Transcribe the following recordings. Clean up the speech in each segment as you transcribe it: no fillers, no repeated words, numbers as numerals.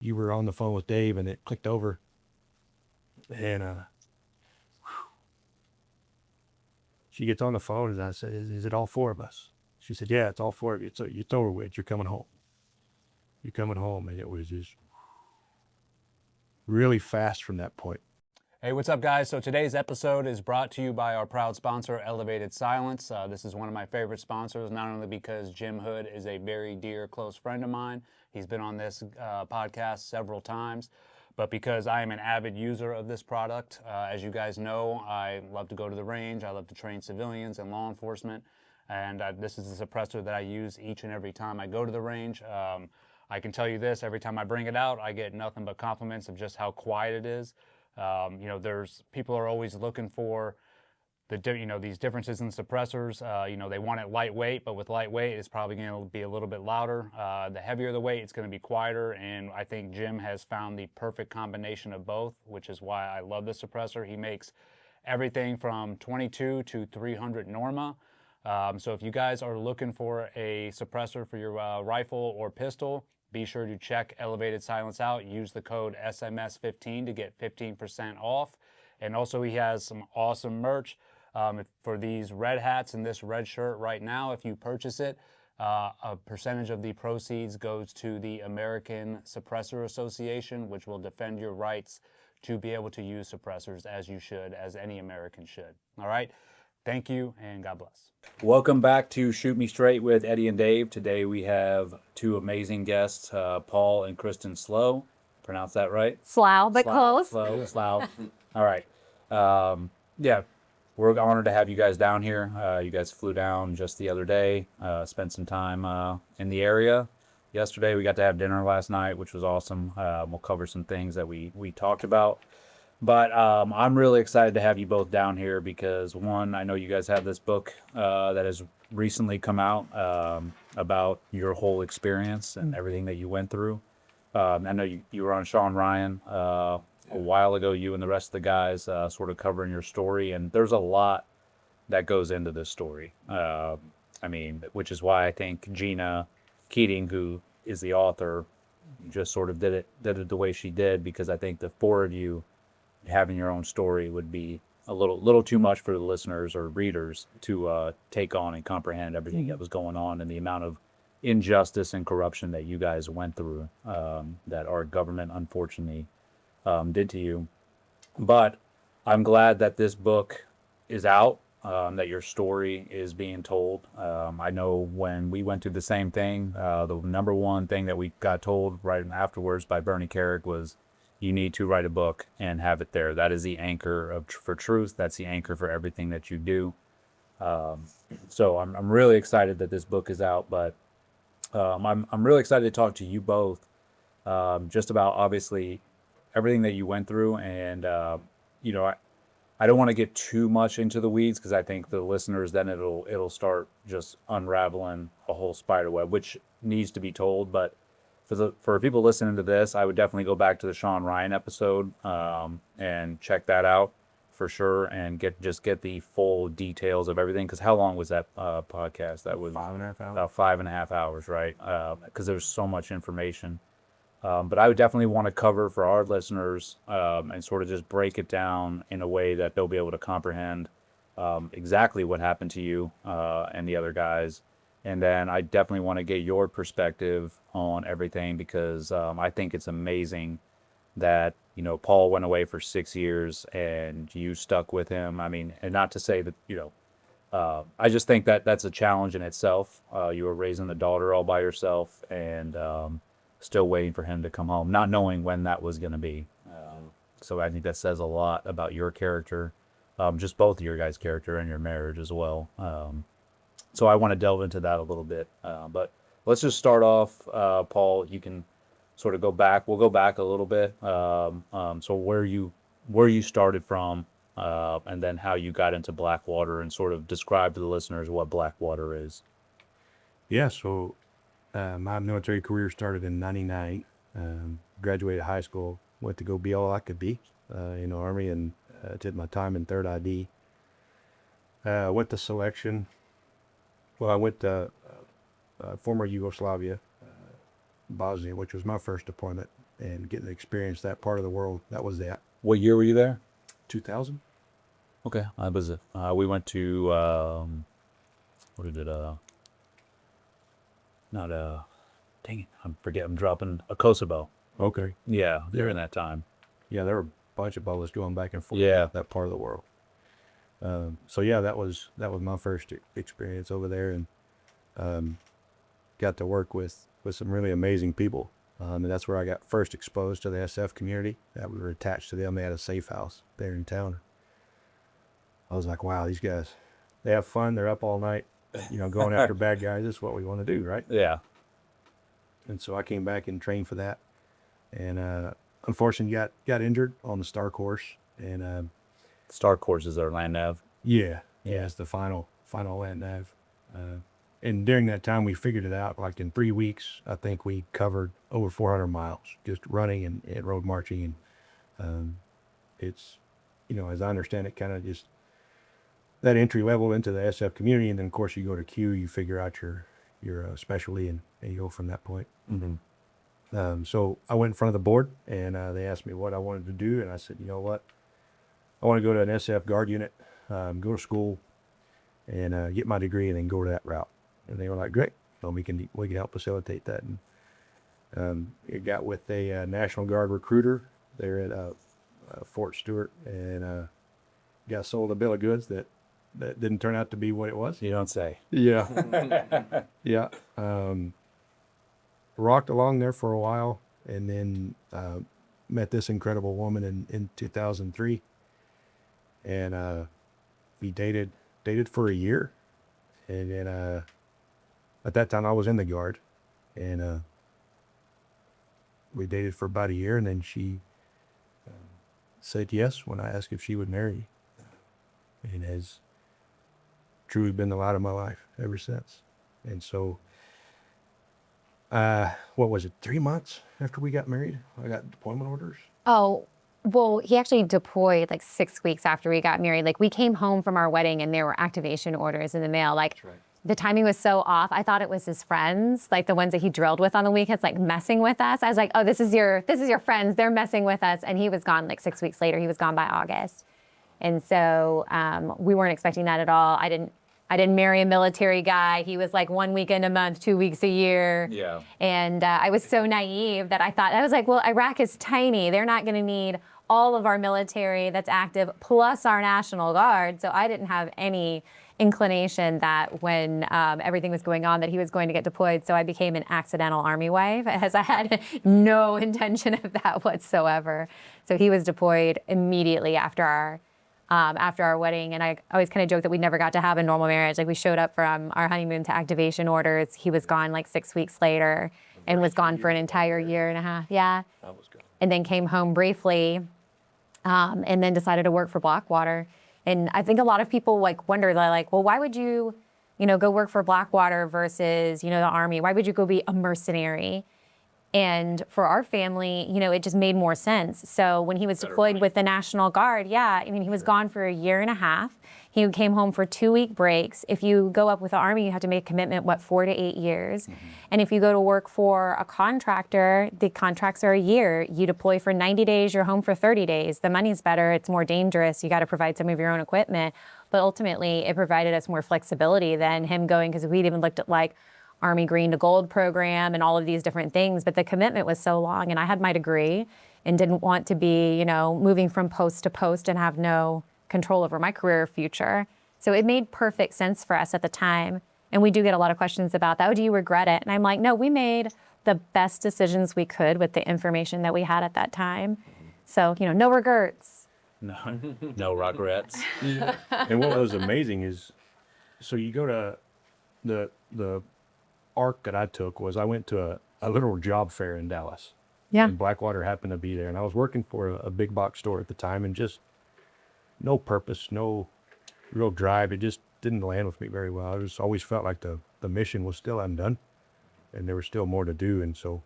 you were on the phone with Dave and it clicked over. And she gets on the phone and I said, is it all four of us? She said, yeah, it's all four of you. So it's over with. You're coming home. You're coming home. And it was just really fast from that point. Hey, what's up, guys? So today's episode is brought to you by our proud sponsor, Elevated Silence. This is one of my favorite sponsors, not only because Jim Hood is a very dear, close friend of mine. He's been on this podcast several times, but because I am an avid user of this product. As you guys know, I love to go to the range. I love to train civilians and law enforcement. And this is the suppressor that I use each and every time I go to the range. I can tell you this, every time I bring it out, I get nothing but compliments of just how quiet it is. There's people are always looking for these differences in suppressors. They want it lightweight, but with lightweight, it's probably going to be a little bit louder. The heavier the weight, it's going to be quieter. And I think Jim has found the perfect combination of both, which is why I love this suppressor. He makes everything from 22 to 300 Norma. So if you guys are looking for a suppressor for your rifle or pistol, be sure to check Elevated Silence out. Use the code SMS15 to get 15% off. And also he has some awesome merch for these red hats and this red shirt right now. If you purchase it, a percentage of the proceeds goes to the American Suppressor Association, which will defend your rights to be able to use suppressors as you should, as any American should. All right. Thank you, and God bless. Welcome back to Shoot Me Straight with Eddie and Dave. Today we have two amazing guests, Paul and Christin Slough. Pronounce that right? Slough, but close. Slough. All right. Yeah, we're honored to have you guys down here. You guys flew down just the other day, spent some time in the area. Yesterday we got to have dinner last night, which was awesome. We'll cover some things that we talked about. But I'm really excited to have you both down here because, one, I know you guys have this book that has recently come out about your whole experience and everything that you went through. I know you were on Sean Ryan a while ago, you and the rest of the guys sort of covering your story. And there's a lot that goes into this story. Which is why I think Gina Keating, who is the author, just sort of did it the way she did, because I think the four of you having your own story would be a little too much for the listeners or readers to take on and comprehend everything that was going on and the amount of injustice and corruption that you guys went through, that our government unfortunately did to you. But I'm glad that this book is out, that your story is being told. I know when we went through the same thing, the number one thing that we got told right afterwards by Bernie Carrick was, you need to write a book and have it there. That is the anchor for truth. That's the anchor for everything that you do. So I'm really excited that this book is out, but I'm really excited to talk to you both just about obviously everything that you went through. And, I don't want to get too much into the weeds because I think the listeners, then it'll start just unraveling a whole spider web, which needs to be told. But for people listening to this, I would definitely go back to the Sean Ryan episode and check that out for sure, and get the full details of everything. Because how long was that podcast? That was 5.5 hours. About 5.5 hours, right? Because there's so much information. But I would definitely want to cover for our listeners and sort of just break it down in a way that they'll be able to comprehend exactly what happened to you and the other guys. And then I definitely want to get your perspective on everything, because I think it's amazing that, Paul went away for 6 years and you stuck with him. I mean, and not to say that, I just think that that's a challenge in itself. You were raising the daughter all by yourself and still waiting for him to come home, not knowing when that was going to be. So I think that says a lot about your character, just both of your guys' character and your marriage as well. So I want to delve into that a little bit. But let's just start off, Paul, you can sort of go back. We'll go back a little bit. So where you started from, and then how you got into Blackwater, and sort of describe to the listeners what Blackwater is. Yeah, so my military career started in 99. Graduated high school, went to go be all I could be in the Army, and did my time in 3rd ID. Went to selection. Well, I went to former Yugoslavia, Bosnia, which was my first deployment. and getting to experience that part of the world. That was that. What year were you there? 2000. Okay, I was. We went to what is it? Not dang it, I'm dropping a Kosovo. Okay. Yeah, during that time. Yeah, there were a bunch of boats going back and forth. Yeah. That part of the world. So yeah, that was my first experience over there, and got to work with some really amazing people. And that's where I got first exposed to the SF community. That we were attached to them. They had a safe house there in town. I was like, wow, these guys, they have fun. They're up all night, going after bad guys. This is what we want to do, right? Yeah. And so I came back and trained for that, and unfortunately got injured on the STAR course. And Star courses are land nav. yeah, it's the final land nav. And during that time, we figured it out. Like in 3 weeks, I think we covered over 400 miles just running and road marching. And it's, as I understand it, kind of just that entry level into the SF community. And then, of course, you go to Q, you figure out your specialty, and you go from that point. Mm-hmm. So I went in front of the board, and they asked me what I wanted to do. And I said, you know what? I want to go to an SF guard unit, go to school, and get my degree, and then go to that route. And they were like, great, we can help facilitate that. And it got with a National Guard recruiter there at Fort Stewart, and got sold a bill of goods that didn't turn out to be what it was. You don't say. Yeah. Yeah. Rocked along there for a while, and then met this incredible woman in 2003. And we dated for a year. And then at that time I was in the Guard, and we dated for about a year, and then she said yes when I asked if she would marry, and has truly been the light of my life ever since. And so what was it, 3 months after we got married, I got deployment orders. Oh, well, he actually deployed like 6 weeks after we got married. Like, we came home from our wedding and there were activation orders in the mail. Like, That's right. The timing was so off. I thought it was his friends, like the ones that he drilled with on the weekends, like messing with us. I was like, oh, this is your friends. They're messing with us. And he was gone like 6 weeks later. He was gone by August. And so we weren't expecting that at all. I didn't marry a military guy. He was like 1 weekend a month, 2 weeks a year. Yeah. And I was so naive that I was like, well, Iraq is tiny. They're not going to need all of our military that's active plus our National Guard. So I didn't have any inclination that when everything was going on that he was going to get deployed. So I became an accidental Army wife, as I had no intention of that whatsoever. So he was deployed immediately after our wedding. And I always kind of joke that we never got to have a normal marriage. Like, we showed up from our honeymoon to activation orders. He was gone like 6 weeks later and was gone for an entire year and a half. Yeah. I was good. And then came home briefly, and then decided to work for Blackwater. And I think a lot of people like wonder, like, well, why would you, go work for Blackwater versus, the Army? Why would you go be a mercenary? And for our family, it just made more sense. So when he was deployed with the National Guard, he was gone for a year and a half. He came home for 2-week breaks. If you go up with the Army, you have to make a commitment, 4 to 8 years. Mm-hmm. And if you go to work for a contractor, the contracts are a year. You deploy for 90 days, you're home for 30 days. The money's better, it's more dangerous. You got to provide some of your own equipment. But ultimately, it provided us more flexibility than him going, because we'd even looked at like Army Green to Gold program and all of these different things. But the commitment was so long, and I had my degree and didn't want to be, moving from post to post and have no control over my career future. So it made perfect sense for us at the time. And we do get a lot of questions about that. Oh, do you regret it? And I'm like, no, we made the best decisions we could with the information that we had at that time. So, no regrets. No regrets. And what was amazing is, so you go to the arc that I took was I went to a literal job fair in Dallas. Yeah. And Blackwater happened to be there. And I was working for a big box store at the time, and just no purpose, no real drive. It just didn't land with me very well. I just always felt like the mission was still undone, and there was still more to do. And so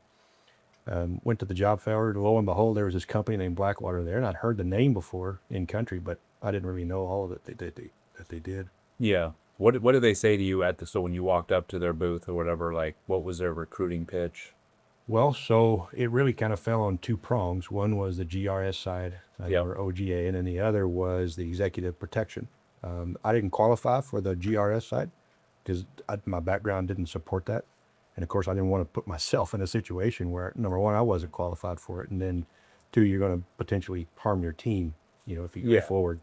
went to the job fair. Lo and behold, there was this company named Blackwater there, and I'd heard the name before in country, but I didn't really know all that they did. Yeah. What did they say to you so when you walked up to their booth or whatever, like, what was their recruiting pitch? Well, so it really kind of fell on two prongs. One was the GRS side, Yep. or OGA, and then the other was the executive protection. I didn't qualify for the GRS side because my background didn't support that. And of course, I didn't want to put myself in a situation where, number one, I wasn't qualified for it. And then two, you're going to potentially harm your team, if you go forward.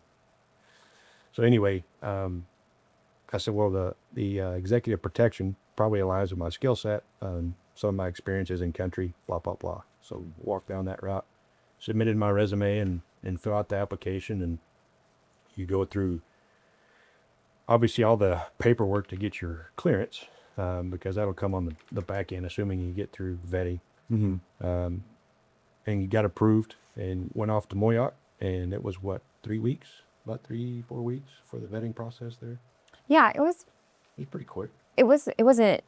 So anyway, I said, well, the executive protection probably aligns with my skill set, some of my experiences in country, blah, blah, blah. So walked down that route, submitted my resume and fill out the application, and you go through obviously all the paperwork to get your clearance, because that'll come on the back end, assuming you get through vetting. And you got approved and went off to Moyoc, and it was about 4 weeks for the vetting process there. Yeah, it was pretty quick. it wasn't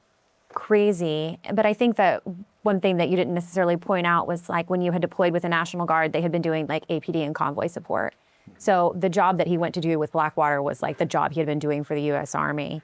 crazy, but I think that one thing that you didn't necessarily point out was like when you had deployed with the National Guard, they had been doing like APD and convoy support. So the job that he went to do with Blackwater was like the job he had been doing for the U.S. Army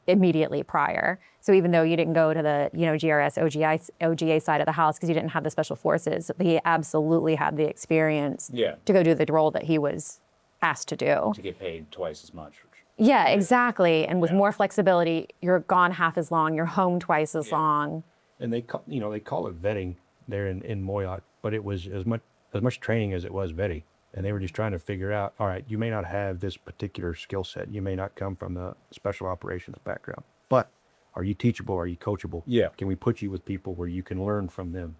immediately prior. So even though you didn't go to the GRS OGA side of the house because you didn't have the special forces, he absolutely had the experience to go do the role that he was asked to do. To get paid twice as much. Yeah, exactly. And with more flexibility, you're gone half as long, you're home twice as long. And they call it vetting there in Moyoc, but it was as much training as it was vetting. And they were just trying to figure out, all right, you may not have this particular skill set. You may not come from the special operations background, but are you teachable? Are you coachable? Yeah. Can we put you with people where you can learn from them?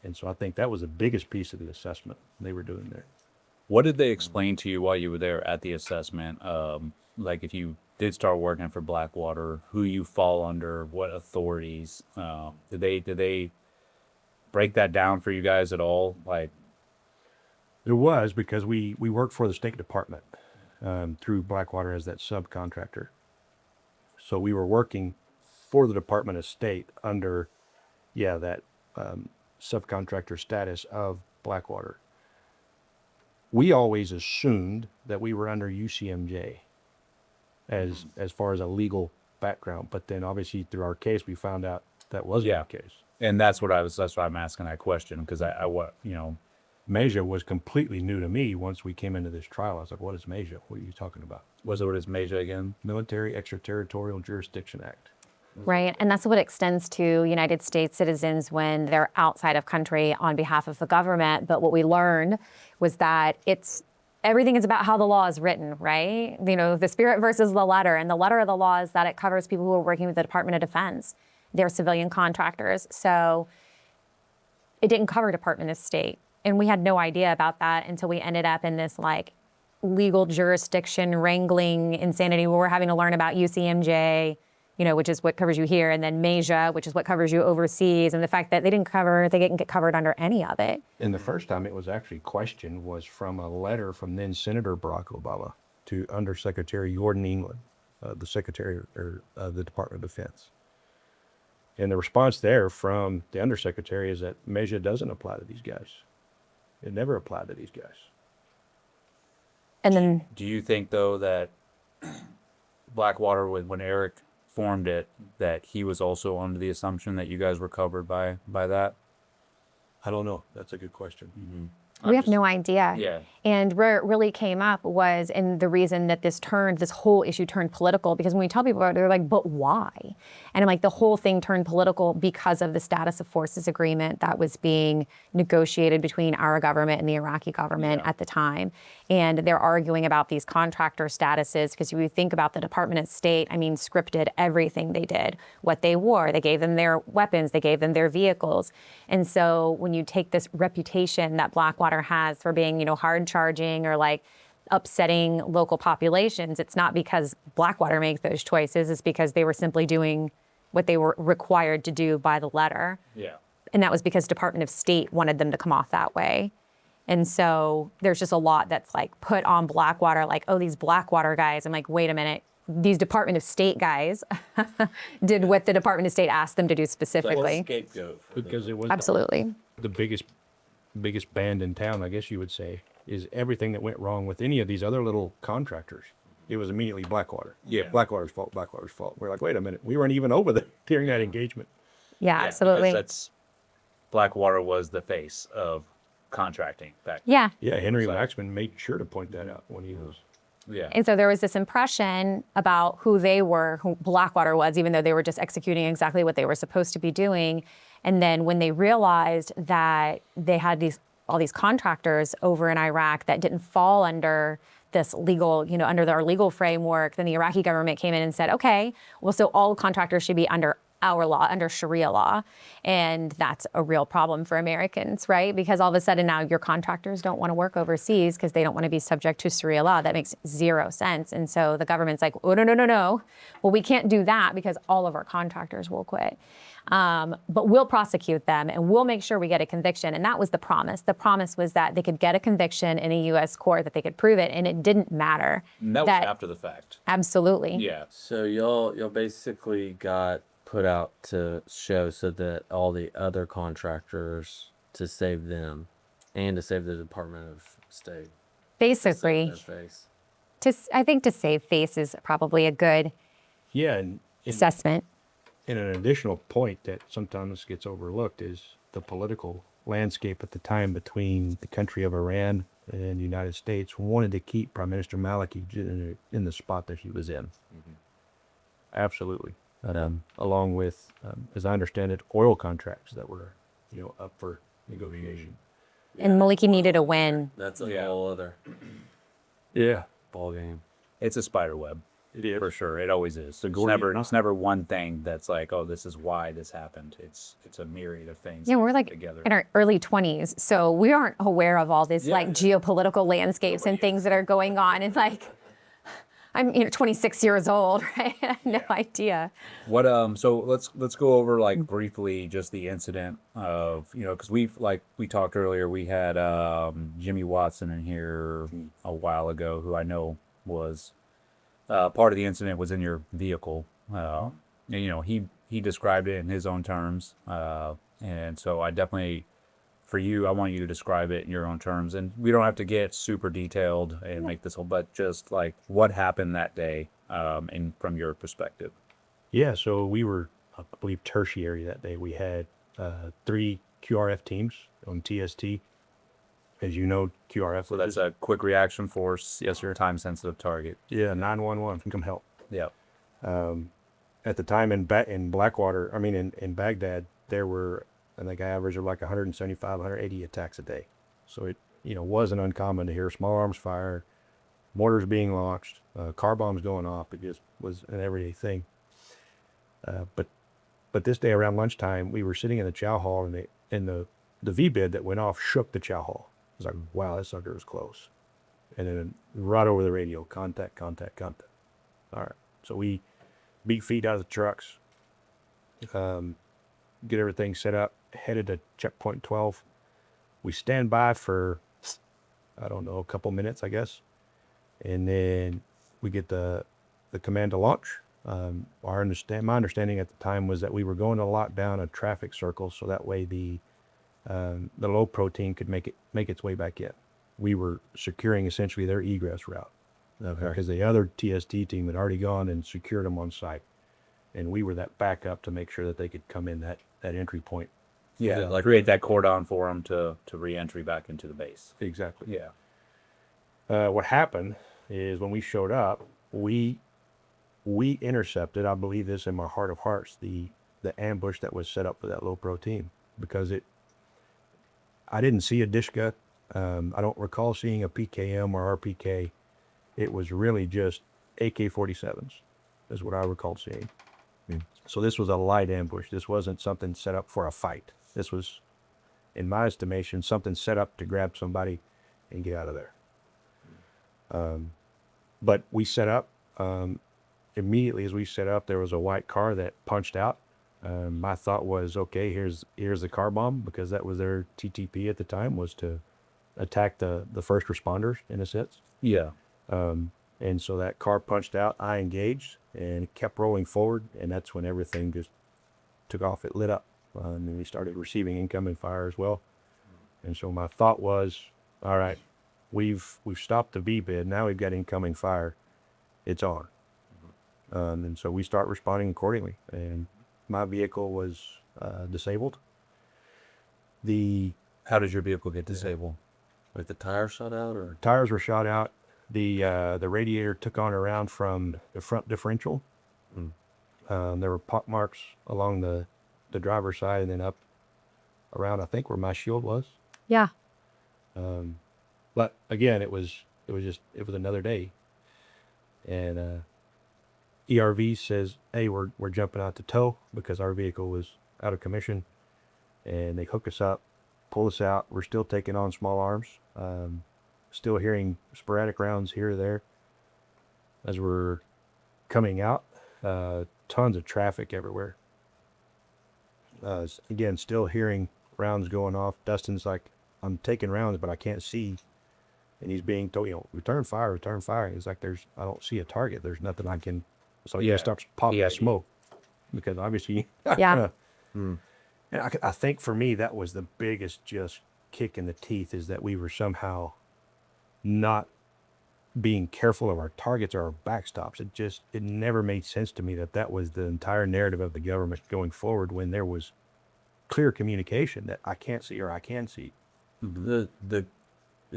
And so I think that was the biggest piece of the assessment they were doing there. What did they explain to you while you were there at the assessment? Like if you did start working for Blackwater, who you fall under, what authorities? Did they break that down for you guys at all? Like, There was, because we worked for the State Department through Blackwater as that subcontractor. So we were working for the Department of State under, that subcontractor status of Blackwater. We always assumed that we were under UCMJ as far as a legal background, but then obviously through our case we found out that wasn't the case. And that's why I'm asking that question, because MEJA was completely new to me once we came into this trial. I was like, what is MEJA? What are you talking about? what is MEJA again? Military Extraterritorial Jurisdiction Act. Right, and that's what extends to United States citizens when they're outside of country on behalf of the government. But what we learned was that everything is about how the law is written, right? The spirit versus the letter. And the letter of the law is that it covers people who are working with the Department of Defense. They're civilian contractors. So it didn't cover Department of State. And we had no idea about that until we ended up in this like legal jurisdiction wrangling insanity where we're having to learn about UCMJ, which is what covers you here, and then MEJA, which is what covers you overseas, and the fact that they didn't get covered under any of it. And the first time it was actually questioned was from a letter from then Senator Barack Obama to Undersecretary Gordon England, the Secretary of the Department of Defense. And the response there from the Undersecretary is that MEJA doesn't apply to these guys. It never applied to these guys. And then, Do you think though that Blackwater, when Eric formed it, that he was also under the assumption that you guys were covered by that? I don't know. That's a good question. we have no idea. Yeah. And where it really came up was, and the reason that this whole issue turned political, because when we tell people about it, they're like, but why? And I'm like, the whole thing turned political because of the status of forces agreement that was being negotiated between our government and the Iraqi government at the time. And they're arguing about these contractor statuses, because if you think about the Department of State, scripted everything they did, what they wore, they gave them their weapons, they gave them their vehicles. And so when you take this reputation that Blackwater has for being, hard charging or like upsetting local populations, it's not because Blackwater makes those choices, it's because they were simply doing what they were required to do by the letter. Yeah. And that was because Department of State wanted them to come off that way. And so there's just a lot that's like put on Blackwater, like, oh, these Blackwater guys. I'm like, wait a minute. These Department of State guys did what the Department of State asked them to do specifically. Scapegoat. Because it was Absolutely. the biggest band in town, I guess you would say, is everything that went wrong with any of these other little contractors. It was immediately Blackwater. Yeah. Blackwater's fault. We're like, wait a minute. We weren't even over there during that engagement. Yeah, absolutely. That's Blackwater was the face of contracting back. Yeah. Yeah, Henry So- Waxman made sure to point that out when he was. Yeah. And so there was this impression about who they were, who Blackwater was, even though they were just executing exactly what they were supposed to be doing. And then when they realized that they had all these contractors over in Iraq that didn't fall under this legal, under our legal framework, then the Iraqi government came in and said, okay, well, so all contractors should be under our law, under Sharia law. And that's a real problem for Americans, right? Because all of a sudden now your contractors don't want to work overseas because they don't want to be subject to Sharia law. That makes zero sense. And so the government's like, oh, no. Well, we can't do that because all of our contractors will quit. But we'll prosecute them and we'll make sure we get a conviction. And that was the promise. The promise was that they could get a conviction in a U.S. court, that they could prove it. And it didn't matter. And that was after the fact. Absolutely. Yeah. So y'all basically got put out to show so that all the other contractors, to save them and to save the Department of State. Basically, Save their face. I think to save face is probably a good Yeah, and assessment. an additional point that sometimes gets overlooked is the political landscape at the time between the country of Iran and the United States wanted to keep Prime Minister Maliki in the spot that he was in. Absolutely. Along with, as I understand it, oil contracts that were, up for negotiation. And Maliki needed a win. That's a Yeah. whole other Yeah, ball game. It's a spider web. it is. For sure. It always is. It's Gordian knot. it's never one thing that's like, oh, this is why this happened. It's a myriad of things. Yeah, we're like together. in our early 20s, so we aren't aware of all these like Yeah. geopolitical landscapes and things that are going on. And like, I'm 26 years old, right? I have no idea. What so let's go over like briefly just the incident of because we talked earlier, we had Jimmy Watson in here a while ago, who I know was part of the incident was in your vehicle. And, he described it in his own terms, and so I definitely, for you, I want you to describe it in your own terms, and we don't have to get super detailed and make this whole, but just like what happened that day, from your perspective. Yeah, so we were, I believe, tertiary that day. We had 3 QRF teams on TST. As you know, QRF. So that's a quick reaction force. Yes, you're a time sensitive target. Yeah, 911 come help. Yeah. At the time in Blackwater, in Baghdad, there were, I think, I averaged like 175, 180 attacks a day. So it, wasn't uncommon to hear small arms fire, mortars being launched, car bombs going off. It just was an everyday thing. But this day around lunchtime, we were sitting in the chow hall, and the V-bid that went off shook the chow hall. It was like, wow, that sucker was close. And then right over the radio, contact. All right. So we beat feet out of the trucks, get everything set up, headed to checkpoint 12. We stand by for, I don't know, a couple minutes, I guess. And then we get the command to launch. My understanding at the time was that we were going to lock down a traffic circle so that way the low protein could make its way back in. We were securing essentially their egress route because the other TST team had already gone and secured them on site, and we were that backup to make sure that they could come in that entry point. Yeah, like create that cordon for them to re-entry back into the base. Exactly. Yeah. What happened is when we showed up, we intercepted, I believe this in my heart of hearts, the ambush that was set up for that low pro team, because I didn't see a dish gut. I don't recall seeing a PKM or RPK. It was really just AK-47s is what I recalled seeing. So this was a light ambush. This wasn't something set up for a fight. This was, in my estimation, something set up to grab somebody and get out of there. But we set up. Immediately as we set up, there was a white car that punched out. My thought was, okay, here's the car bomb, because that was their TTP at the time, was to attack the first responders in a sense. Yeah. And so that car punched out, I engaged, and it kept rolling forward, and that's when everything just took off. It lit up, and then we started receiving incoming fire as well. And so my thought was, all right, we've stopped the V-bid, now we've got incoming fire, it's on. And so we start responding accordingly, and my vehicle was disabled. How did your vehicle get disabled? Like the tire shot out, or tires were shot out. The radiator took on around from the front differential. There were pock marks along the driver's side and then up around, I think, where my shield was. Yeah. But again, it was another day. And ERV says, hey, we're jumping out to tow because our vehicle was out of commission. And they hook us up, pull us out. We're still taking on small arms. Still hearing sporadic rounds here or there as we're coming out. Tons of traffic everywhere. Again, still hearing rounds going off. Dustin's like, I'm taking rounds, but I can't see. And he's being told, return fire, return fire. He's like, I don't see a target. There's nothing I can. So he starts popping smoke because obviously. Yeah. And I think for me, that was the biggest just kick in the teeth, is that we were somehow not being careful of our targets or our backstops. It never made sense to me that was the entire narrative of the government going forward, when there was clear communication that I can't see or I can see.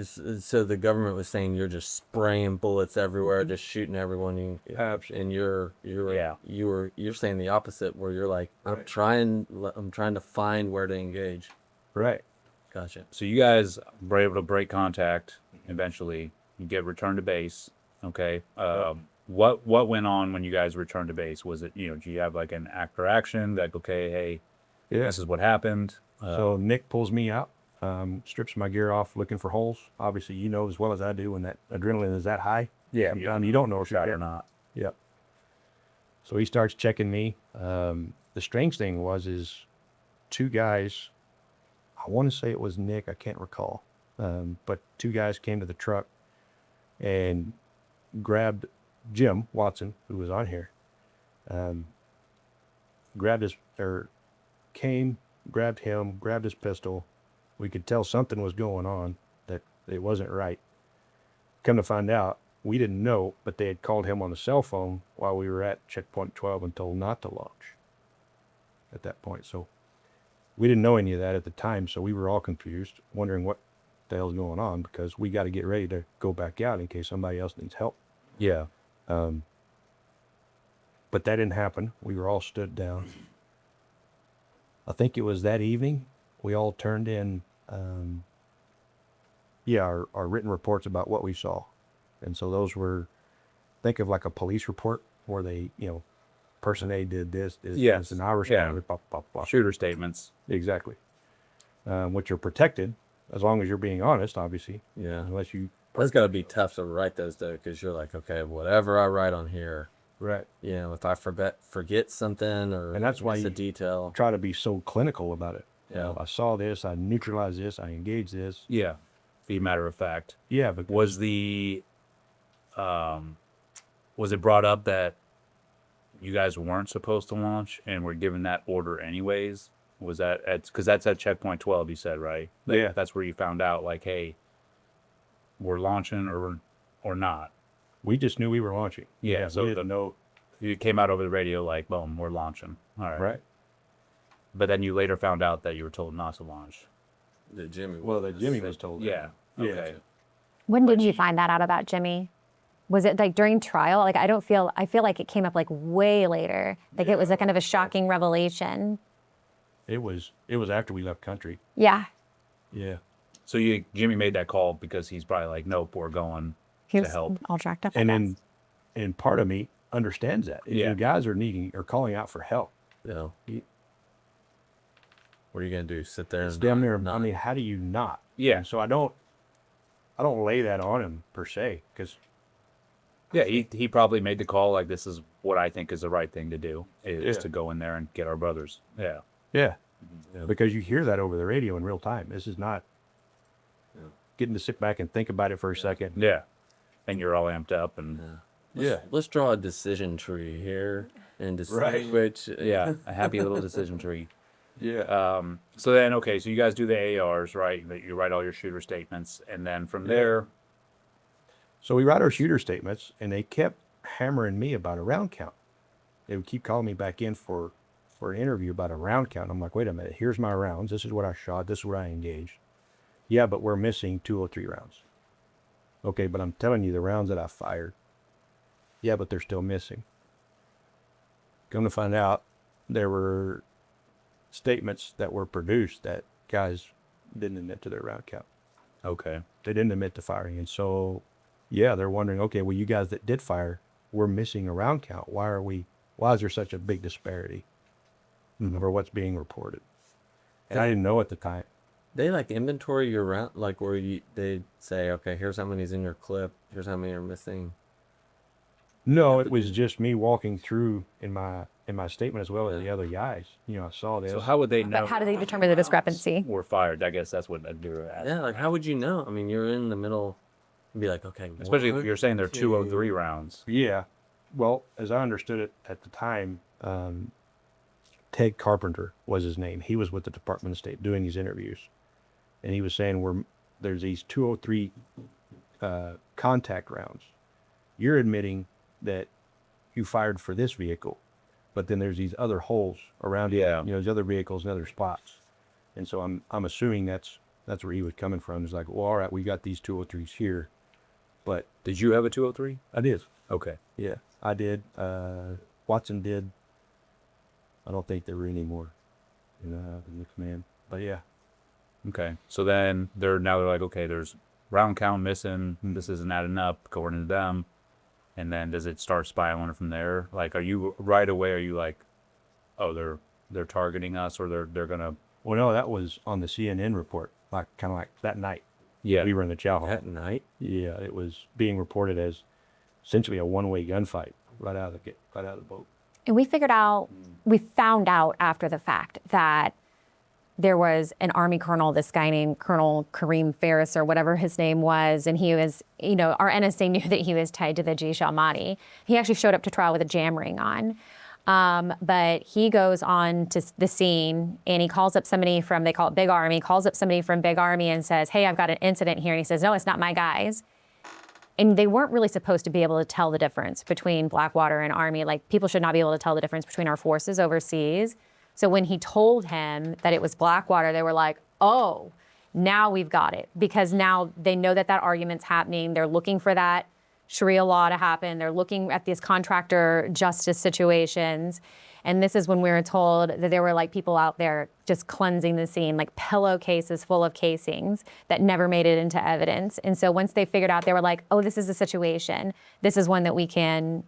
So the government was saying you're just spraying bullets everywhere, just shooting everyone. And you're saying the opposite, where you're like, I'm trying to find where to engage. Right. Gotcha. So you guys were able to break contact eventually. You get returned to base. Okay. What went on when you guys returned to base? Was it, do you have like an after action, like, okay, hey, this is what happened? So Nick pulls me out, strips my gear off, looking for holes. Obviously, you know as well as I do, when that adrenaline is that high. Yeah. You don't know if you're Shot dead or not. Yep. So he starts checking me. The strange thing is two guys, I want to say it was Nick, I can't recall. But two guys came to the truck and grabbed Jim Watson, who was on here, grabbed his pistol. We could tell something was going on, that it wasn't right. Come to find out, we didn't know, but they had called him on the cell phone while we were at checkpoint 12 and told not to launch at that point. So we didn't know any of that at the time, so we were all confused, wondering what the hell's going on, because we got to get ready to go back out in case somebody else needs help. Yeah. But that didn't happen. We were all stood down. I think it was that evening we all turned in our written reports about what we saw. And so those were, think of like a police report where they, person A did this, Yes. and I responded, blah, blah, blah. Shooter statements. Exactly. Which are protected as long as you're being honest, obviously. Yeah. Unless you. That's got to be tough to write those, though, because you're like, okay, whatever I write on here, Right. if I forget something or And that's why miss a you detail. try to be so clinical about it. Yeah. I saw this, I neutralized this, I engaged this. Yeah. Be matter of fact. Yeah. But Was it brought up that you guys weren't supposed to launch and were given that order anyways? Was that because that's at checkpoint 12, you said, right? Yeah. That's where you found out, like, hey, we're launching or not. we just knew we were launching. Yeah. So we didn't know. you came out over the radio like, boom, we're launching. All right. Right. But then you later found out that you were told not to launch. That Jimmy. Jimmy was told that. Yeah. Yeah. Okay. When did you find that out about Jimmy? Was it like during trial? Like I feel like it came up like way later. Like it was a kind of a shocking revelation. It was after we left country. Yeah. Yeah. So Jimmy made that call because he's probably like, nope, we're going He to was help. all jacked up. I And guess. and part of me understands that. Yeah. You guys are calling out for help. What are you gonna do? Sit there and Damn near. not- I mean, how do you not? Yeah. And so I don't lay that on him per se, because Yeah, he probably made the call like, this is what I think is the right thing to do, is Yeah. to go in there and get our brothers. Yeah. yeah, Yeah. because you hear that over the radio in real time. This is not getting to sit back and think about it for a second. Yeah. And you're all amped up and Let's draw a decision tree here and decide Right. which. yeah, a happy little decision tree. Yeah. So then, okay, so you guys do the ARs, right? That you write all your shooter statements, and then from there, So we write our shooter statements, and they kept hammering me about a round count. They would keep calling me back in for for an interview about a round count. I'm like, wait a minute, here's my rounds. This is what I shot. This is what I engaged. Yeah, but we're missing 203 rounds. Okay, but I'm telling you the rounds that I fired. Yeah, but they're still missing. Come to find out, there were statements that were produced that guys didn't admit to their round count. Okay. They didn't admit to firing. And so, yeah, they're wondering, okay, well, you guys that did fire, we're missing a round count. Why is there such a big disparity over what's being reported? And I didn't know at the time. They like inventory your round, like where they say, okay, here's how many's in your clip, here's how many are missing. No, it was just me walking through in my statement as well as the other guys. You know, I saw this. So how would they know? But how do they determine the discrepancy? Were fired? I guess that's what they were asking. Yeah, like how would you know? I mean, you're in the middle, and be like, okay, Especially if one, you're saying they're two. 203 rounds. Yeah. Well, as I understood it at the time, Ted Carpenter was his name. He was with the Department of State doing these interviews. And he was saying there's these 203 contact rounds. You're admitting that you fired for this vehicle, but then there's these other holes around it. Yeah. You know, there's other vehicles and other spots. And so I'm assuming that's where he was coming from. It's like, well, all right, we got these 203s here, but Did you have a 203? I did. Okay. Yeah, I did. Watson did. I don't think there were any more in the command, but yeah. Okay. So then they're like, okay, there's round count missing. This isn't adding up according to them. And then does it start spiraling from there? Like, are you right away? Are you like, oh, they're targeting us, or they're gonna? Well, no, that was on the CNN report, like kind of like that night. Yeah. We were in the chow hall. At night? Yeah, it was being reported as essentially a one-way gunfight right out of the boat. And we found out after the fact that there was an Army colonel, this guy named Colonel Kareem Ferris or whatever his name was. And he was, you know, our NSA knew that he was tied to the Jaish al-Mahdi. He actually showed up to trial with a jam ring on. But he goes on to the scene and he calls up somebody from, they call it Big Army, calls up somebody from Big Army and says, hey, I've got an incident here. And he says, no, it's not my guys. And they weren't really supposed to be able to tell the difference between Blackwater and Army. Like, people should not be able to tell the difference between our forces overseas. So when he told him that it was Blackwater, they were like, oh, now we've got it. Because now they know that argument's happening. They're looking for that Sharia law to happen. They're looking at these contractor justice situations. And this is when we were told that there were like people out there just cleansing the scene, like pillowcases full of casings that never made it into evidence. And so once they figured out, they were like, oh, this is a situation. This is one that we can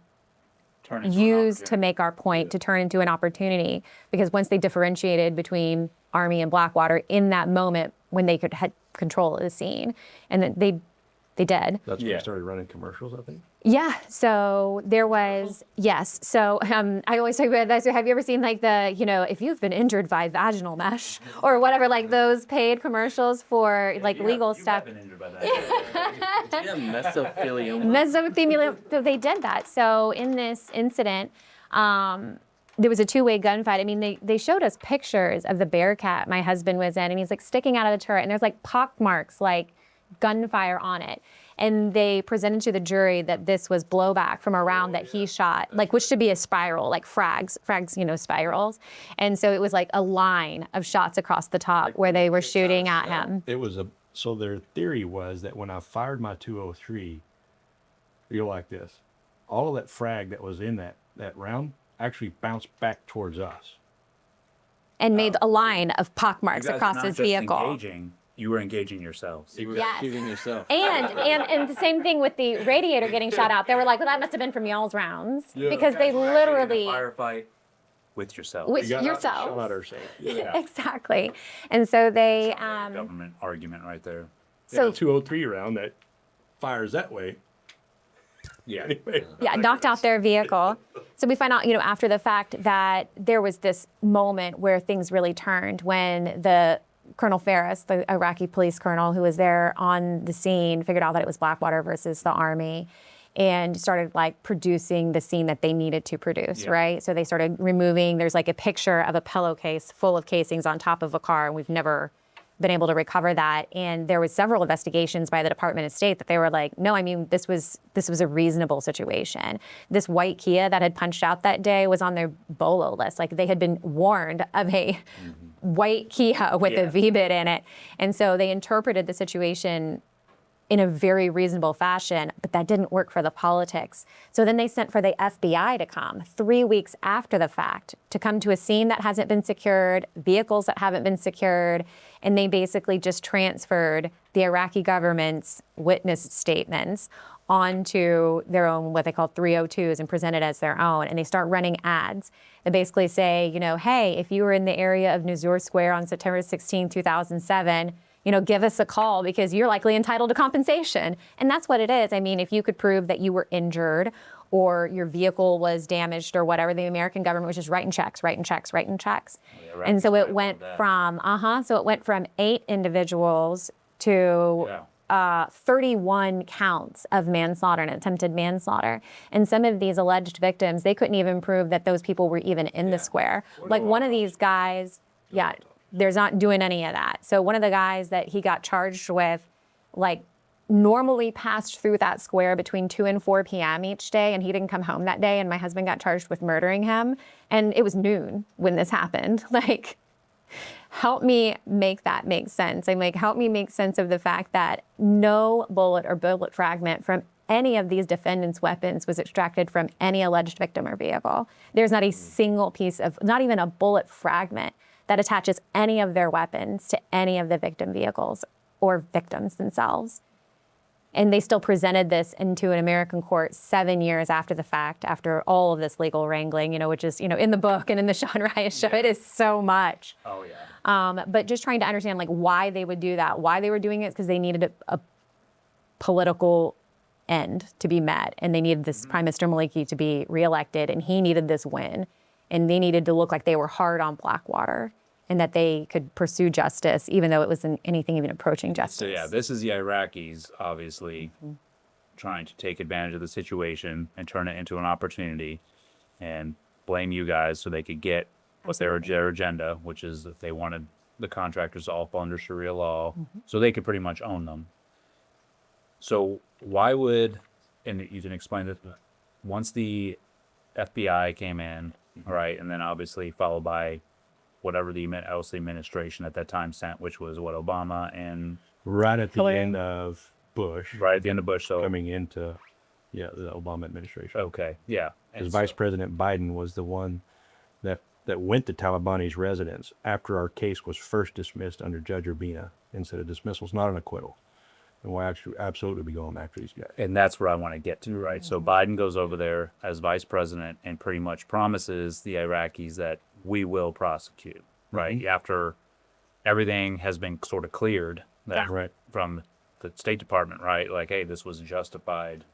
use to make our point, to turn into an opportunity. Because once they differentiated between Army and Blackwater in that moment when they could had control of the scene, and then they did. That's when we started running commercials, I think. Yeah, so there was, yes. So I always talk about that. So have you ever seen like if you've been injured by vaginal mesh or whatever, like those paid commercials for like legal stuff? Been injured by that. Yeah, mesothelioma. Mesothelioma, they did that. So in this incident, there was a two-way gunfight. I mean, they showed us pictures of the Bearcat my husband was in, and he's like sticking out of the turret, and there's like pock marks, like gunfire on it. And they presented to the jury that this was blowback from a round that he shot, like, which should be a spiral, like frags, spirals. And so it was like a line of shots across the top where they were shooting at him. So their theory was that when I fired my 203, you're like this, all of that frag that was in that round actually bounced back towards us. And made a line of pock marks across his vehicle. You were engaging yourselves. You were Yes. shooting yourself. And the same thing with the radiator getting shot out. They were like, well, that must have been from y'all's rounds. Because they literally... Firefight with yourself. With Shot yourself. at ourselves. Yeah. Exactly. And so they... Government argument right there. So 203 round that fires that way. Yeah. Anyway. Yeah, knocked out their vehicle. So we find out, after the fact that there was this moment where things really turned when the Colonel Ferris, the Iraqi police colonel who was there on the scene, figured out that it was Blackwater versus the Army and started like producing the scene that they needed to produce, right? So they started removing, there's like a picture of a pillowcase full of casings on top of a car, and we've never been able to recover that. And there was several investigations by the Department of State that they were like, no, I mean, this was a reasonable situation. This white Kia that had punched out that day was on their BOLO list. Like, they had been warned of a white Kia with a V-bit in it. And so they interpreted the situation in a very reasonable fashion, but that didn't work for the politics. So then they sent for the FBI to come 3 weeks after the fact to come to a scene that hasn't been secured, vehicles that haven't been secured, and they basically just transferred the Iraqi government's witness statements onto their own, what they call 302s, and presented as their own. And they start running ads that basically say, you know, hey, if you were in the area of Nuzur Square on September 16, 2007, you know, give us a call because you're likely entitled to compensation. And that's what it is. I mean, if you could prove that you were injured or your vehicle was damaged or whatever, the American government was just writing checks. Yeah, And so it right went about from 8 individuals to 31 counts of manslaughter and attempted manslaughter. And some of these alleged victims, they couldn't even prove that those people were even in the square. Like one of these guys, there's not doing any of that. So one of the guys that he got charged with, like, normally passed through that square between 2 and 4 p.m. each day, and he didn't come home that day, and my husband got charged with murdering him. And it was noon when this happened. Like, help me make that make sense. I'm like, help me make sense of the fact that no bullet or bullet fragment from any of these defendants' weapons was extracted from any alleged victim or vehicle. There's not a single piece of, not even a bullet fragment that attaches any of their weapons to any of the victim vehicles or victims themselves. And they still presented this into an American court 7 years after the fact, after all of this legal wrangling, you know, which is, you know, in the book and in the Sean Rice show, it is so much. Oh, yeah. But just trying to understand, like, why they would do that, why they were doing it, because they needed a political end to be met, and they needed this Prime Minister Maliki to be reelected, and he needed this win, and they needed to look like they were hard on Blackwater, and that they could pursue justice, even though it wasn't anything even approaching justice. So yeah, this is the Iraqis obviously trying to take advantage of the situation and turn it into an opportunity and blame you guys so they could get what their agenda, which is that they wanted the contractors to all fall under Sharia law so they could pretty much own them. So why would, and you can explain this, once the FBI came in, all right, and then obviously followed by whatever the else the administration at that time sent, which was what, Obama and Right at the Hillary. end of Bush, right at the end of Bush. So coming into, the Obama administration. okay, yeah. And Because Vice President Biden was the one that went to Talibanese residence after our case was first dismissed under Judge Urbina and said a dismissal is not an acquittal. And we'll actually absolutely be going after these guys. And that's where I want to get to, right? So Biden goes over there as vice president and pretty much promises the Iraqis that we will prosecute, right? After everything has been sort of cleared Right. from the State Department, right? Like, hey, this was a justified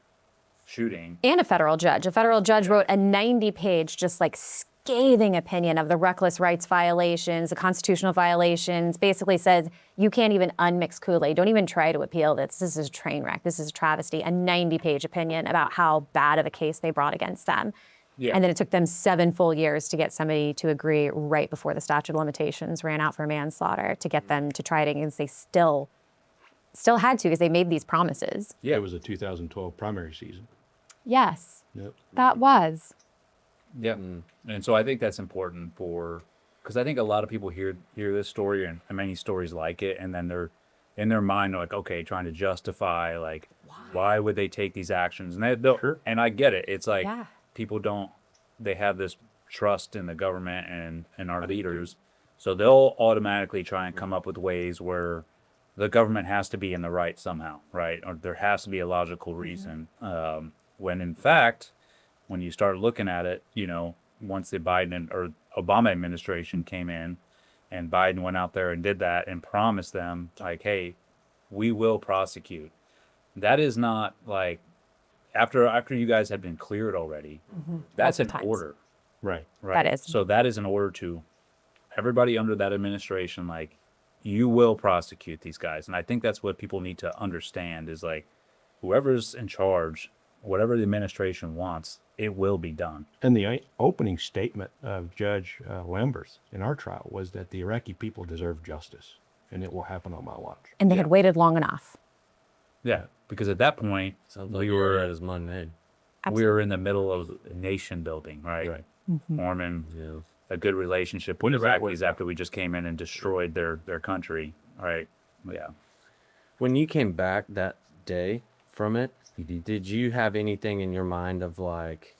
shooting. And a federal judge. A federal judge wrote a 90-page, just like scathing opinion of the reckless rights violations, the constitutional violations, basically says you can't even unmix Kool-Aid. Don't even try to appeal this. This is a train wreck. This is a travesty. A 90-page opinion about how bad of a case they brought against them. Yeah. And then it took them 7 full years to get somebody to agree right before the statute of limitations ran out for manslaughter to get them to try it against. They still had to because they made these promises. Yeah. It was a 2012 primary season. Yes, Yep. that was. Yeah. And so I think that's important because I think a lot of people hear this story and many stories like it, and then they're in their mind, they're like, okay, trying to justify, like, why would they take these actions? And Sure. and I get it. It's like Yeah. people they have this trust in the government and our leaders. So they'll automatically try and come up with ways where the government has to be in the right somehow, right? Or there has to be a logical reason. When in fact, when you start looking at it, you know, once the Biden or Obama administration came in and Biden went out there and did that and promised them, like, hey, we will prosecute. That is not like, after you guys had been cleared already, that's an Multiple times. order, Right. right? That is. So that is an order to everybody under that administration, like, you will prosecute these guys. And I think that's what people need to understand is, like, whoever's in charge, whatever the administration wants, it will be done. And the opening statement of Judge Lamberth in our trial was that the Iraqi people deserve justice. and it will happen on my watch. And they had waited long enough. Yeah, because at that point, Sounds like we you were were at his money. we were in the middle of nation building, right? Right. Forming Yeah. a good relationship When with did that Iraqis work? after we just came in and destroyed their country, right? Yeah. When you came back that day from it, did you have anything in your mind of like,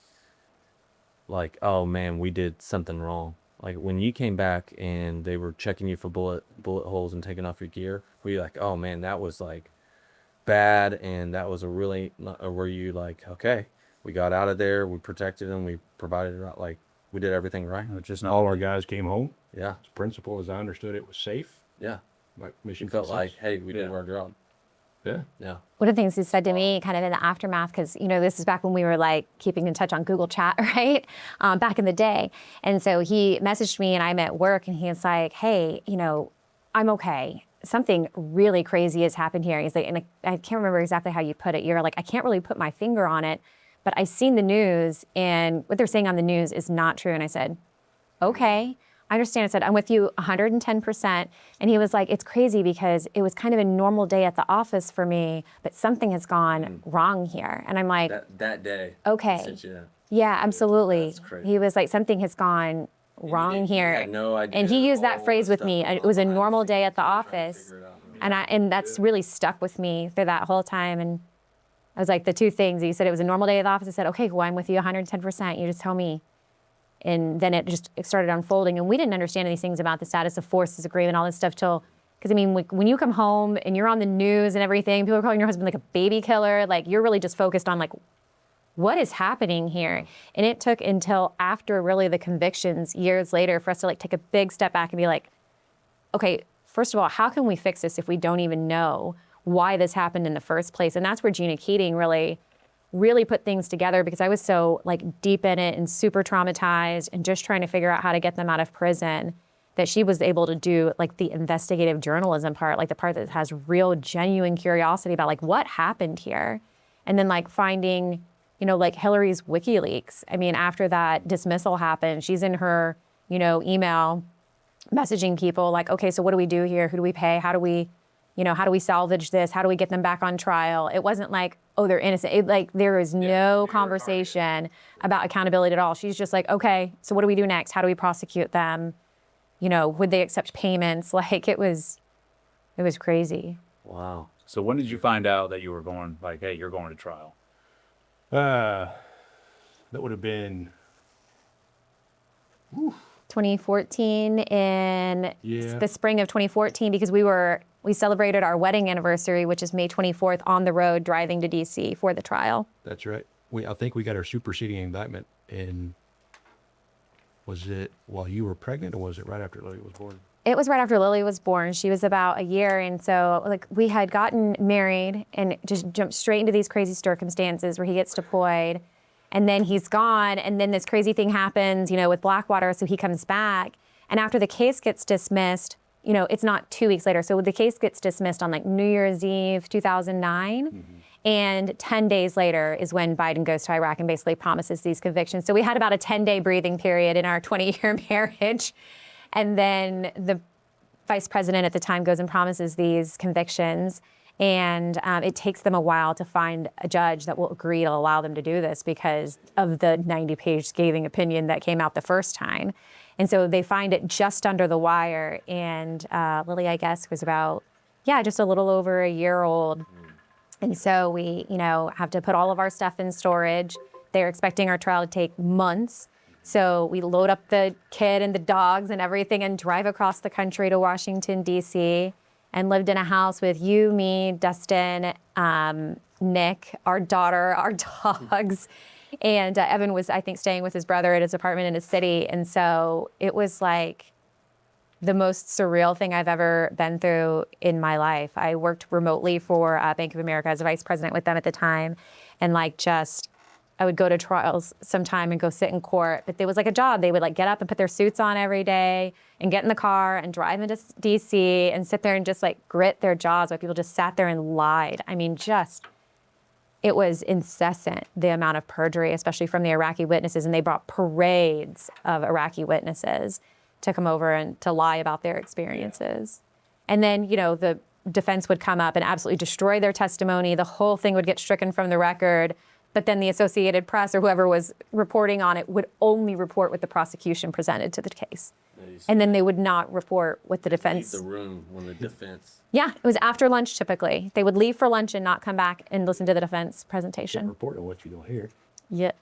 oh man, we did something wrong? Like when you came back and they were checking you for bullet holes and taking off your gear, were you like, oh man, that was like bad, and that was a really, or were you like, okay, we got out of there, we protected them, we provided, like, we did everything right? Just not All our guys came home. Yeah, The principal, as I understood it, was safe. yeah. Like You mission felt success. like, hey, we did Yeah. our job. Yeah. Yeah. One of the things he said to me kind of in the aftermath, because, you know, this is back when we were like keeping in touch on Google Chat, right? Back in the day. And so he messaged me and I'm at work and he's like, hey, you know, I'm okay. Something really crazy has happened here. He's like, and I can't remember exactly how you put it. You're like, I can't really put my finger on it, but I've seen the news and what they're saying on the news is not true. And I said, okay. I understand. I said, I'm with you 110%. And he was like, it's crazy because it was kind of a normal day at the office for me, but something has gone wrong here. And I'm like, That day. Okay. Since you- yeah, absolutely. That's crazy. He was like, something has gone wrong you here. had no idea And he used that all phrase the with stuff me. going It was a on. normal day at the Trying to office. figure it out. And that's really stuck with me through that whole time. And I was like, the two things. He said it was a normal day at the office. I said, okay, well, I'm with you 110%. You just tell me. And then it started unfolding. And we didn't understand these things about the status of forces agreement, all this stuff till, because I mean, when you come home and you're on the news and everything, people are calling your husband like a baby killer. Like you're really just focused on like, what is happening here? And it took until after really the convictions years later for us to like take a big step back and be like, okay, first of all, how can we fix this if we don't even know why this happened in the first place? And that's where Gina Keating really put things together, because I was so like deep in it and super traumatized and just trying to figure out how to get them out of prison, that she was able to do like the investigative journalism part, like the part that has real genuine curiosity about like what happened here. And then like finding, you know, like Hillary's WikiLeaks. I mean, after that dismissal happened, she's in her, you know, email messaging people like, okay, so what do we do here? Who do we pay? How do we salvage this? How do we get them back on trial? It wasn't like, oh, they're innocent. There was no conversation about accountability at all. She's just like, okay, so what do we do next? How do we prosecute them? You know, would they accept payments? Like it was crazy. Wow. So when did you find out that you were going, like, hey, you're going to trial? That would have been 2014 in Yeah. the spring of 2014, because we celebrated our wedding anniversary, which is May 24th, on the road driving to DC for the trial. That's right. I think we got our superseding indictment in. Was it while you were pregnant, or was it right after Lily was born? It was right after Lily was born. She was about a year. And so like we had gotten married and just jumped straight into these crazy circumstances where he gets deployed and then he's gone. And then this crazy thing happens, you know, with Blackwater. So he comes back. And after the case gets dismissed, you know, it's not 2 weeks later. So the case gets dismissed on like New Year's Eve, 2009. Mm-hmm. And 10 days later is when Biden goes to Iraq and basically promises these convictions. So we had about a 10-day breathing period in our 20-year marriage. And then the vice president at the time goes and promises these convictions. And it takes them a while to find a judge that will agree to allow them to do this because of the 90-page scathing opinion that came out the first time. And so they find it just under the wire. And Lily, I guess, was about, just a little over a year old. And so we, you know, have to put all of our stuff in storage. They're expecting our trial to take months. So we load up the kid and the dogs and everything and drive across the country to Washington, D.C., and lived in a house with you, me, Dustin, Nick, our daughter, our dogs. And Evan was, I think, staying with his brother at his apartment in his city. And so it was like the most surreal thing I've ever been through in my life. I worked remotely for Bank of America as a vice president with them at the time. And like I would go to trials sometime and go sit in court, but it was like a job. They would like get up and put their suits on every day and get in the car and drive into DC and sit there and just like grit their jaws while people just sat there and lied. I mean, it was incessant, the amount of perjury, especially from the Iraqi witnesses. And they brought parades of Iraqi witnesses to come over and to lie about their experiences. And then, you know, the defense would come up and absolutely destroy their testimony. The whole thing would get stricken from the record. But then the Associated Press or whoever was reporting on it would only report what the prosecution presented to the case. And then they would not report what the defense. Leave the room when the defense. Yeah, it was after lunch typically. They would leave for lunch and not come back and listen to the defense presentation. Report on what you don't hear. Yeah.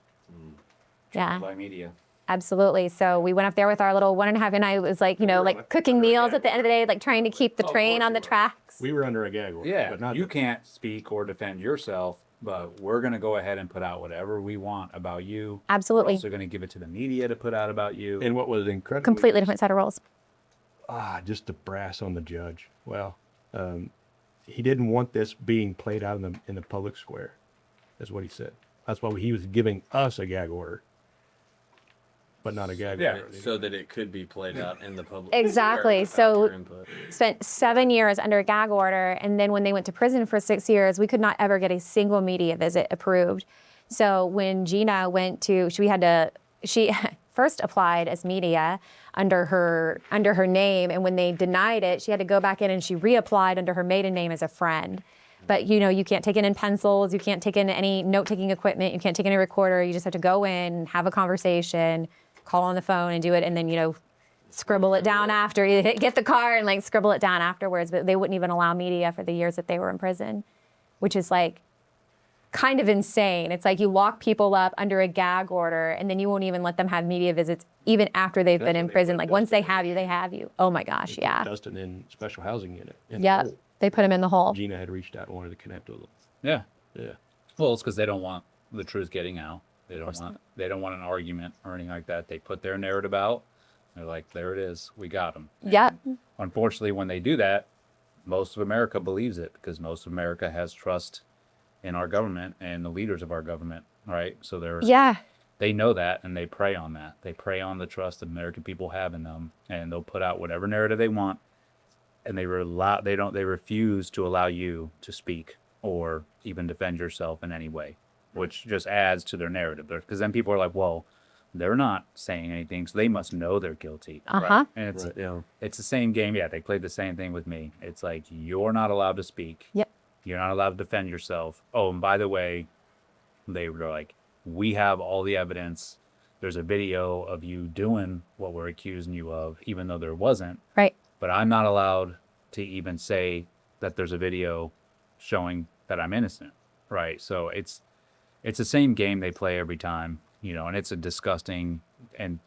Yeah. By media. Absolutely. So we went up there with our little 1.5, and I was like, you know, like cooking meals at the end of the day, like trying to keep the train on the tracks. We were under a gag order. Yeah, but not you can't speak or defend yourself, but we're going to go ahead and put out whatever we want about you. Absolutely. We're also going to give it to the media to put out about you. And what was incredible. Completely different set of rules. Just the brass on the judge. Well, he didn't want this being played out in the public square. That's what he said. That's why he was giving us a gag order, but not a gag order. So that it could be played out in the public. Exactly. square without So your input. spent 7 years under a gag order, and then when they went to prison for 6 years, we could not ever get a single media visit approved. So when Gina went to, she first applied as media under her name, and when they denied it, she had to go back in and she reapplied under her maiden name as a friend. But you know, you can't take it in pencils, you can't take in any note-taking equipment, you can't take any recorder. You just have to go in, have a conversation, call on the phone, and do it, and then you know, scribble it down after. You get the car and like scribble it down afterwards. But they wouldn't even allow media for the years that they were in prison, which is like kind of insane. It's like you lock people up under a gag order, and then you won't even let them have media visits even after they've been in prison. Like once they have you, they have you. Oh my gosh, yeah. Dustin in special housing unit. Yep, they put him in the hole. Gina had reached out and wanted to connect with him. Yeah. Yeah. Well, it's because they don't want the truth getting out. They don't want an argument or anything like that. They put their narrative out. They're like, there it is. We got them. Yep. Unfortunately, when they do that, most of America believes it because most of America has trust in our government and the leaders of our government, right? So they know that and they prey on that. They prey on the trust that American people have in them, and they'll put out whatever narrative they want, and they refuse to allow you to speak or even defend yourself in any way, which just adds to their narrative. Because then people are like, well, they're not saying anything, so they must know they're guilty. Uh-huh. And it's the same game. Yeah, they played the same thing with me. It's like, you're not allowed to speak. Yep. You're not allowed to defend yourself. Oh, and by the way, they were like, we have all the evidence. There's a video of you doing what we're accusing you of, even though there wasn't. Right. But I'm not allowed to even say that there's a video showing that I'm innocent. Right. So it's the same game they play every time, you know, and it's a disgusting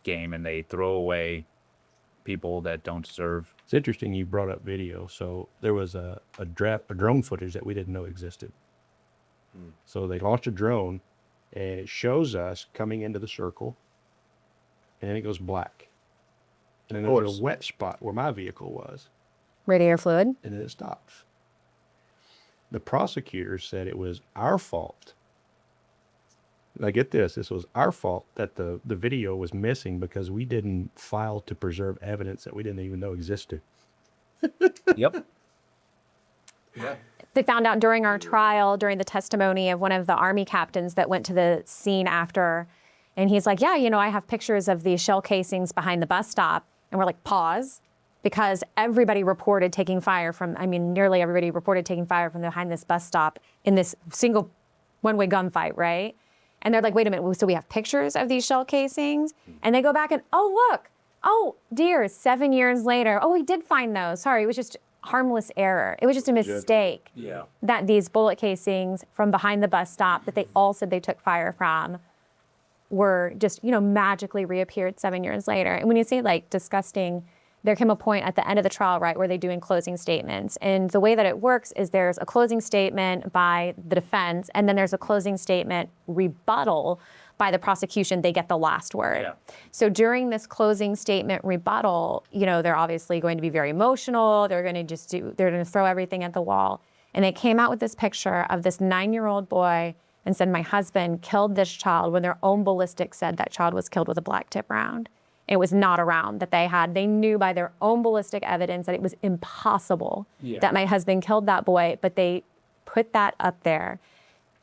game, and they throw away people that don't deserve. It's interesting you brought up video. So there was a drone footage that we didn't know existed. So they launched a drone, and it shows us coming into the circle, and then it goes black. And then there was a wet spot where my vehicle was, Radiator fluid. and then it stops. The prosecutors said it was our fault. Now get this, this was our fault that the video was missing because we didn't file to preserve evidence that we didn't even know existed. Yep. Yeah. They found out during our trial, during the testimony of one of the Army captains that went to the scene after, and he's like, yeah, you know, I have pictures of these shell casings behind the bus stop. And we're like, pause, because everybody reported taking fire from, nearly everybody reported taking fire from behind this bus stop in this single one-way gunfight, right? And they're like, wait a minute, so we have pictures of these shell casings? And they go back and, oh, look, oh, dear, 7 years later, oh, we did find those. Sorry, it was just harmless error. It was just a mistake that these bullet casings from behind the bus stop that they all said they took fire from were just, you know, magically reappeared 7 years later. And when you say like disgusting, there came a point at the end of the trial, right, where they do closing statements. And the way that it works is there's a closing statement by the defense, and then there's a closing statement going by the prosecution. They get the last word. Yeah. So during this closing statement rebuttal, you know, they're obviously going to be very emotional. They're going to throw everything at the wall. And they came out with this picture of this 9-year-old boy and said, my husband killed this child, when their own ballistic said that child was killed with a black tip round. It was not a round that they had. They knew by their own ballistic evidence that it was impossible that my husband killed that boy, but they put that up there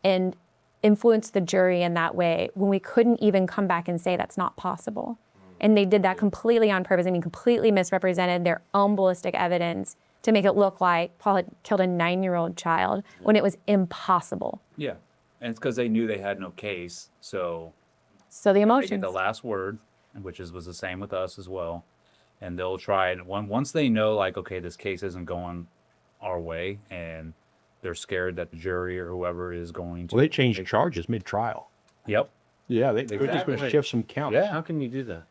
and influenced the jury in that way when we couldn't even come back and say that's not possible. And they did that completely on purpose. Completely misrepresented their own ballistic evidence to make it look like Paul had killed a 9-year-old child when it was impossible. Yeah. And it's because they knew they had no case. So So the they get emotions. the last word, which was the same with us as well. And they'll try it. Once they know, like, okay, this case isn't going our way, and they're scared that the jury or whoever is going to. Well, they changed charges mid-trial. Yep. Yeah, they just Exactly. gonna shift some counts. Yeah. How can you do that?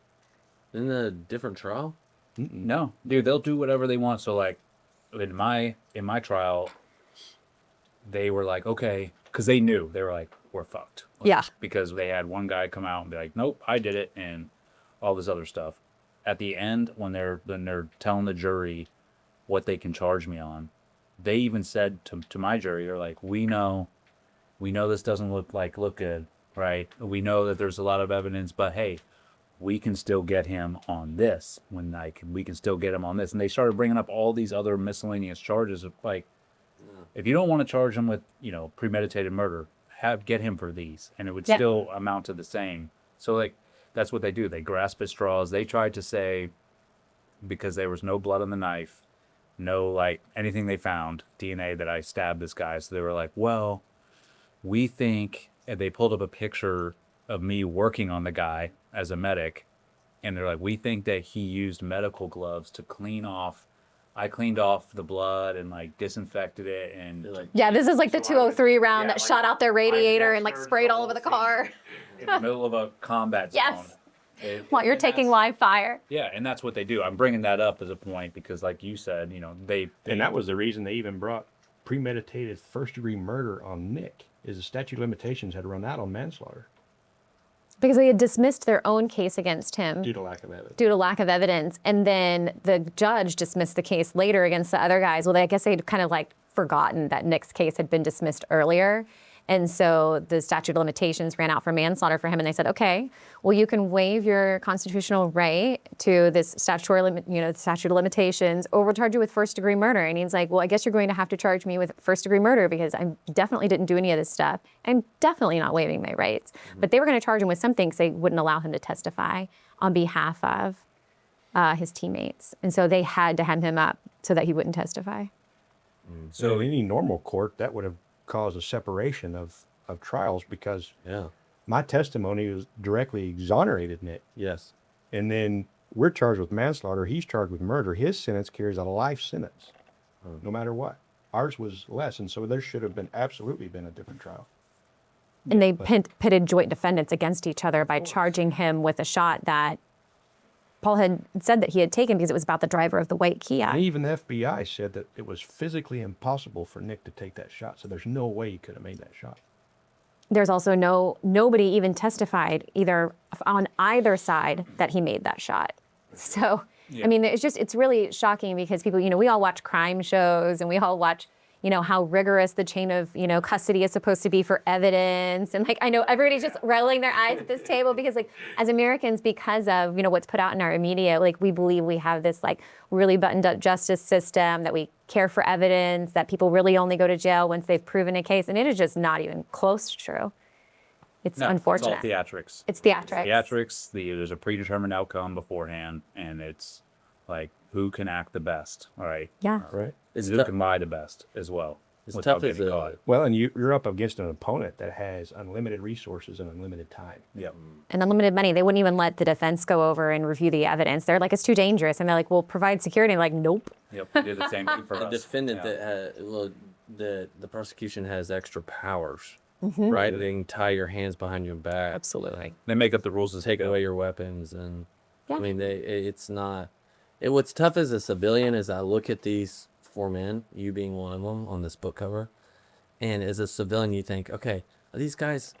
In a different trial? No, dude, they'll do whatever they want. So, like, in my trial, they were like, okay, because they knew, they were like, we're fucked. Yeah. Because they had one guy come out and be like, nope, I did it, and all this other stuff. At the end, when they're telling the jury what they can charge me on, they even said to my jury, they're like, we know this doesn't look good, right? We know that there's a lot of evidence, but hey, we can still get him on this. We can still get him on this. And they started bringing up all these other miscellaneous charges of, like, if you don't want to charge him with, premeditated murder, get him for these, and it would still amount to the same. So, like, that's what they do. They grasp at straws. They tried to say, because there was no blood on the knife, no, like, anything they found, DNA, that I stabbed this guy. So they were like, well, we think, and they pulled up a picture of me working on the guy as a medic, and they're like, we think that he used medical gloves to clean off. I cleaned off the blood and, like, disinfected it, and like, Yeah, this is like the 203 round that like, shot out their radiator and like sprayed all over the car. in the middle of a combat zone. Yes. While you're And taking that's- live fire. Yeah, and that's what they do. I'm bringing that up as a point because, like you said, they And that was the reason they even brought premeditated first-degree murder on Nick, is the statute of limitations had run out on manslaughter Because they had dismissed their own case against him due to lack of evidence. due to lack of evidence. And then the judge dismissed the case later against the other guys. Well, I guess they'd kind of like forgotten that Nick's case had been dismissed earlier. And so the statute of limitations ran out for manslaughter for him. And they said, okay, well, you can waive your constitutional right to this statutory statute of limitations, or we'll charge you with first-degree murder. And he's like, well, I guess you're going to have to charge me with first-degree murder because I definitely didn't do any of this stuff. I'm definitely not waiving my rights. But they were going to charge him with something because they wouldn't allow him to testify on behalf of his teammates. And so they had to hem him up so that he wouldn't testify. So in any normal court, that would have caused a separation of trials, because Yeah. my testimony was directly exonerated Nick. Yes. And then we're charged with manslaughter. He's charged with murder. His sentence carries a life sentence, no matter what. Ours was less, and so there should have absolutely been a different trial. And they pitted joint defendants against each other by charging him with a shot that Paul had said that he had taken because it was about the driver of the white Kia. And even the FBI said that it was physically impossible for Nick to take that shot, so there's no way he could have made that shot. There's also nobody even testified either on either side that he made that shot. So, I mean, it's really shocking because people, we all watch crime shows and we all watch, how rigorous the chain of, custody is supposed to be for evidence. And like, I know everybody's just rolling their eyes at this table because like, as Americans, because of, what's put out in our media, like we believe we have this like really buttoned up justice system, that we care for evidence, that people really only go to jail once they've proven a case. And it is just not even close to true. It's unfortunate. It's all theatrics. It's theatrics. Theatrics. There's a predetermined outcome beforehand, and it's like, who can act the best? All right. Yeah. Right. It's Who tough. can lie the best as well? It's without tough as getting a caught. Well, and you're up against an opponent that has unlimited resources and unlimited time. Yep. And unlimited money. They wouldn't even let the defense go over and review the evidence. They're like, it's too dangerous. And they're like, well, provide security. And they're like, nope. Yep. They did the same thing for The us. defendant Yeah. the prosecution has extra powers, right? They can tie your hands behind your back. Absolutely. They make up the rules as Take they go. away your weapons, and Yeah. I mean, it's not. What's tough as a civilian is I look at these four men, you being one of them on this book cover, and as a civilian, you think, okay, these guys,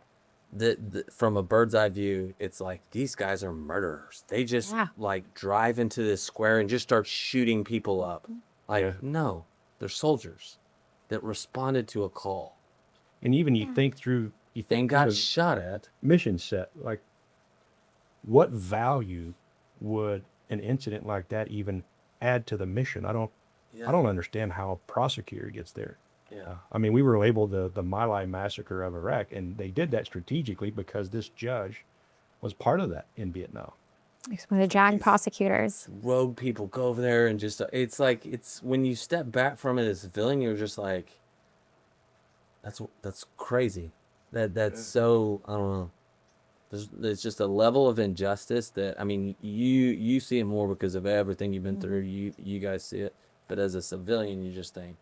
from a bird's eye view, it's like these guys are murderers. They just Yeah. like drive into this square and just start shooting people up. Like, no, they're soldiers that responded to a call. And even you think through, They got through shot at. mission set, like what value would an incident like that even add to the mission? I don't understand how a prosecutor gets there. Yeah. I mean, we were labeled the My Lai massacre of Iraq, and they did that strategically because this judge was part of that in Vietnam. He's one of the JAG prosecutors. rogue people go over there and just it's like it's when you step back from it as a civilian, you're just like, that's crazy. That's so I don't know. There's just a level of injustice that I mean you see it more because of everything you've been through. You guys see it, but as a civilian, you just think,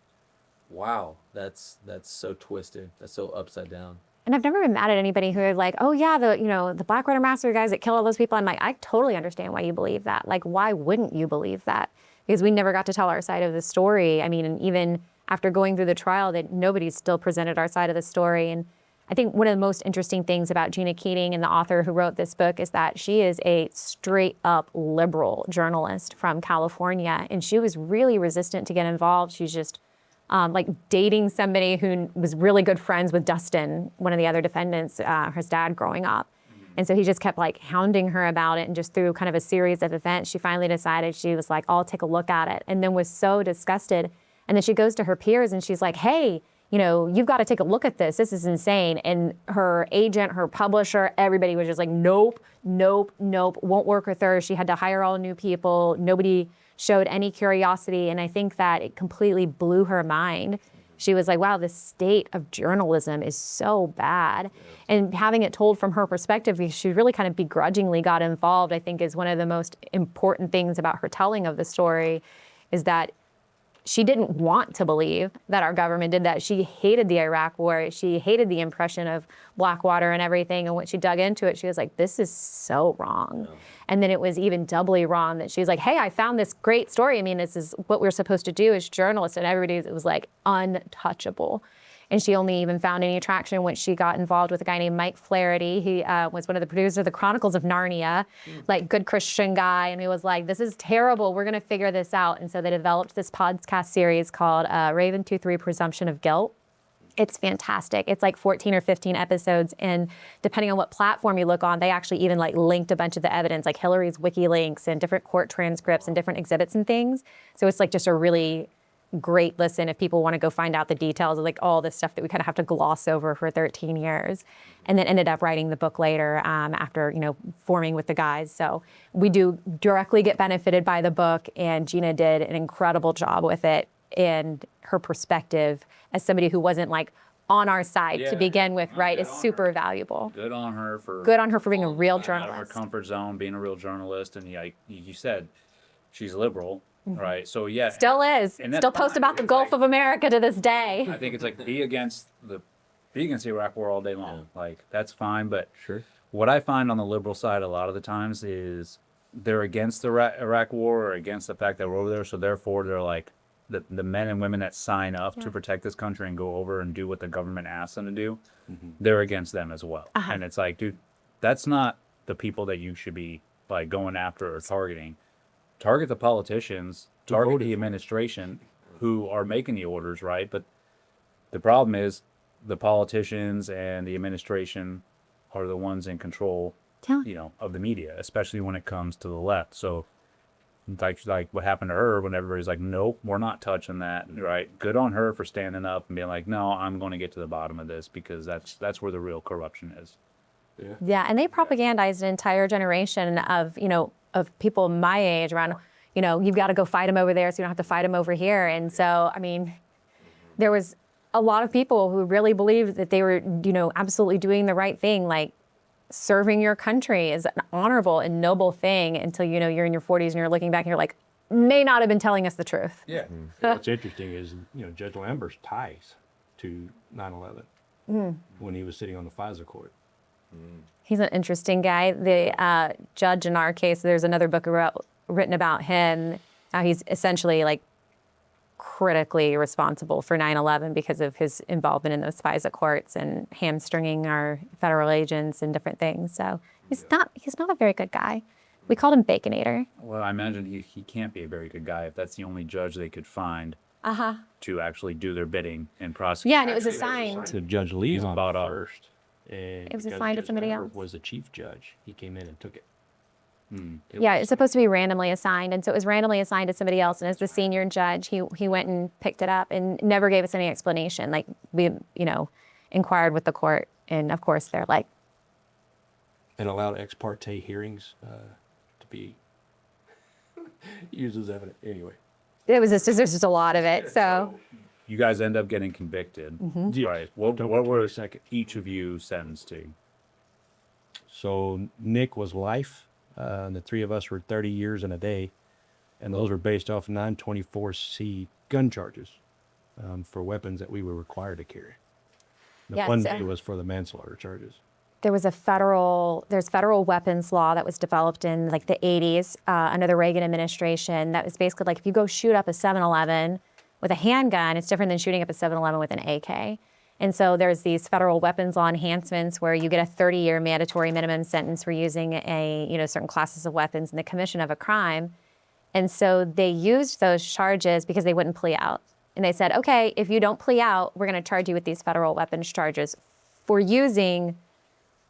wow, that's so twisted. That's so upside down. And I've never been mad at anybody who are like, oh yeah, the Blackwater massacre guys that kill all those people. I'm like, I totally understand why you believe that. Like, why wouldn't you believe that? Because we never got to tell our side of the story. I mean, and even after going through the trial, that nobody's still presented our side of the story. And I think one of the most interesting things about Gina Keating and the author who wrote this book is that she is a straight up liberal journalist from California. And she was really resistant to get involved. She's just like dating somebody who was really good friends with Dustin, one of the other defendants, his dad growing up. And so he just kept like hounding her about it, and just through kind of a series of events, she finally decided, she was like, I'll take a look at it, and then was so disgusted. And then she goes to her peers and she's like, hey, you've got to take a look at this. This is insane. And her agent, her publisher, everybody was just like, nope, won't work with her. She had to hire all new people. Nobody showed any curiosity. And I think that it completely blew her mind. She was like, wow, the state of journalism is so bad. And having it told from her perspective, she really kind of begrudgingly got involved, I think is one of the most important things about her telling of the story, is that she didn't want to believe that our government did that. She hated the Iraq War. She hated the impression of Blackwater and everything. And when she dug into it, she was like, this is so wrong. Yeah. And then it was even doubly wrong that she was like, hey, I found this great story. I mean, this is what we're supposed to do as journalists. And it was like untouchable. And she only even found any traction when she got involved with a guy named Mike Flaherty. He was one of the producers of the Chronicles of Narnia, like good Christian guy. And he was like, this is terrible. We're going to figure this out. And so they developed this podcast series called Raven 2-3 Presumption of Guilt. It's fantastic. It's like 14 or 15 episodes. And depending on what platform you look on, they actually even like linked a bunch of the evidence, like Hillary's wiki links and different court transcripts and different exhibits and things. So it's like just a really great listen if people want to go find out the details of like all this stuff that we kind of have to gloss over for 13 years, and then ended up writing the book later after forming with the guys. So we do directly get benefited by the book, and Gina did an incredible job with it, and her perspective as somebody who wasn't like on our side to begin with, right, is super valuable. Good on her for being a real journalist. Out of her comfort zone, being a real journalist, and like you said, she's liberal. Right. So yeah. Still is. Still post about the Gulf of America to this day. I think it's like be against the Iraq War all day long. Yeah. Like that's fine. But sure. What I find on the liberal side a lot of the times is they're against the Iraq War or against the fact that we're over there. So therefore they're like the men and women that sign up to protect this country and go over and do what the government asks them to do. Mm-hmm. They're against them as well. Uh-huh. And it's like, dude, that's not the people that you should be like going after or targeting. Target the politicians, target the administration who are making the orders, right? But the problem is the politicians and the administration are the ones in control, of the media, especially when it comes to the left. So like what happened to her when everybody's like, nope, we're not touching that, right? Good on her for standing up and being like, no, I'm going to get to the bottom of this because that's where the real corruption is. Yeah, and they propagandized an entire generation of people my age around, you've got to go fight them over there so you don't have to fight them over here. And so, I mean, there was a lot of people who really believed that they were, absolutely doing the right thing. Like serving your country is an honorable and noble thing until, you're in your 40s and you're looking back and you're like, may not have been telling us the truth. Yeah. What's interesting is, Judge Lambert's ties to 9/11 when he was sitting on the FISA court. He's an interesting guy. The judge in our case, there's another book written about him. He's essentially like critically responsible for 9/11 because of his involvement in those FISA courts and hamstringing our federal agents and different things. So he's not a very good guy. We called him Baconator. Well, I imagine he can't be a very good guy if that's the only judge they could find to actually do their bidding and prosecute. Yeah, and it was assigned to Judge Leeson first. And it was assigned to somebody else. Was the chief judge. He came in and took it. It's supposed to be randomly assigned, and so it was randomly assigned to somebody else. And as the senior judge, he went and picked it up and never gave us any explanation. Like we, inquired with the court, and of course they're like, and allowed ex parte hearings to be used as evidence. Anyway. There's just a lot of it. So You guys end up getting convicted, right? What were each of you sentenced to? So Nick was life, and the three of us were 30 years and a day, and those were based off 924C gun charges for weapons that we were required to carry. The Yes, one day was for the manslaughter charges. there's federal weapons law that was developed in like the 80s under the Reagan administration that was basically like if you go shoot up a 7-Eleven with a handgun, it's different than shooting up a 7-Eleven with an AK. And so there's these federal weapons law enhancements where you get a 30-year mandatory minimum sentence for using certain classes of weapons in the commission of a crime. And so they used those charges because they wouldn't plea out. And they said, okay, if you don't plea out, we're going to charge you with these federal weapons charges for using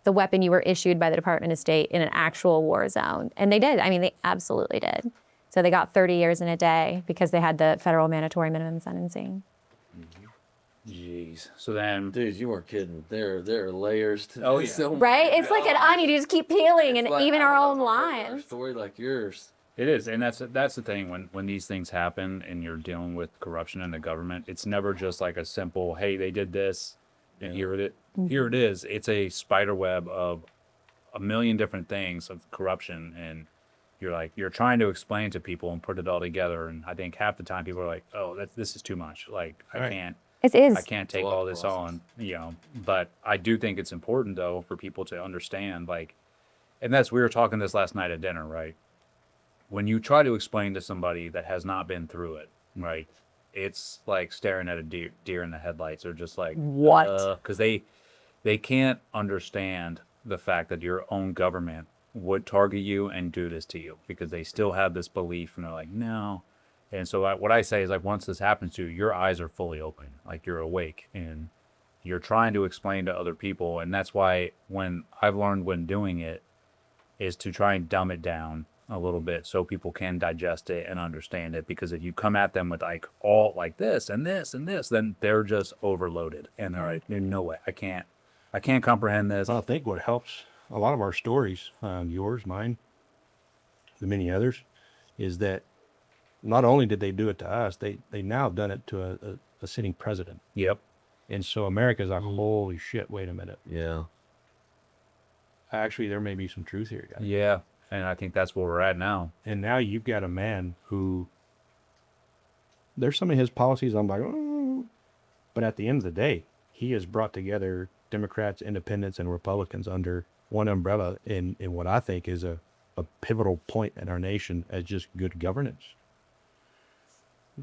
the weapon you were issued by the Department of State in an actual war zone. And they did. I mean, they absolutely did. So they got 30 years and a day because they had the federal mandatory minimum sentencing. Jeez. So then, Dude, you weren't kidding. There are layers to Oh, this. yeah. So Right? It's like an onion. You just keep peeling, and like, even I our don't own know if I've heard a lines. story like yours. it is, and that's the thing when these things happen and you're dealing with corruption in the government. It's never just like a simple, hey, they did this, and here it is. It's a spider web of a million different things of corruption, and you're trying to explain to people and put it all together. And I think half the time people are like, oh, this is too much. Like Right. It is. I can't take a lot all of this process. on, but I do think it's important though for people to understand, like, and we were talking this last night at dinner, right? When you try to explain to somebody that has not been through it, right? It's like staring at a deer in the headlights, or just like, What? because they can't understand the fact that your own government would target you and do this to you, because they still have this belief, and they're like, no. And so what I say is, like, once this happens to you, your eyes are fully open, like you're awake, and you're trying to explain to other people. And that's why when I've learned when doing it is to try and dumb it down a little bit so people can digest it and understand it. Because if you come at them with like all like this and this and this, then they're just overloaded, and they're like, no way, I can't comprehend this. I think what helps a lot of our stories, yours, mine, the many others, is that not only did they do it to us, they now have done it to a sitting president. Yep. And so America's like, holy shit, wait a minute. Yeah. Actually, there may be some truth here, guys. Yeah. And I think that's where we're at now. And now you've got a man who, there's some of his policies I'm like, oh, but at the end of the day, he has brought together Democrats, independents, and Republicans under one umbrella in what I think is a pivotal point in our nation as just good governance.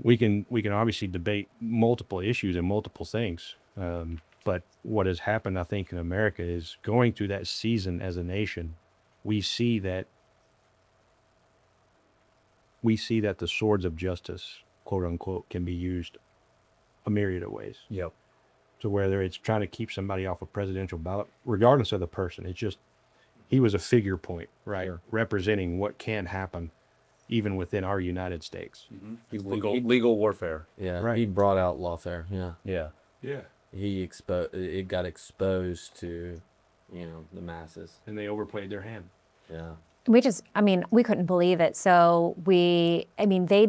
We can obviously debate multiple issues and multiple things, but what has happened, I think, in America is going through that season as a nation. We see that the swords of justice, quote unquote, can be used a myriad of ways. Yep. So whether it's trying to keep somebody off a presidential ballot, regardless of the person, it's just he was a figure point, right, Sure. representing what can happen even within our United States. Legal warfare. Yeah. Right. He brought out lawfare. Yeah. Yeah. Yeah. It got exposed to, the masses. And they overplayed their hand. Yeah. We couldn't believe it. So they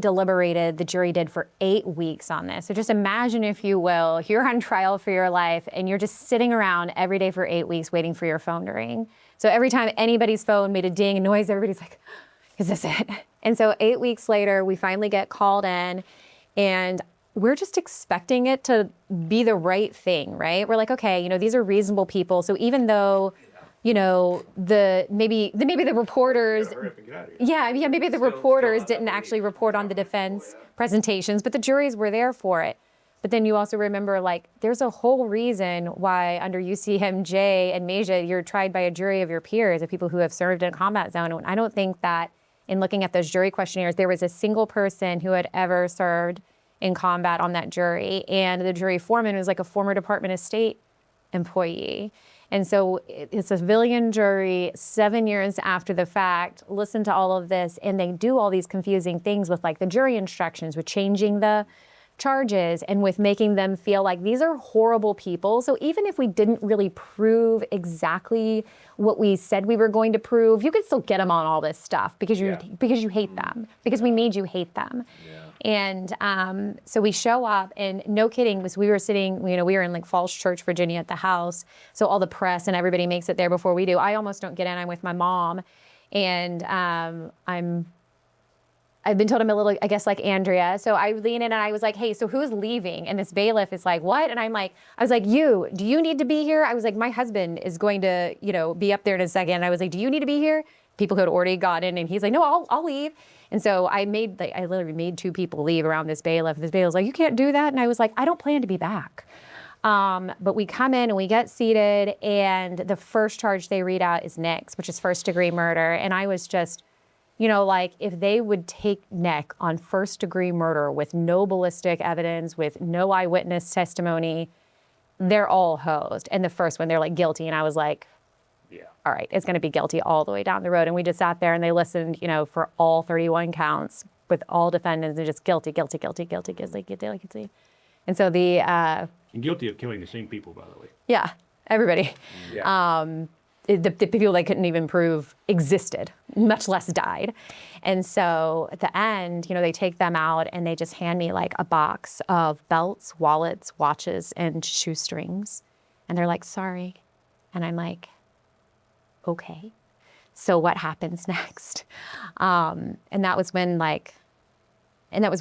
deliberated, the jury did, for 8 weeks on this. So just imagine, if you will, you're on trial for your life and you're just sitting around every day for 8 weeks waiting for your phone to ring. So every time anybody's phone made a ding noise, everybody's like, is this it? And so 8 weeks later, we finally get called in, and we're just expecting it to be the right thing, right? We're like, okay, these are reasonable people. So even though, maybe the reporters, maybe the reporters didn't actually report on the defense presentations, but the juries were there for it. But then you also remember, like, there's a whole reason why under UCMJ and MEJA, you're tried by a jury of your peers, of people who have served in a combat zone. And I don't think that in looking at those jury questionnaires, there was a single person who had ever served in combat on that jury. And the jury foreman was like a former Department of State employee. And so it's a civilian jury 7 years after the fact, listen to all of this, and they do all these confusing things with like the jury instructions, with changing the charges and with making them feel like these are horrible people. So even if we didn't really prove exactly what we said we were going to prove, you could still get them on all this stuff because you hate them, because we made you hate them. And so we show up, and no kidding, was we were sitting, we were in like Falls Church, Virginia at the house. So all the press and everybody makes it there before we do. I almost don't get in. I'm with my mom, and I've been told I'm a little, I guess, like Andrea. So I lean in and I was like, hey, so who's leaving? And this bailiff is like, what? And I was like, do you need to be here? I was like, my husband is going to, be up there in a second. And I was like, do you need to be here? People who had already gotten, and he's like, no, I'll leave. And so I literally made 2 people leave around this bailiff. This bailiff was like, you can't do that. And I was like, I don't plan to be back. But we come in and we get seated, and the first charge they read out is Nick's, which is first-degree murder. And I was just, like, if they would take Nick on first-degree murder with no ballistic evidence, with no eyewitness testimony, they're all hosed. And the first one, they're like, guilty. And I was like, all right, it's going to be guilty all the way down the road. And we just sat there and they listened, for all 31 counts with all defendants, and just guilty. And so And guilty of killing the same people, by the way. yeah, everybody. The people they couldn't even prove existed, much less died. And so at the end, they take them out and they just hand me like a box of belts, wallets, watches, and shoestrings. And they're like, sorry. And I'm like, okay. So what happens next? And that was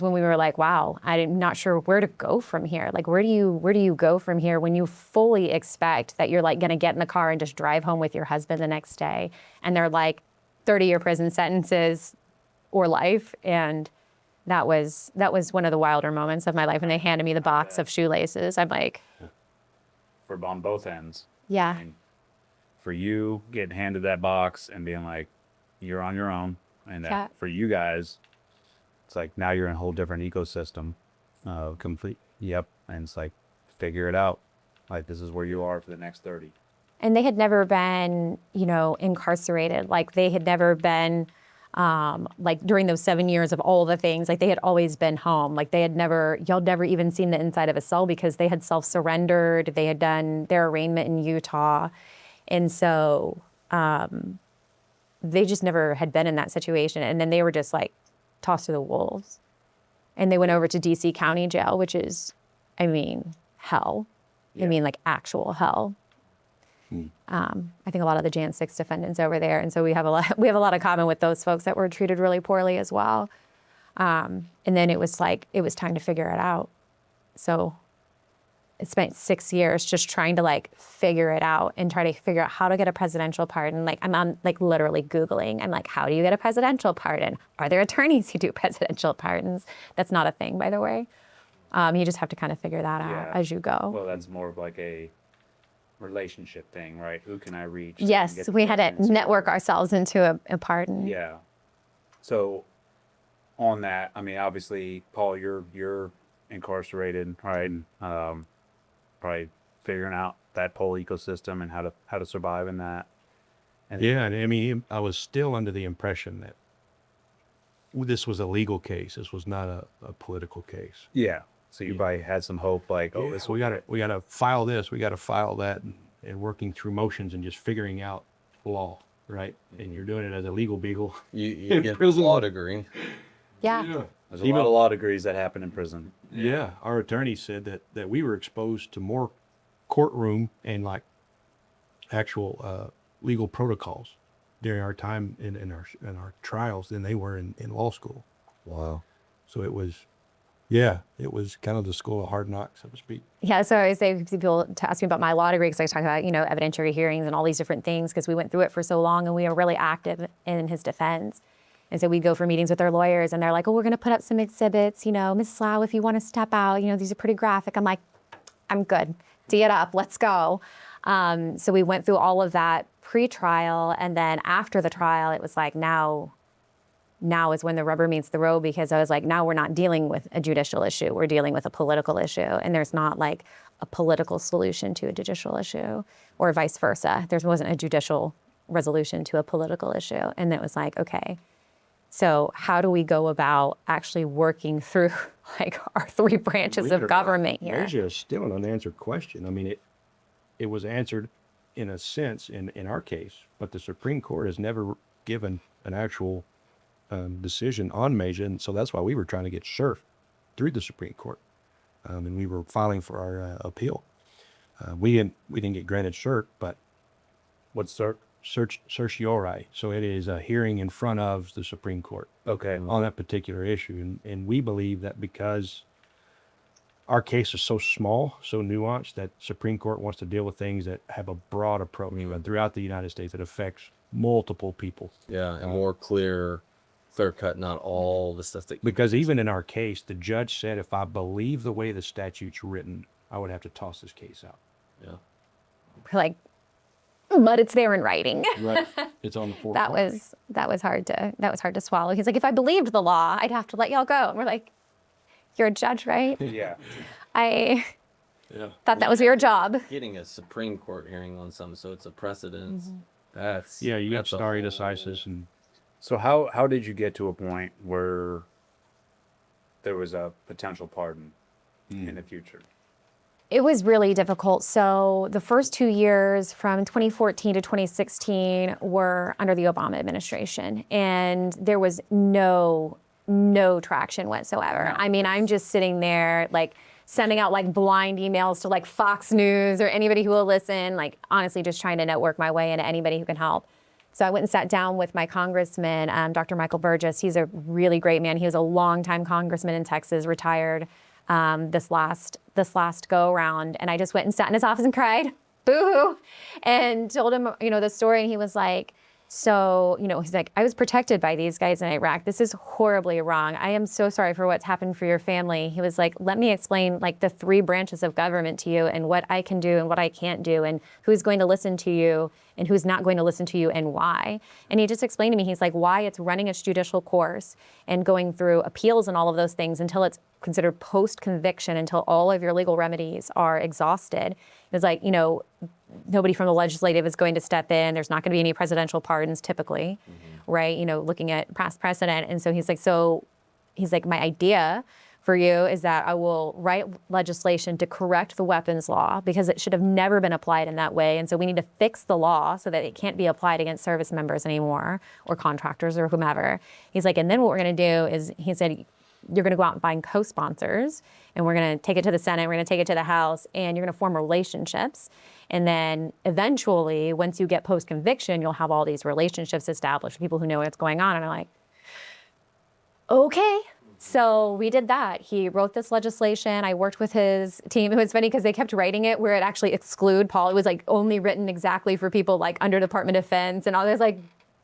when we were like, wow, I'm not sure where to go from here. Like, where do you go from here when you fully expect that you're like going to get in the car and just drive home with your husband the next day? And they're like 30-year prison sentences or life. And that was one of the wilder moments of my life when they handed me the box of shoelaces. I'm like, on both ends. yeah. I mean, for you getting handed that box and being like, you're on your own. And for you guys, it's like, now you're in a whole different ecosystem. Complete. Yep. And it's like, figure it out. Like, this is where you are for the next 30. And they had never been, incarcerated. Like, they had never been, like, during those 7 years of all the things, like, they had always been home. Like, y'all never even seen the inside of a cell because they had self-surrendered. They had done their arraignment in Utah. And so they just never had been in that situation. And then they were just, like, tossed to the wolves. And they went over to D.C. County Jail, which is, hell. Yeah. Like, actual hell. I think a lot of the Jan 6 defendants over there, and so we have a lot of common with those folks that were treated really poorly as well. And then it was time to figure it out. So I spent 6 years just trying to like figure it out and try to figure out how to get a presidential pardon. Like, I'm on like literally Googling. I'm like, how do you get a presidential pardon? Are there attorneys who do presidential pardons? That's not a thing, by the way. You just have to kind of figure that out as you go. Well, that's more of like a relationship thing, right? Who can I reach? Yes, we had to network ourselves into a pardon. Yeah. So on that, obviously, Paul, you're incarcerated, right? Probably figuring out that whole ecosystem and how to survive in that. And I was still under the impression that this was a legal case. This was not a political case. Yeah. So you probably had some hope, like, we gotta file this, we gotta file that, and working through motions and just figuring out law, right? And you're doing it as a legal beagle. You get a law degree. Yeah. There's a lot of law degrees that happen in prison. Yeah, our attorney said that we were exposed to more courtroom and like actual legal protocols during our time in our trials than they were in law school. Wow. So it was kind of the school of hard knocks, so to speak. Yeah, so I always say people to ask me about my law degree because I talk about, evidentiary hearings and all these different things because we went through it for so long and we were really active in his defense. And so we'd go for meetings with our lawyers and they're like, oh, we're going to put up some exhibits, Ms. Slough, if you want to step out, these are pretty graphic. I'm like, I'm good. Tee it up. Let's go. So we went through all of that pre-trial. And then after the trial, it was like, now is when the rubber meets the road because I was like, now we're not dealing with a judicial issue. We're dealing with a political issue. And there's not like a political solution to a judicial issue or vice versa. There wasn't a judicial resolution to a political issue. And it was like, okay, So how do we go about actually working through like our three branches Believe it or of not, government here? Asia is still an unanswered question. I mean, it was answered in a sense in our case, but the Supreme Court has never given an actual decision on Meja, and so that's why we were trying to get cert through the Supreme Court, and we were filing for our appeal. We didn't get granted cert, but What's cert? certiorari. So it is a hearing in front of the Supreme Court Okay. on that particular issue, and we believe that because our case is so small, so nuanced, that Supreme Court wants to deal with things that have a broad approach throughout the United States that affects multiple people. Yeah, and more clear cut, not all the stuff that. Because even in our case, the judge said if I believe the way the statute's written, I would have to toss this case out. Yeah. We're like, but it's there in writing. Right. It's on the floor. that was hard to swallow. He's like, if I believed the law, I'd have to let y'all go. And we're like, you're a judge, right? Yeah. I Yeah. thought that was your job. Getting a Supreme Court hearing on something, so it's a precedent. That's Yeah, you got That's a stare whole- decisis and So how did you get to a point where there was a potential pardon in the future? It was really difficult. So the first 2 years from 2014 to 2016 were under the Obama administration, and there was no traction whatsoever. I mean, I'm just sitting there like sending out like blind emails to like Fox News or anybody who will listen, like honestly just trying to network my way into anybody who can help. So I went and sat down with my congressman, Dr. Michael Burgess. He's a really great man. He was a longtime congressman in Texas, retired this last go around. And I just went and sat in his office and cried, boo-hoo, and told him, the story. And he was like, so, he's like, I was protected by these guys in Iraq. This is horribly wrong. I am so sorry for what's happened for your family. He was like, let me explain like the three branches of government to you and what I can do and what I can't do and who's going to listen to you and who's not going to listen to you and why. And he just explained to me, he's like, why it's running its judicial course and going through appeals and all of those things until it's considered post-conviction, until all of your legal remedies are exhausted. It was like, nobody from the legislative is going to step in. There's not going to be any presidential pardons typically, right? Looking at past precedent. And so he's like, my idea for you is that I will write legislation to correct the weapons law because it should have never been applied in that way. And so we need to fix the law so that it can't be applied against service members anymore or contractors or whomever. He's like, and then what we're going to do is, he said, you're going to go out and find co-sponsors, and we're going to take it to the Senate, we're going to take it to the House, and you're going to form relationships. And then eventually, once you get post-conviction, you'll have all these relationships established with people who know what's going on. And I'm like, okay. So we did that. He wrote this legislation. I worked with his team. It was funny because they kept writing it where it actually exclude Paul. It was like only written exactly for people like under Department of Defense and all this, like,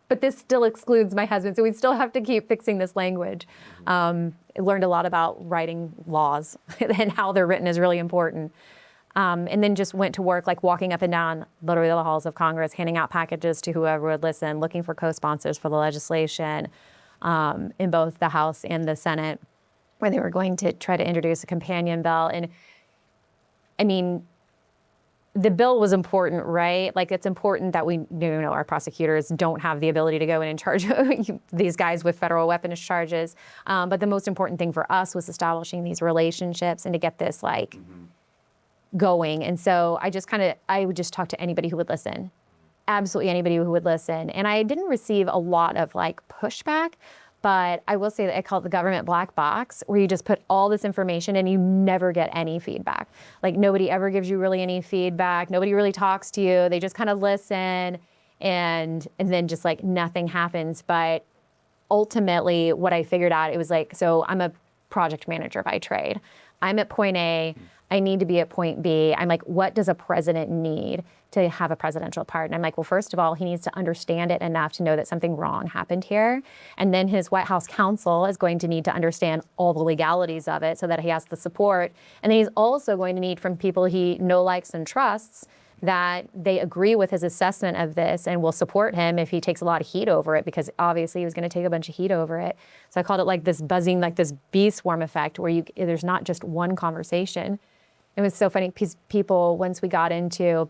but this still excludes my husband. So we still have to keep fixing this language. I learned a lot about writing laws and how they're written is really important. And then just went to work, like walking up and down literally the halls of Congress, handing out packages to whoever would listen, looking for co-sponsors for the legislation in both the House and the Senate, where they were going to try to introduce a companion bill. And I mean, the bill was important, right? Like, it's important that we, our prosecutors don't have the ability to go in and charge these guys with federal weapons charges. But the most important thing for us was establishing these relationships and to get this like going. And so I would just talk to anybody who would listen, absolutely anybody who would listen. And I didn't receive a lot of like pushback, but I will say that I call it the government black box, where you just put all this information and you never get any feedback. Like, nobody ever gives you really any feedback. Nobody really talks to you. They just kind of listen and then just like nothing happens. But ultimately what I figured out, it was like, so I'm a project manager by trade. I'm at point A, I need to be at point B. I'm like, what does a president need to have a presidential pardon? I'm like, well, first of all, he needs to understand it enough to know that something wrong happened here. And then his White House counsel is going to need to understand all the legalities of it so that he has the support. And then he's also going to need from people he likes, and trusts that they agree with his assessment of this and will support him if he takes a lot of heat over it, because obviously he was going to take a bunch of heat over it. So I called it like this buzzing, like this bee swarm effect, where there's not just one conversation. It was so funny because people, once we got into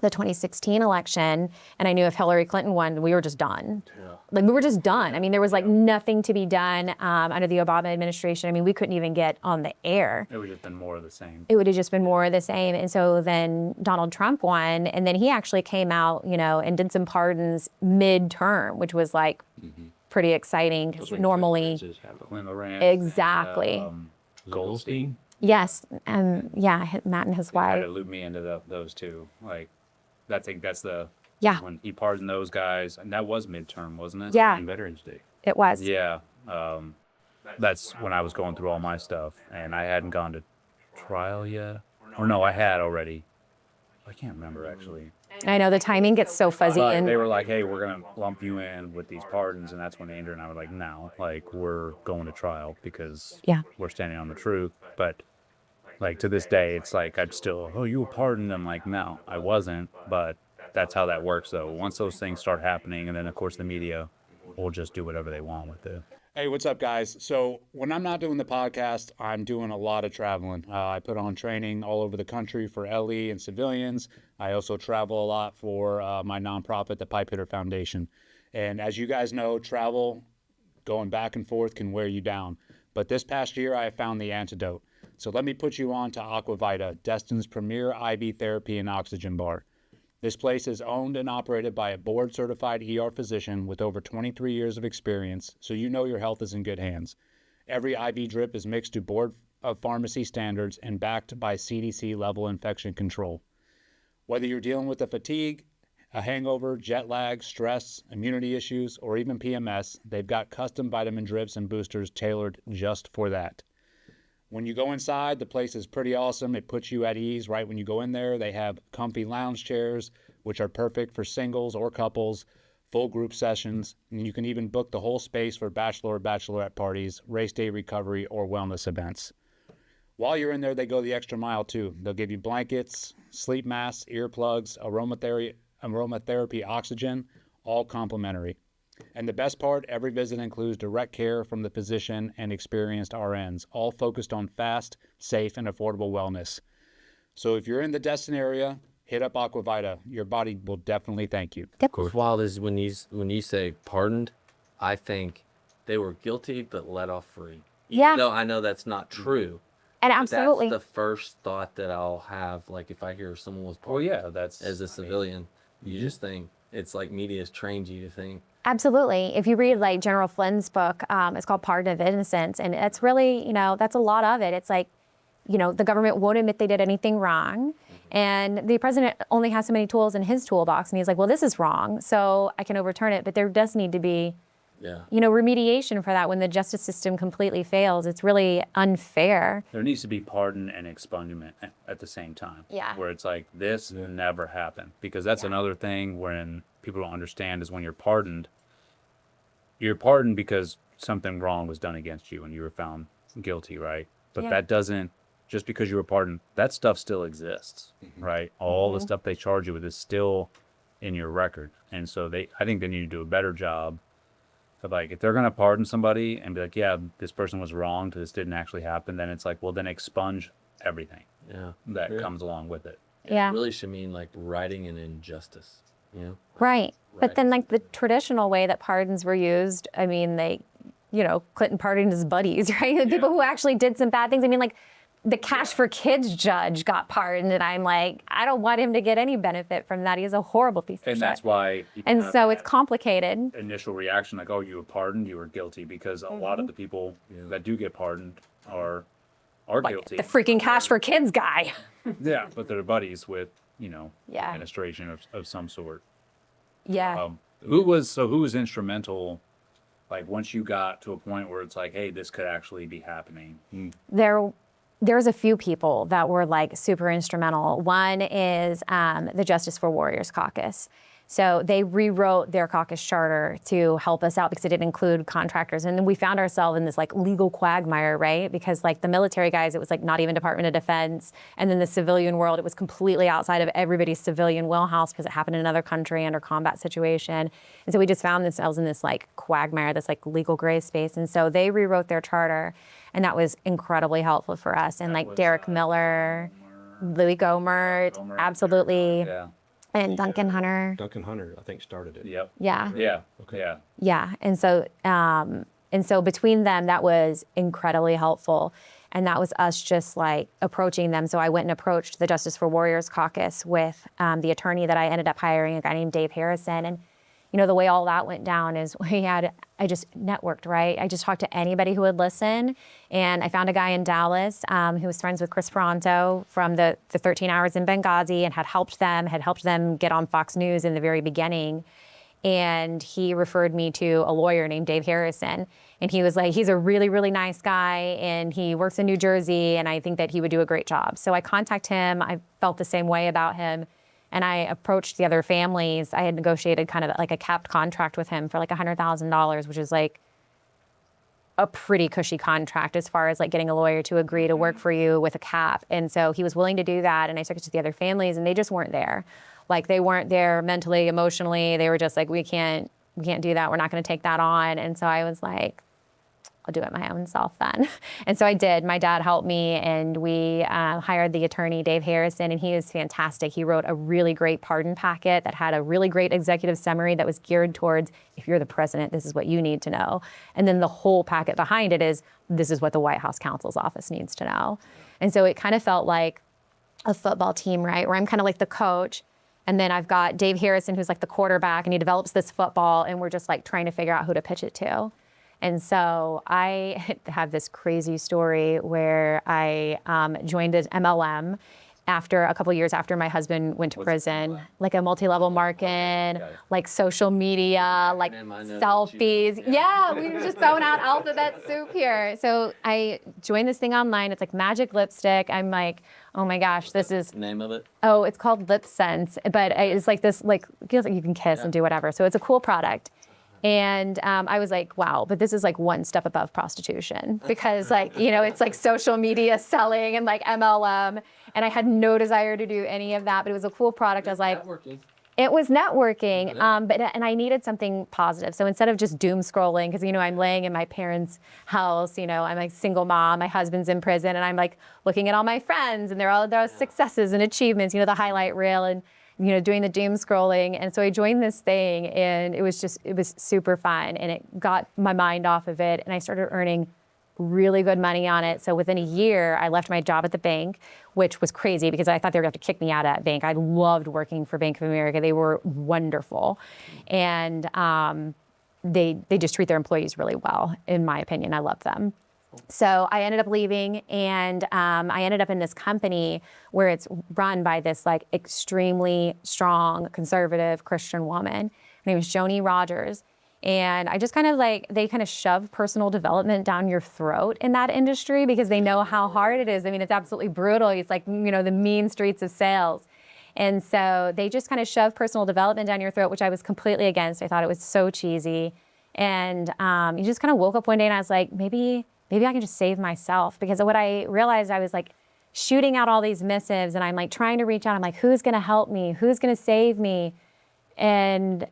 the 2016 election, and I knew if Hillary Clinton won, we were just done. Like, we were just done. I mean, there was like nothing to be done under the Obama administration. I mean, we couldn't even get on the air. It would have been more of the same. It would have just been more of the same. And so then Donald Trump won, and then he actually came out, you know, and did some pardons mid-term, which was like pretty exciting because normally, Clint Lorenz, exactly. Goldstein. Yes, yeah, Matt and his Had wife. to loop me into those two. Like, I think that's the Yeah. when he pardoned those guys, and that was midterm, wasn't it? Yeah, On Veterans Day. it was. Yeah. That's when I was going through all my stuff, and I hadn't gone to trial yet. Or no, I had already. I can't remember actually. I know the timing gets so fuzzy. But And they were like, "Hey, we're gonna lump you in with these pardons," and that's when Andrew and I were like, "No, like we're going to trial because Yeah. we're standing on the truth." But like to this day, it's like I'm still, "Oh, you were pardoned." I'm like, "No, I wasn't." But that's how that works, though. Once those things start happening, and then of course the media will just do whatever they want with it. Hey, what's up, guys? So when I'm not doing the podcast, I'm doing a lot of traveling. I put on training all over the country for LE and civilians. I also travel a lot for my nonprofit, the Pipe Hitter Foundation. And as you guys know, travel, going back and forth can wear you down. But this past year, I found the antidote. So let me put you on to Aquavita, Destin's premier IV therapy and oxygen bar. This place is owned and operated by a board-certified ER physician with over 23 years of experience, so you know your health is in good hands. Every IV drip is mixed to board of pharmacy standards and backed by CDC-level infection control. Whether you're dealing with a fatigue, a hangover, jet lag, stress, immunity issues, or even PMS, they've got custom vitamin drips and boosters tailored just for that. When you go inside, the place is pretty awesome. It puts you at ease right when you go in there. They have comfy lounge chairs, which are perfect for singles or couples, full group sessions, and you can even book the whole space for bachelor or bachelorette parties, race day recovery, or wellness events. While you're in there, they go the extra mile too. They'll give you blankets, sleep masks, earplugs, aromatherapy oxygen, all complimentary. And the best part, every visit includes direct care from the physician and experienced RNs, all focused on fast, safe, and affordable wellness. So if you're in the Destin area, hit up Aquavita. Your body will definitely thank you. What's wild is when you say pardoned, I think they were guilty but let off free. Yeah. No, I know that's not true. And but absolutely. That's the first thought that I'll have. Like if I hear someone was pardoned, Well, yeah, that's as a civilian, you just think it's like media's trained you to think. Absolutely. If you read like General Flynn's book, it's called Pardon of Innocence. And it's really, you know, that's a lot of it. It's like, you know, the government won't admit they did anything wrong. And the president only has so many tools in his toolbox. And he's like, well, this is wrong, so I can overturn it. But there does need to be, you know, remediation for that when the justice system completely fails. It's really unfair. There needs to be pardon and expungement at the same time. Yeah. Where it's like, this never happened. Because that's another thing when people don't understand is when you're pardoned because something wrong was done against you and you were found guilty, right? But that doesn't, just because you were pardoned, that stuff still exists, right? All the stuff they charge you with is still in your record. And so I think they need to do a better job of like, if they're going to pardon somebody and be like, yeah, this person was wronged, this didn't actually happen, then it's like, well, then expunge everything that comes along with it. Yeah. It really should mean like righting an injustice, you know? Right. But then like the traditional way that pardons were used, I mean, they, you know, Clinton pardoned his buddies, right? The people who actually did some bad things. I mean, like the Cash for Kids judge got pardoned, and I'm like, I don't want him to get any benefit from that. He's a horrible piece of shit. And that's why. And so it's complicated. Initial reaction, like, oh, you were pardoned, you were guilty, because a lot of the people that do get pardoned are Like guilty. the freaking Cash for Kids guy. Yeah, but they're buddies with, you know, Yeah. administration of some sort. Yeah. Who was instrumental, like once you got to a point where it's like, hey, this could actually be happening? There's a few people that were like super instrumental. One is the Justice for Warriors Caucus. So they rewrote their caucus charter to help us out because it didn't include contractors. And then we found ourselves in this like legal quagmire, right? Because like the military guys, it was like not even Department of Defense. And then the civilian world, it was completely outside of everybody's civilian wheelhouse because it happened in another country under combat situation. And so we just found ourselves in this like quagmire, this like legal gray space. And so they rewrote their charter, and that was incredibly helpful for us. And like Derek Miller, Louis Gohmert, absolutely. Yeah. And Duncan Hunter. Duncan Hunter, I think, started it. Yep. Yeah. Yeah. Okay. Yeah. Yeah. And so between them, that was incredibly helpful. And that was us just like approaching them. So I went and approached the Justice for Warriors caucus with the attorney that I ended up hiring, a guy named Dave Harrison. And, you know, the way all that went down is I just networked, right? I just talked to anybody who would listen. And I found a guy in Dallas who was friends with Chris Peranto from the 13 Hours in Benghazi and had helped them get on Fox News in the very beginning. And he referred me to a lawyer named Dave Harrison. And he was like, he's a really, really nice guy, and he works in New Jersey, and I think that he would do a great job. So I contacted him. I felt the same way about him. And I approached the other families. I had negotiated kind of like a capped contract with him for like $100,000, which is like a pretty cushy contract as far as like getting a lawyer to agree to work for you with a cap. And so he was willing to do that. And I took it to the other families, and they just weren't there. Like, they weren't there mentally, emotionally. They were just like, we can't do that. We're not going to take that on. And so I was like, I'll do it my own self then. And so I did. My dad helped me, and we hired the attorney, Dave Harrison, and he is fantastic. He wrote a really great pardon packet that had a really great executive summary that was geared towards, if you're the president, this is what you need to know. And then the whole packet behind it is, this is what the White House counsel's office needs to know. And so it kind of felt like a football team, right, where I'm kind of like the coach. And then I've got Dave Harrison, who's like the quarterback, and he develops this football, and we're just like trying to figure out who to pitch it to. And so I have this crazy story where I joined an MLM after a couple years after my husband went to prison, like a multi-level marketing, like social media, like selfies. Yeah, we were just throwing out alphabet soup here. So I joined this thing online. It's like magic lipstick. I'm like, oh my gosh, this is... Name of it? Oh, it's called Lip Sense, but it's like this, like, feels like you can kiss and do whatever. So it's a cool product. And I was like, wow, but this is like one step above prostitution, because like, you know, it's like social media selling and like MLM. And I had no desire to do any of that, but it was a cool product. I was like, Networking. it was networking, and I needed something positive. So instead of just doom scrolling, because, you know, I'm laying in my parents' house, you know, I'm a single mom, my husband's in prison, and I'm like looking at all my friends and their successes and achievements, you know, the highlight reel, and, you know, doing the doom scrolling. And so I joined this thing, and it was super fun, and it got my mind off of it, and I started earning really good money on it. So within a year, I left my job at the bank, which was crazy because I thought they were going to have to kick me out of that bank. I loved working for Bank of America. They were wonderful. And they just treat their employees really well, in my opinion. I love them. So I ended up leaving, and I ended up in this company where it's run by this like extremely strong, conservative Christian woman. Her name is Joni Rogers. And I just kind of like, they kind of shove personal development down your throat in that industry because they know how hard it is. I mean, it's absolutely brutal. It's like, you know, the mean streets of sales. And so they just kind of shove personal development down your throat, which I was completely against. I thought it was so cheesy. And you just kind of woke up one day and I was like, maybe I can just save myself. Because what I realized, I was like shooting out all these missives, and I'm like trying to reach out. I'm like, who's going to help me? Who's going to save me? And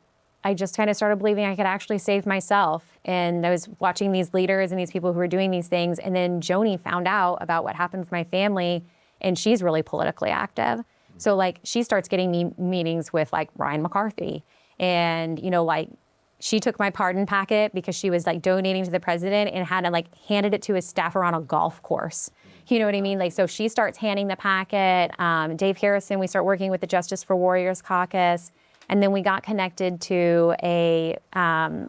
I just kind of started believing I could actually save myself. And I was watching these leaders and these people who were doing these things. And then Joni found out about what happened with my family, and she's really politically active. So like she starts getting me meetings with like Ryan McCarthy. And, you know, like she took my pardon packet because she was like donating to the president and had to like handed it to his staffer on a golf course. You know what I mean? Like, so she starts handing the packet. Dave Harrison, we start working with the Justice for Warriors caucus. And then we got connected to a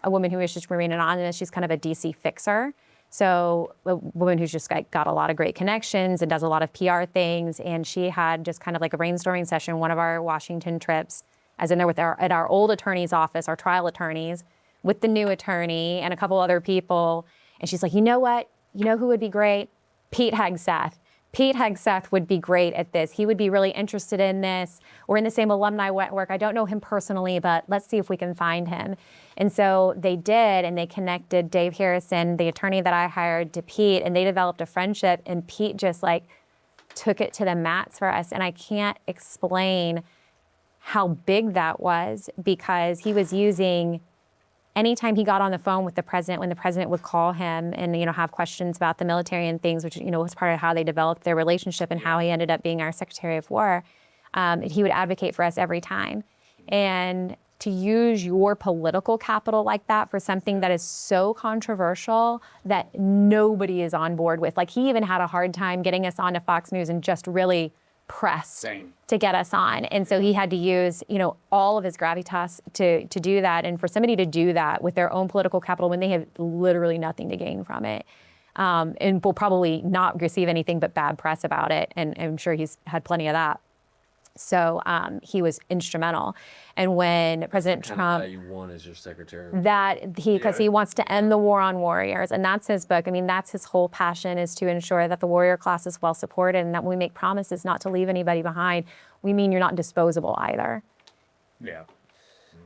woman who wishes to remain anonymous. She's kind of a DC fixer. So a woman who's just got a lot of great connections and does a lot of PR things. And she had just kind of like a brainstorming session, one of our Washington trips, as in there with at our old attorney's office, our trial attorneys, with the new attorney and a couple other people. And she's like, you know what? You know who would be great? Pete Hegseth. Pete Hegseth would be great at this. He would be really interested in this. We're in the same alumni network. I don't know him personally, but let's see if we can find him. And so they did, and they connected Dave Harrison, the attorney that I hired, to Pete, and they developed a friendship, and Pete just like took it to the mats for us. And I can't explain how big that was, because he was using, anytime he got on the phone with the president, when the president would call him and, you know, have questions about the military and things, which, you know, was part of how they developed their relationship and how he ended up being our Secretary of War, He would advocate for us every time. And to use your political capital like that for something that is so controversial that nobody is on board with. Like, he even had a hard time getting us onto Fox News and just really pressed to get us on. And so he had to use, all of his gravitas to do that. And for somebody to do that with their own political capital when they have literally nothing to gain from it, and will probably not receive anything but bad press about it. And I'm sure he's had plenty of that. So he was instrumental. And when President Trump, you won as your secretary. because he wants to end the war on warriors, and that's his book. I mean, that's his whole passion, is to ensure that the warrior class is well supported, and that when we make promises not to leave anybody behind, we mean you're not disposable either. Yeah.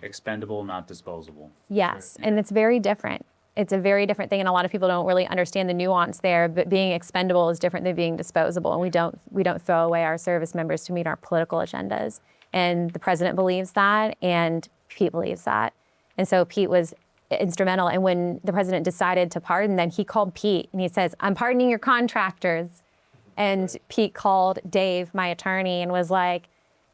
Expendable, not disposable. Yes, and it's very different. It's a very different thing, and a lot of people don't really understand the nuance there. But being expendable is different than being disposable, and we don't throw away our service members to meet our political agendas. And the president believes that, and Pete believes that, and so Pete was instrumental. And when the president decided to pardon them, he called Pete and he says, "I'm pardoning your contractors," and Pete called Dave, my attorney, and was like,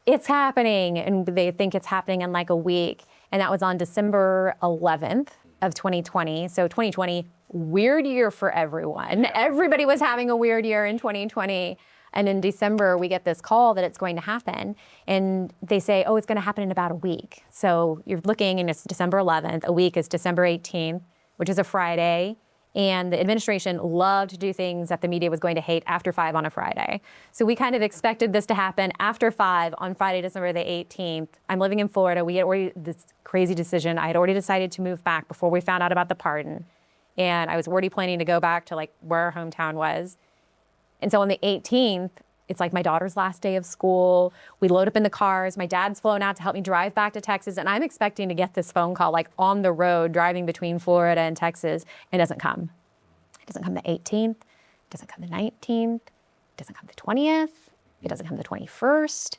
"It's happening," and they think it's happening in like a week, and that was on December 11th. Of 2020. So 2020, weird year for everyone. Everybody was having a weird year in 2020. And in December, we get this call that it's going to happen. And they say, oh, it's going to happen in about a week. So you're looking, and it's December 11th. A week is December 18th, which is a Friday. And the administration loved to do things that the media was going to hate after 5 on a Friday. So we kind of expected this to happen after 5 on Friday, December the 18th. I'm living in Florida. We had already this crazy decision. I had already decided to move back before we found out about the pardon. And I was already planning to go back to like where our hometown was. And so on the 18th, it's like my daughter's last day of school. We load up in the cars. My dad's flown out to help me drive back to Texas. And I'm expecting to get this phone call like on the road driving between Florida and Texas. It doesn't come. It doesn't come the 18th. It doesn't come the 19th. It doesn't come the 20th. It doesn't come the 21st.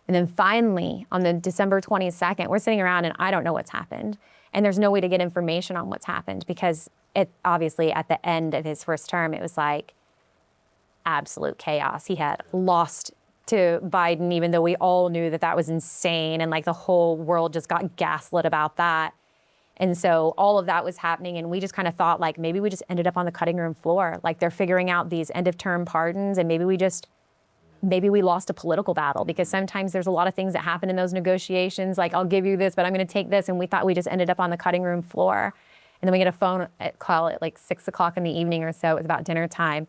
And then finally, on the December 22nd, we're sitting around and I don't know what's happened. And there's no way to get information on what's happened because it obviously at the end of his first term, it was like, absolute chaos. He had lost to Biden, even though we all knew that that was insane. And like the whole world just got gaslit about that. And so all of that was happening. And we just kind of thought like, maybe we just ended up on the cutting room floor. Like they're figuring out these end of term pardons. And maybe we lost a political battle because sometimes there's a lot of things that happen in those negotiations. Like I'll give you this, but I'm going to take this. And we thought we just ended up on the cutting room floor. And then we get a phone call at like 6 o'clock in the evening or so. It was about dinner time.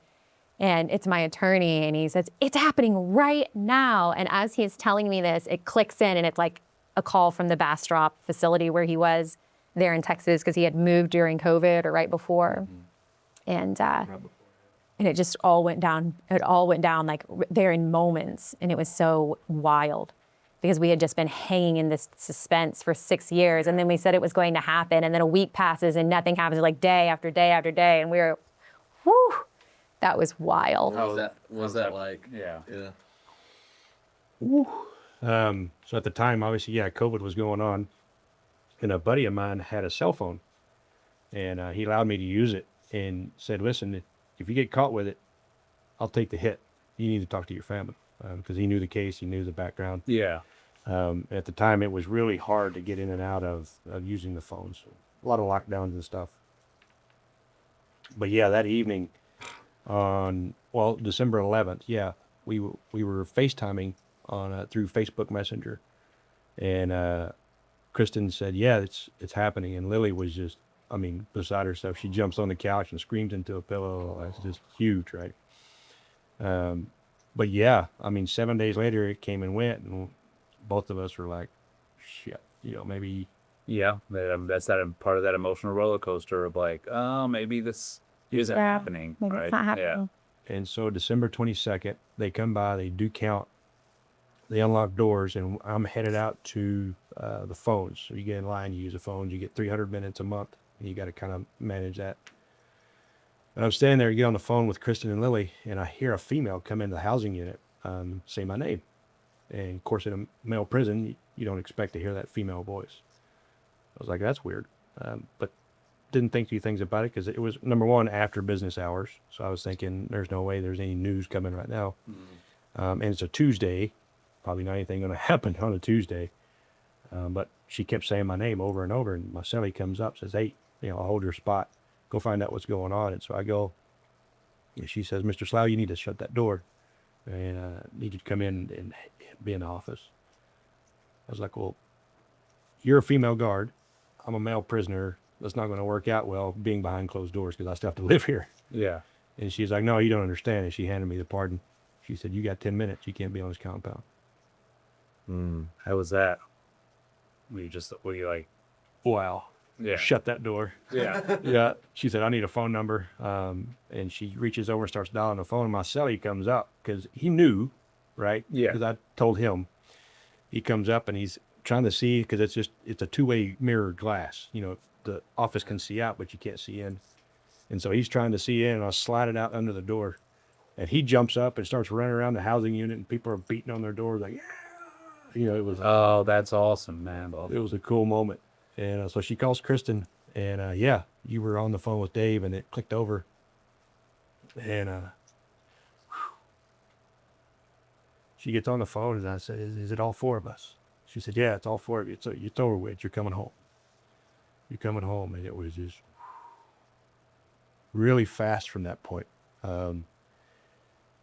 And it's my attorney, and he says, it's happening right now. And as he's telling me this, it clicks in, and it's like a call from the Bastrop facility where he was there in Texas because he had moved during COVID or right before. And it just all went down. It all went down like there in moments, and it was so wild because we had just been hanging in this suspense for 6 years, and then we said it was going to happen, and then a week passes and nothing happens, like day after day after day, and we were, whew. That was wild. What was that like? Yeah. So at the time, obviously, COVID was going on. And a buddy of mine had a cell phone. And he allowed me to use it and said, listen, if you get caught with it, I'll take the hit. You need to talk to your family. Because he knew the case, he knew the background. Yeah. At the time, it was really hard to get in and out of using the phone. So a lot of lockdowns and stuff. But yeah, that evening, on December 11th, we were FaceTiming on through Facebook Messenger, and Christin said, it's happening, and Lily was just, beside herself. She jumps on the couch and screams into a pillow. That's just huge, right? But 7 days later it came and went, and both of us were like, shit, maybe. Yeah, that's that part of that emotional roller coaster of like, oh, maybe this isn't happening. Maybe right? it's not happening. Yeah. And so December 22nd, they come by, they do count, they unlock doors, and I'm headed out to the phones. So you get in line, you use the phones, you get 300 minutes a month, and you got to kind of manage that. And I'm standing there, get on the phone with Christin and Lily, and I hear a female come into the housing unit say my name. And of course, in a male prison, you don't expect to hear that female voice. I was like, that's weird. But didn't think two things about it because it was, number one, after business hours. So I was thinking there's no way there's any news coming right now. And it's a Tuesday probably not anything going to happen on a Tuesday. But she kept saying my name over and over, and my cellie comes up, says, hey, I'll hold your spot. Go find out what's going on. And so I go, and she says, Mr. Slough, you need to shut that door. And I need you to come in and be in the office. I was like, well, you're a female guard. I'm a male prisoner. That's not going to work out well being behind closed doors because I still have to live here. Yeah. And she's like, no, you don't understand. And she handed me the pardon. She said, you got 10 minutes. You can't be on this compound. How was that? Were you like, Wow. yeah. Shut that door. Yeah. Yeah. She said, I need a phone number. And she reaches over and starts dialing the phone. And my cellie comes up because he knew, right? Yeah. Because I told him. He comes up and he's trying to see because it's a two-way mirrored glass. The office can see out, but you can't see in. And so he's trying to see in, and I slide it out under the door. And he jumps up and starts running around the housing unit, and people are beating on their doors like, yeah. It was Oh, that's awesome, man. it was a cool moment. And so she calls Christin, and yeah, you were on the phone with Dave, and it clicked over. And she gets on the phone, and I said, is it all four of us? She said, yeah, it's all four of you. So it's over with. You're coming home. You're coming home. And it was just really fast from that point.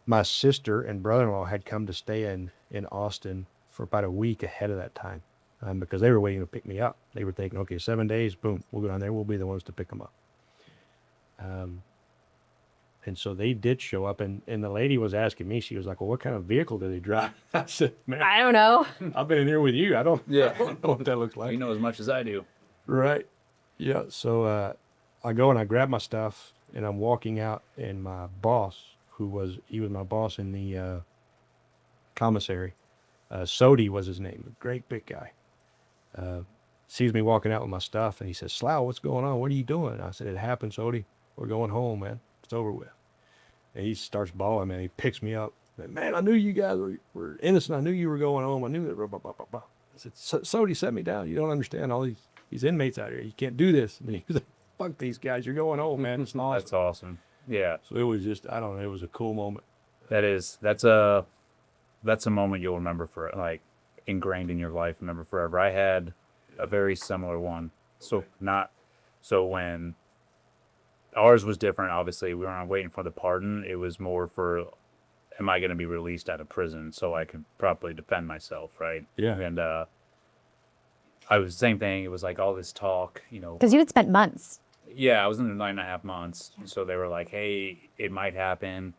My sister and brother-in-law had come to stay in Austin for about a week ahead of that time because they were waiting to pick me up. They were thinking, okay, 7 days, boom, we'll go down there. We'll be the ones to pick them up. And so they did show up, and the lady was asking me, she was like, well, what kind of vehicle do they drive? I said, man, I don't know. I've been in here with you. I don't know what that looks like. You know as much as I do. Right. Yeah. So I go and I grab my stuff, and I'm walking out, and my boss, he was my boss in the commissary. Sodi was his name, a great big guy. Sees me walking out with my stuff, and he says, Slough, what's going on? What are you doing? I said, it happened, Sodi. We're going home, man. It's over with. And he starts bawling, man. He picks me up. Man, I knew you guys were innocent. I knew you were going home. I knew that. Blah, blah, blah, blah. I said, Sodi, set me down. You don't understand all these inmates out here. You can't do this. And he was like, fuck these guys. You're going home, man. It's awesome. That's awesome. Yeah. So it was just, I don't know. It was a cool moment. That's a moment you'll remember for like ingrained in your life. Remember forever. I had a very similar one. So when ours was different, obviously we weren't waiting for the pardon. It was more for, am I going to be released out of prison so I can properly defend myself, right? Yeah. And I was the same thing. It was like all this talk, Because you had spent months. Yeah, I was in there 9.5 months. So they were like, hey, it might happen.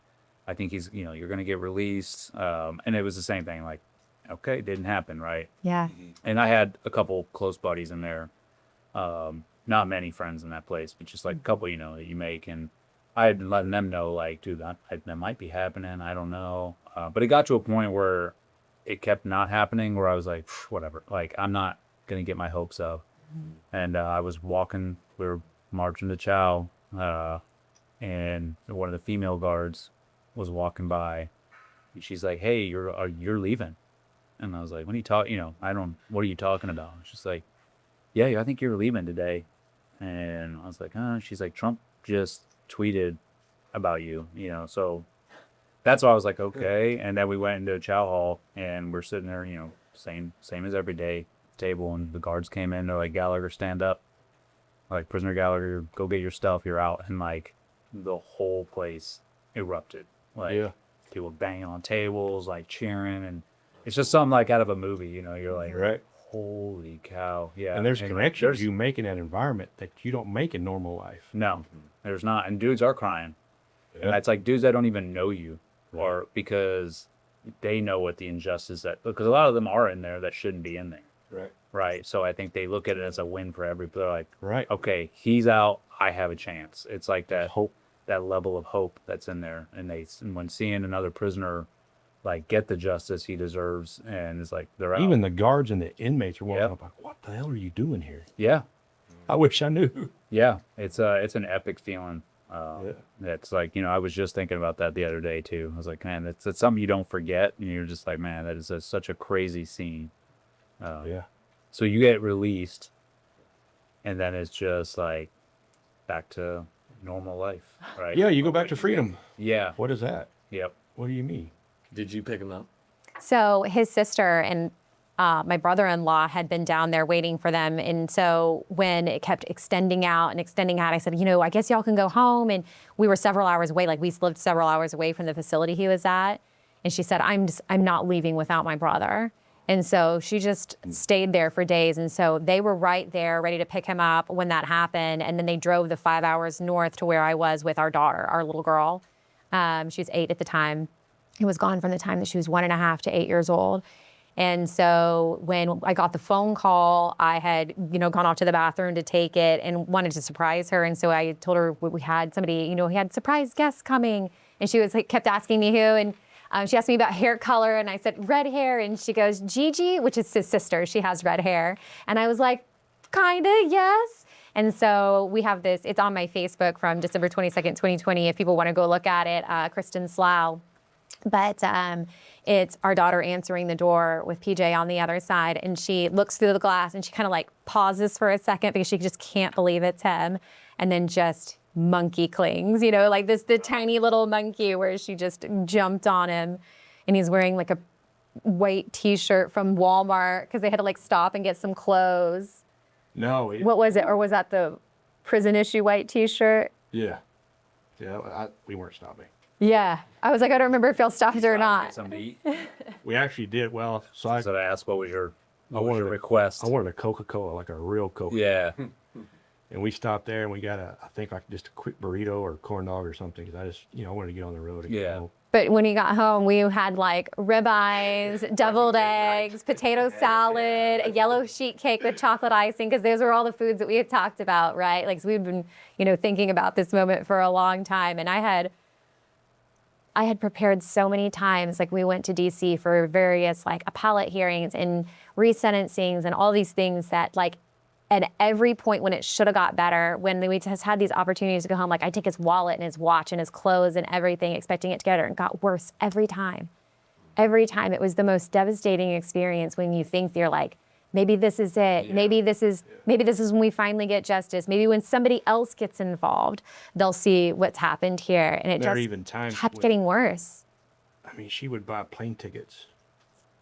I think he's, you're going to get released. And it was the same thing. Like, okay, it didn't happen, right? Yeah. And I had a couple close buddies in there. Not many friends in that place, but just like a couple, that you make. And I had letting them know, like, dude, that might be happening. I don't know. But it got to a point where it kept not happening, where I was like, whatever. Like, I'm not going to get my hopes up. And I was walking, we were marching to Chow, and one of the female guards was walking by. And she's like, hey, you're leaving. And I was like, what are you talking, what are you talking about? She's like, yeah, I think you're leaving today. And I was like, she's like, Trump just tweeted about you, so that's why I was like, okay. And then we went into a chow hall, and we're sitting there, same as every day, table, and the guards came in. They're like, Gallagher, stand up. Like, prisoner Gallagher, go get your stuff, you're out. And like the whole place erupted. Like, people banging on tables, like cheering, and it's just something like out of a movie, you're like, Right. Holy cow. Yeah. And there's connections there's- you make in that environment that you don't make in normal life. No, there's not. And dudes are crying. Yeah. And it's like dudes that don't even know you, or because they know what the injustice because a lot of them are in there that shouldn't be in there. Right. Right. So I think they look at it as a win for everybody. They're like, Right. okay, he's out. I have a chance. It's like that Hope. that level of hope that's in there. And when seeing another prisoner like get the justice he deserves, and it's like they're out. Even the guards and the inmates are walking Yep. up like, what the hell are you doing here? Yeah. I wish I knew. Yeah. It's an epic feeling. It's like, I was just thinking about that the other day too. I was like, man, it's something you don't forget. And you're just like, man, that is such a crazy scene. Yeah. So you get released, and then it's just like back to normal life, right? Yeah, you go back to freedom. Yeah. What is that? Yep. What do you mean? Did you pick him up? So his sister and my brother-in-law had been down there waiting for them. And so when it kept extending out, I said, I guess y'all can go home. And we were several hours away. Like we lived several hours away from the facility he was at. And she said, I'm not leaving without my brother. And so she just stayed there for days. And so they were right there ready to pick him up when that happened. And then they drove the 5 hours north to where I was with our daughter, our little girl. She was 8 at the time. He was gone from the time that she was 1.5 to 8 years old. And so when I got the phone call, I had, gone off to the bathroom to take it and wanted to surprise her. And so I told her we had somebody, he had surprise guests coming. And she was kept asking me who. And she asked me about hair color. And I said, red hair. And she goes, Gigi, which is his sister. She has red hair. And I was like, kinda, yes. And so we have this, it's on my Facebook from December 22nd, 2020. If people want to go look at it, Christin Slough. But it's our daughter answering the door with PJ on the other side. And she looks through the glass and she kind of pauses for a second because she just can't believe it's him. And then just monkey clings, the tiny little monkey where she just jumped on him. And he's wearing a white T-shirt from Walmart because they had to stop and get some clothes. No. What was it? Or was that the prison issue white T-shirt? Yeah. Yeah, we weren't stopping. Yeah. I was like, I don't remember if y'all stopped or not. Something to eat. We actually did. Well, so I So I asked, what was your wanted a- request? I wanted a Coca-Cola, like a real Coca. Yeah. And we stopped there and we got just a quick burrito or corn dog or something. Cause I just, I wanted to get on the road. And Yeah. go home. But when he got home, we had ribeyes, deviled eggs, potato salad, a yellow sheet cake with chocolate icing, because those were all the foods that we had talked about, right? So we'd been, thinking about this moment for a long time. And I had prepared so many times. We went to DC for various appellate hearings and resentencings and all these things that at every point when it should have got better, when we just had these opportunities to go home, I take his wallet and his watch and his clothes and everything, expecting it to get better, and it got worse every time. Every time. It was the most devastating experience when you think you're maybe this is it. Yeah. Maybe this is when we finally get justice. Maybe when somebody else gets involved, they'll see what's happened here. And it There are just even times kept getting worse. I mean, she would buy plane tickets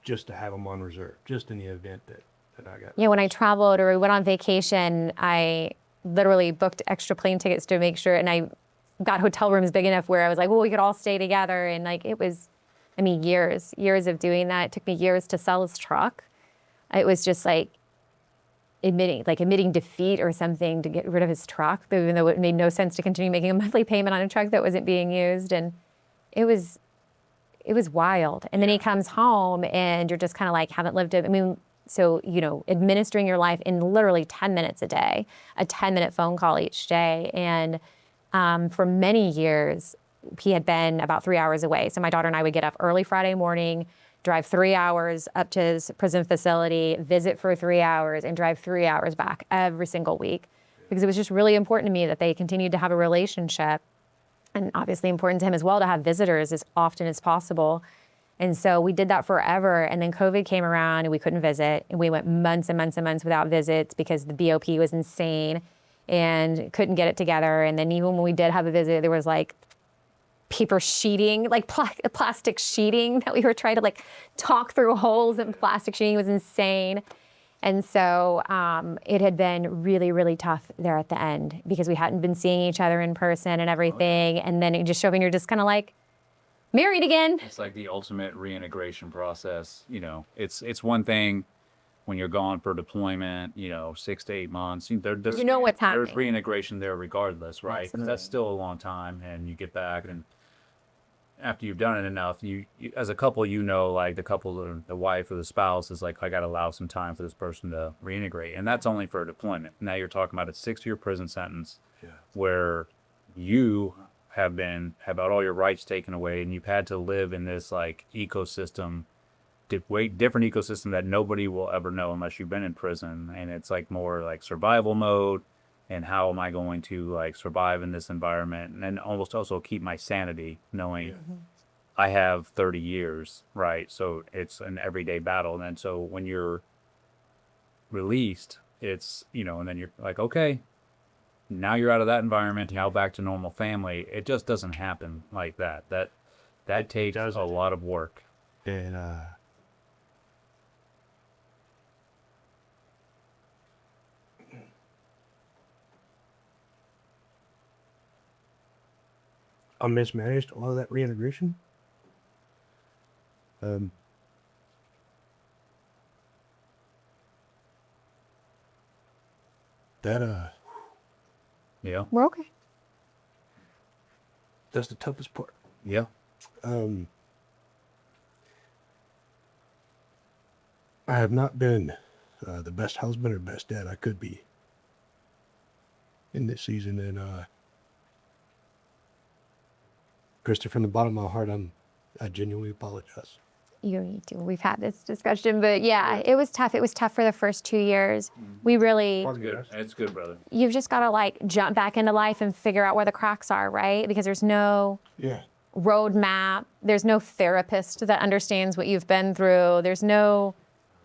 just to have them on reserve, just in the event that I got. Yeah, when I traveled or we went on vacation, I literally booked extra plane tickets to make sure, and I got hotel rooms big enough where I was we could all stay together. And it was, years of doing that. It took me years to sell his truck. It was just admitting defeat or something to get rid of his truck, even though it made no sense to continue making a monthly payment on a truck that wasn't being used. And it was wild. And then he comes home and you're just kind of haven't lived it. So, administering your life in literally 10 minutes a day, a 10-minute phone call each day. And for many years, he had been about 3 hours away. So my daughter and I would get up early Friday morning, drive 3 hours up to his prison facility, visit for 3 hours, and drive 3 hours back every single week. Because it was just really important to me that they continued to have a relationship. And obviously important to him as well to have visitors as often as possible. And so we did that forever. And then COVID came around and we couldn't visit. And we went months and months and months without visits because the BOP was insane and couldn't get it together. And then even when we did have a visit, there was paper sheeting, plastic sheeting that we were trying to talk through holes in plastic sheeting. It was insane. And so it had been really, really tough there at the end because we hadn't been seeing each other in person and everything. And then it just showed, and you're just kind of married again. It's the ultimate reintegration process. It's one thing when you're gone for deployment, 6 to 8 months. There's, what's happening. There's reintegration there regardless, right? 'Cause that's still a long time, and you get back, and after you've done it enough, you as a couple, the couple, or the wife or the spouse is I got to allow some time for this person to reintegrate, and that's only for a deployment. Now you're talking about a 6-year prison sentence, where you have had all your rights taken away, and you've had to live in this ecosystem, different ecosystem that nobody will ever know unless you've been in prison. And it's more survival mode, and how am I going to survive in this environment, and then almost also keep my sanity, knowing I have 30 years, right? So it's an everyday battle. And then so when you're released, it's and then you're okay, now you're out of that environment, now back to normal family. It just doesn't happen like that. That takes a lot of work. And I mismanaged a lot of that reintegration. That Yeah. We're okay. that's the toughest part. Yeah. I have not been the best husband or best dad I could be in this season, and Krista, from the bottom of my heart, I genuinely apologize. You do. We've had this discussion, but yeah, it was tough. It was tough for the first 2 years. We really, It's good. It's good, brother. you've just got to like jump back into life and figure out where the cracks are, right? Because there's no Yeah. roadmap. There's no therapist that understands what you've been through.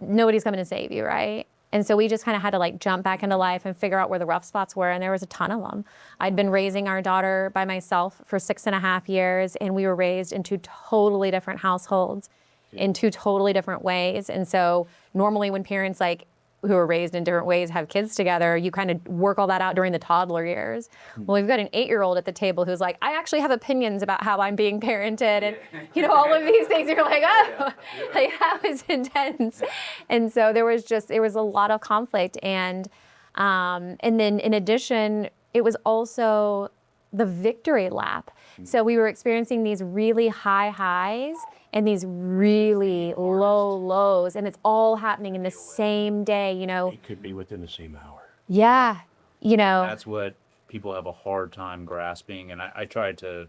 Nobody's coming to save you, right? And so we just kind of had to like jump back into life and figure out where the rough spots were. And there was a ton of them. I'd been raising our daughter by myself for 6.5 years, and we were raised in 2 totally different households in 2 totally different ways. And so normally when parents like who are raised in different ways have kids together, you kind of work all that out during the toddler years. Well, we've got an 8-year-old at the table who's like, I actually have opinions about how I'm being parented, and all of these things. You're like, oh, like that was intense. And so there was a lot of conflict, and then in addition, it was also the victory lap. So we were experiencing these really high highs and these really low lows, and it's all happening in the same day, It could be within the same hour. Yeah, That's what people have a hard time grasping. And I tried to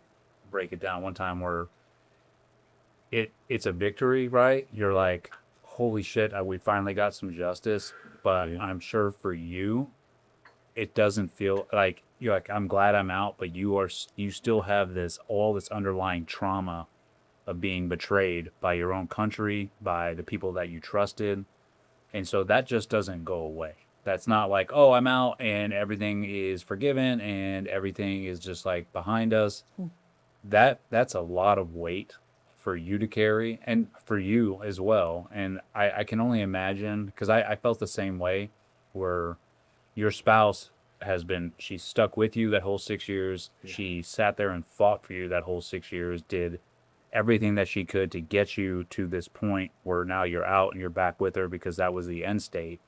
break it down one time where it's a victory, right? You're like, holy shit, we finally got some justice. But I'm sure for you, it doesn't feel like you're like, I'm glad I'm out, but you still have all this underlying trauma of being betrayed by your own country, by the people that you trusted. And so that just doesn't go away. That's not like, oh, I'm out and everything is forgiven and everything is just like behind us. That's a lot of weight for you to carry and for you as well. And I can only imagine, because I felt the same way, where your spouse she's stuck with you that whole 6 years. Yeah. She sat there and fought for you that whole 6 years, did everything that she could to get you to this point where now you're out and you're back with her, because that was the end state.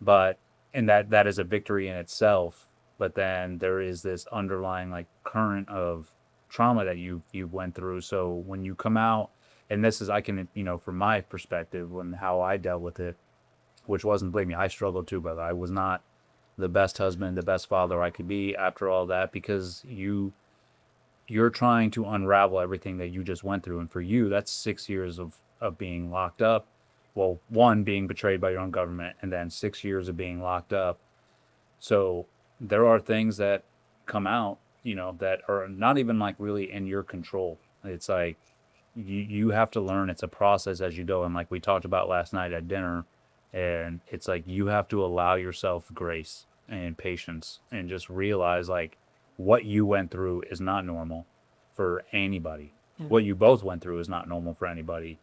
And that is a victory in itself. But then there is this underlying like current of trauma that you went through. So when you come out, and this is, I can, from my perspective, when how I dealt with it, which wasn't, believe me, I struggled too, brother. I was not the best husband, the best father I could be after all that, because you're trying to unravel everything that you just went through. And for you, that's 6 years of being locked up. Well, 1, being betrayed by your own government, and then 6 years of being locked up. So there are things that come out, that are not even like really in your control. It's like you have to learn. It's a process as you go. And like we talked about last night at dinner, and it's like you have to allow yourself grace and patience and just realize like what you went through is not normal for anybody. What you both went through is not normal for anybody.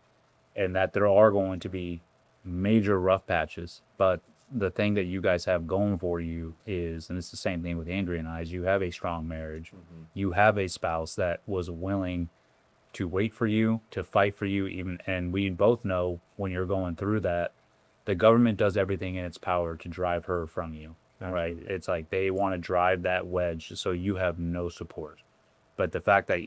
And that there are going to be major rough patches. But the thing that you guys have going for you is, and it's the same thing with Andrea and I, is you have a strong marriage. Mm-hmm. You have a spouse that was willing to wait for you, to fight for you, even. And we both know when you're going through that, the government does everything in its power to drive her from you. Right? It's like they want to drive that wedge so you have no support. But the fact that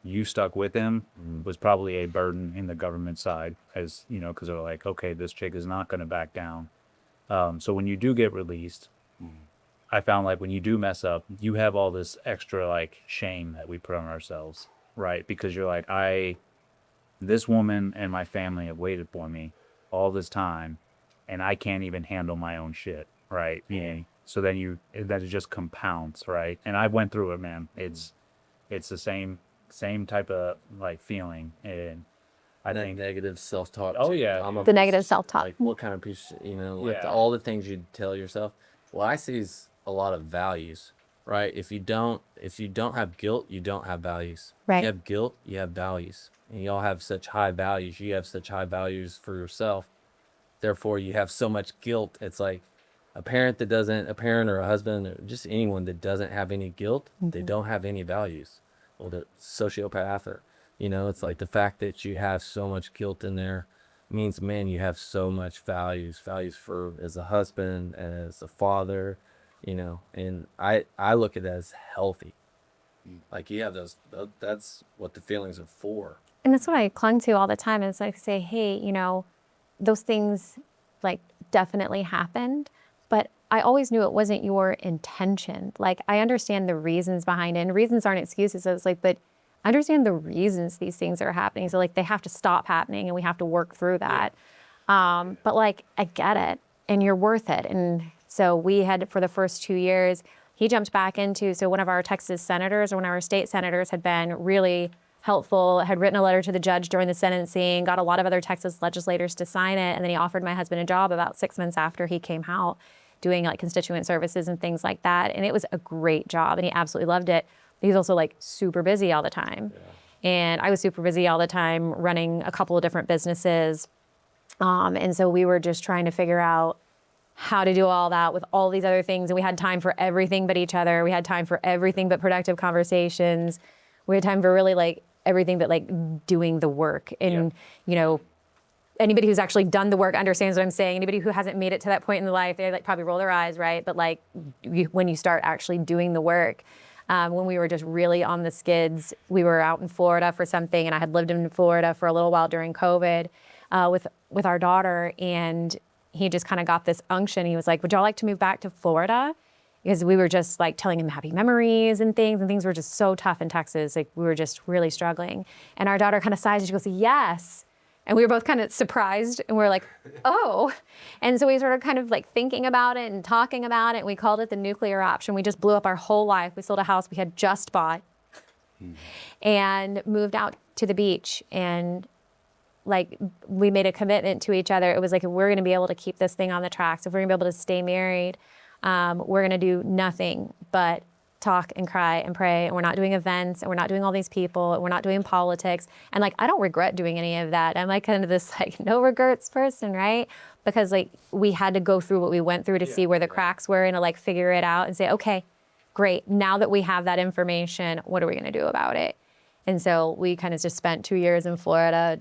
you stuck with him was probably a burden in the government side, as because they're like, okay, this chick is not going to back down. So when you do get released, I found like when you do mess up, you have all this extra like shame that we put on ourselves, right? Because you're like, this woman and my family have waited for me all this time, and I can't even handle my own shit, right? Yeah. So then that it just compounds, right? And I went through it, man. It's the same type of like feeling, and I think negative self-talk. Oh yeah, the negative self-talk. Like what kind of piece, all the things you tell yourself. What I see is a lot of values, right? If you don't have guilt, you don't have values. Right. You have guilt, you have values, and you all have such high values. You have such high values for yourself. Therefore, you have so much guilt. It's like a parent or a husband or just anyone that doesn't have any guilt, they don't have any values. sociopath, or, it's like the fact that you have so much guilt in there means, man, you have so much values for as a husband, as a father, and I look at it as healthy. Like, you have that's what the feelings are for. And that's what I clung to all the time. Is like say, hey, those things like definitely happened, but I always knew it wasn't your intention. Like, I understand the reasons behind it, and reasons aren't excuses. I was like, but I understand the reasons these things are happening. So like, they have to stop happening and we have to work through that. But like, I get it, and you're worth it. And so we had, for the first 2 years, he jumped back into, so one of our Texas senators, or one of our state senators, had been really helpful, had written a letter to the judge during the sentencing, got a lot of other Texas legislators to sign it. And then he offered my husband a job about 6 months after he came out, doing like constituent services and things like that. And it was a great job, and he absolutely loved it. But he's also like super busy all the time. Yeah. And I was super busy all the time running a couple of different businesses. And so we were just trying to figure out how to do all that with all these other things. And we had time for everything but each other. We had time for everything but productive conversations. We had time for really like everything but like doing the work. And, anybody who's actually done the work understands what I'm saying. Anybody who hasn't made it to that point in their life, they like probably roll their eyes, right? But like when you start actually doing the work, when we were just really on the skids, we were out in Florida for something, and I had lived in Florida for a little while during COVID with our daughter, and he just kind of got this unction. He was like, would y'all like to move back to Florida? Because we were just like telling him happy memories and things were just so tough in Texas. Like, we were just really struggling. And our daughter kind of sighs and she goes, yes. And we were both kind of surprised, and we're like, oh. And so we started kind of like thinking about it and talking about it. And we called it the nuclear option. We just blew up our whole life. We sold a house we had just bought and moved out to the beach. And like, we made a commitment to each other. It was like, if we're going to be able to keep this thing on the tracks, if we're going to be able to stay married, we're going to do nothing but talk and cry and pray. And we're not doing events, and we're not doing all these people, and we're not doing politics. And like, I don't regret doing any of that. I'm like kind of this like no regrets person, right? Because like, we had to go through what we went through to see where the cracks were, and to like figure it out and say, okay, great. Now that we have that information, what are we going to do about it? And so we kind of just spent 2 years in Florida,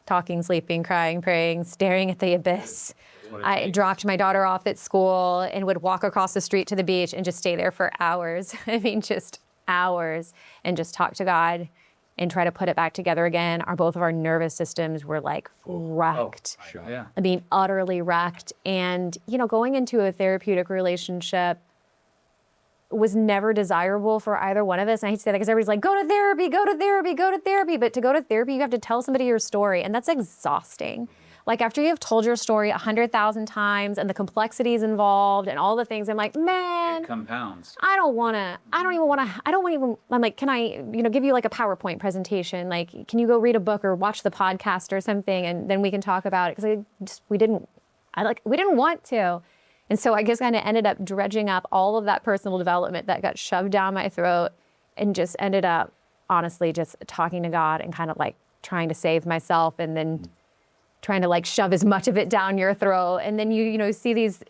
talking, sleeping, crying, praying, staring at the abyss. I dropped my daughter off at school and would walk across the street to the beach and just stay there for hours. I mean, just hours, and just talk to God and try to put it back together again. Both of our nervous systems were like wrecked. Yeah. I mean, utterly wrecked. And, going into a therapeutic relationship was never desirable for either one of us. And I hate to say that because everybody's like, go to therapy, go to therapy, go to therapy. But to go to therapy, you have to tell somebody your story. And that's exhausting. Like, after you have told your story 100,000 times and the complexities involved and all the things, I'm like, man, It compounds. I'm like, can I, give you like a PowerPoint presentation? Like, can you go read a book or watch the podcast or something? And then we can talk about it. Because we didn't want to. And so I just kind of ended up dredging up all of that personal development that got shoved down my throat, and just ended up honestly just talking to God and kind of like trying to save myself, and then trying to like shove as much of it down your throat. And then you see these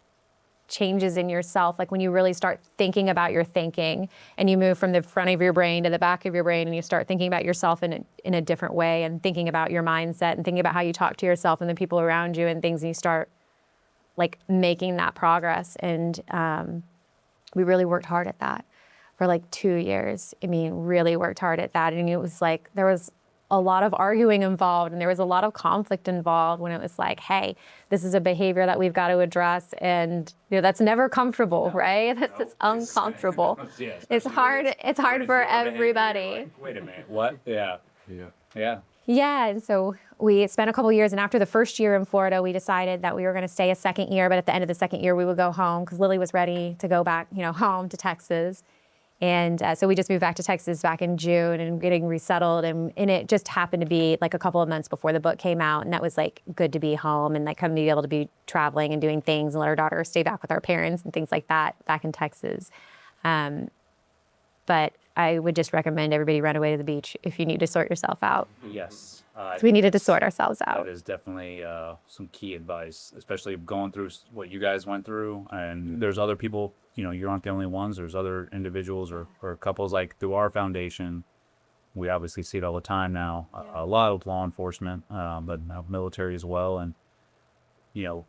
changes in yourself, like when you really start thinking about your thinking, and you move from the front of your brain to the back of your brain, and you start thinking about yourself in a different way, and thinking about your mindset, and thinking about how you talk to yourself and the people around you and things, and you start like making that progress. And we really worked hard at that for like 2 years. I mean, really worked hard at that. And it was like, there was a lot of arguing involved, and there was a lot of conflict involved, when it was like, hey, this is a behavior that we've got to address. And that's never comfortable, right? That's uncomfortable. It's hard for everybody. Like, wait a minute, what? Yeah. Yeah, and so we spent a couple years, and after the first year in Florida, we decided that we were going to stay a second year, but at the end of the second year, we would go home, because Lily was ready to go back, home to Texas. And so we just moved back to Texas back in June, and getting resettled, and it just happened to be like a couple of months before the book came out, and that was like good to be home and like come to be able to be traveling and doing things, and let our daughter stay back with our parents and things like that back in Texas. But I would just recommend everybody run away to the beach if you need to sort yourself out. Yes. So we needed to sort ourselves out. That is definitely some key advice, especially going through what you guys went through. And there's other people, you aren't the only ones. There's other individuals or couples like through our foundation we obviously see it all the time now. A lot of law enforcement, but now military as well. And you know,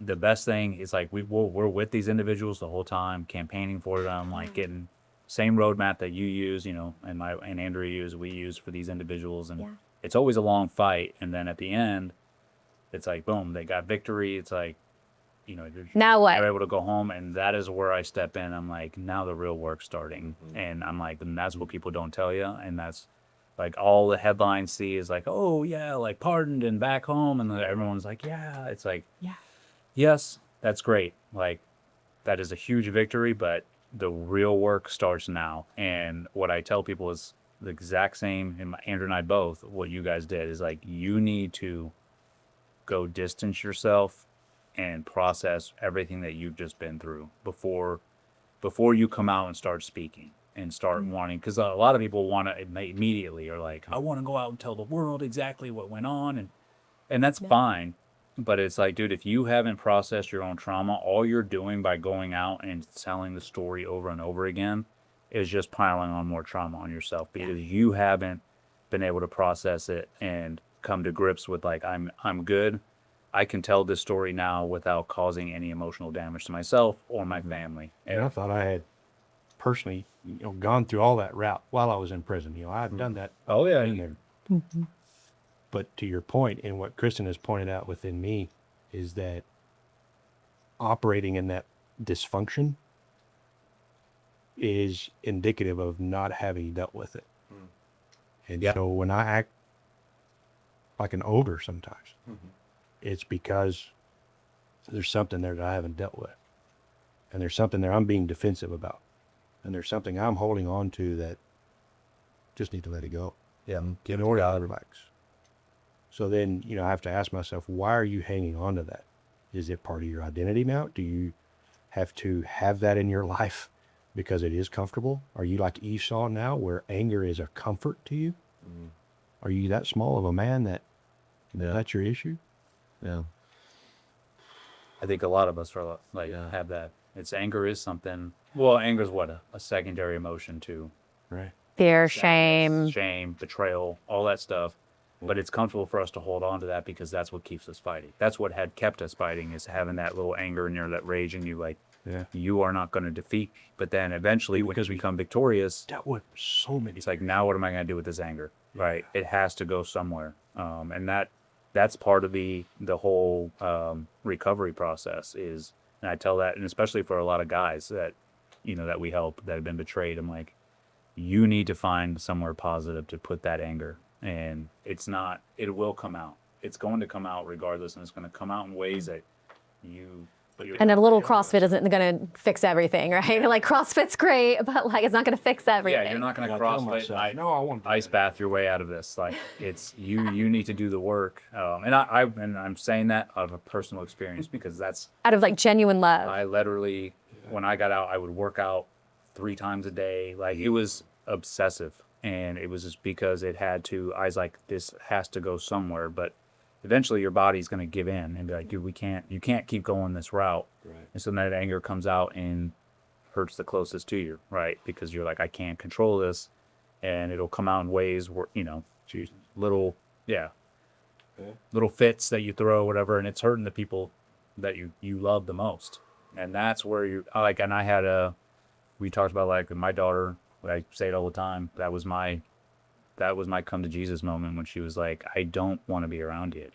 the best thing is like we're with these individuals the whole time, campaigning for them, like getting same roadmap that you use, you know, and Andrea we use for these individuals, and it's always a long fight. And then at the end, it's like boom, they got victory. It's like, you know, Now what? they're able to go home, and that is where I step in. I'm like, now the real work's starting, and I'm like, and that's what people don't tell you, and that's like all the headlines see is like, oh yeah, like pardoned and back home, and then everyone's like, yeah, it's like, yes, that's great, like that is a huge victory, but the real work starts now. And what I tell people is the exact same, and Andrew and I both, what you guys did is like, you need to go distance yourself and process everything that you've just been through before you come out and start speaking and start wanting, because a lot of people want to immediately are like, I want to go out and tell the world exactly what went on, and that's fine. But it's like, dude, if you haven't processed your own trauma, all you're doing by going out and telling the story over and over again is just piling on more trauma on yourself, because you haven't been able to process it and come to grips with like, I'm good. I can tell this story now without causing any emotional damage to myself or my family. And I thought I had personally, you know, gone through all that route while I was in prison. You know, I had done that. Oh yeah. In there. But to your point, and what Christin has pointed out within me, is that operating in that dysfunction is indicative of not having dealt with it. And so when I act like an ogre sometimes, it's because there's something there that I haven't dealt with. And there's something there I'm being defensive about. And there's something I'm holding on to that just need to let it go. Yeah. Get in order, relax. So then, you know, I have to ask myself, why are you hanging on to that? Is it part of your identity now? Do you have to have that in your life because it is comfortable? Are you like Esau now, where anger is a comfort to you? Are you that small of a man that that's your issue? Yeah. I think a lot of us are like have that. It's anger is something. Well, anger is what a secondary emotion to Right. Fear, sadness, shame. shame, betrayal, all that stuff. But it's comfortable for us to hold on to that because that's what keeps us fighting. That's what had kept us fighting, is having that little anger in you, that rage in you, like you are not going to defeat me. But then eventually, because we become victorious, Dealt with so many. it's like, now what am I going to do with this anger? Right? It has to go somewhere. And that's part of the whole recovery process is, and I tell that, and especially for a lot of guys that, you know, that we help that have been betrayed, I'm like, you need to find somewhere positive to put that anger. And it will come out. It's going to come out regardless, and it's going to come out in ways that And a little CrossFit isn't going to fix everything, right? Like CrossFit's great, but like it's not going to fix everything. Yeah, you're not going to I tell CrossFit. myself, no, I want ice bath your way out of this. Like it's you need to do the work. And I'm saying that out of a personal experience, because that's Out of like genuine love. I literally, when I got out, I would work out 3 times a day. Like it was obsessive, and it was just because it had to. I was like, this has to go somewhere, but eventually your body's going to give in and be like, dude, you can't keep going this route. Right. And so that anger comes out and hurts the closest to you, right? Because you're like, I can't control this, and it'll come out in ways where, you know, little fits that you throw, whatever, and it's hurting the people that you love the most. And that's where you like. And I had we talked about, like, with my daughter, I say it all the time, that was my come to Jesus moment, when she was like, I don't want to be around you.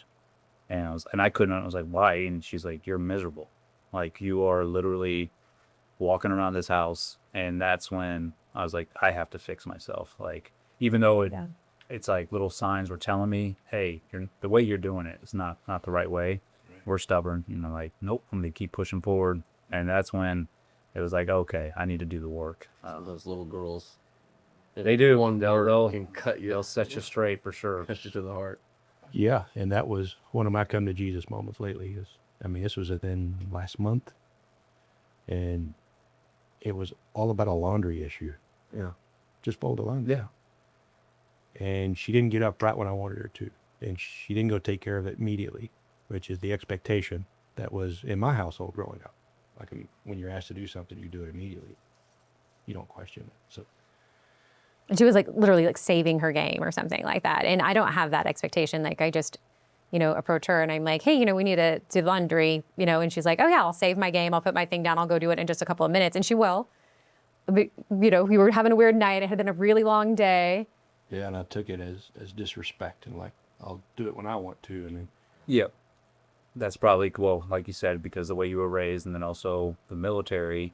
And I was like, why? And she's like, you're miserable. Like, you are literally walking around this house. And that's when I was like, I have to fix myself. Like, even though it's like little signs were telling me, hey, the way you're doing it is not the right way. Right. We're stubborn, you know, like, nope, I'm going to keep pushing forward. And that's when it was like, okay, I need to do the work. Those little girls. They do. One They'll can cut you. They'll set you straight for sure. Cut you to the heart. Yeah, and that was one of my come to Jesus moments lately. This was within last month, and it was all about a laundry issue. Yeah. Just fold the laundry. Yeah. And she didn't get up right when I wanted her to, and she didn't go take care of it immediately, which is the expectation that was in my household growing up. Like, when you're asked to do something, you do it immediately. You don't question it. So And she was like literally like saving her game or something like that. And I don't have that expectation. Like I just, approach her and I'm like, hey, we need to do laundry, and she's like, oh yeah, I'll save my game. I'll put my thing down. I'll go do it in just a couple of minutes. And she will. But, we were having a weird night. It had been a really long day. Yeah, and I took it as disrespect and like, I'll do it when I want to. And then, Yeah. That's probably, well, like you said, because the way you were raised, and then also the military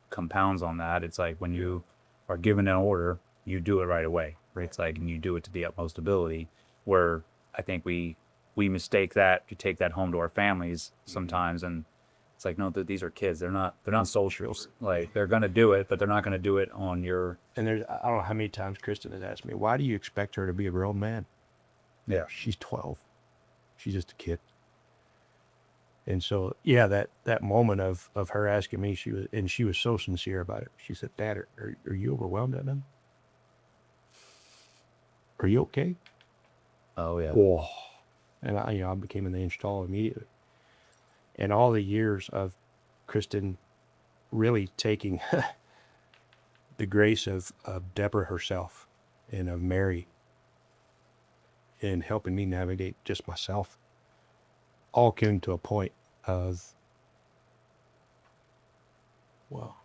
compounds on that. It's like when you are given an order, you do it right away. Right? It's like, and you do it to the utmost ability, where I think we mistake that, to take that home to our families sometimes. And it's like, no, these are kids. They're not soldiers. Like, they're going to do it, but they're not going to do it on your. and I don't know how many times Kristen has asked me, why do you expect her to be a grown man? Yeah. She's 12. She's just a kid. And so, yeah, that moment of her asking me, she was so sincere about it. She said, Dad, are you overwhelmed at them? Are you okay? Oh, yeah. Whoa. And I became an inch tall immediately. And all the years of Kristen really taking the grace of Deborah herself and of Mary and helping me navigate just myself, all came to a point of, well,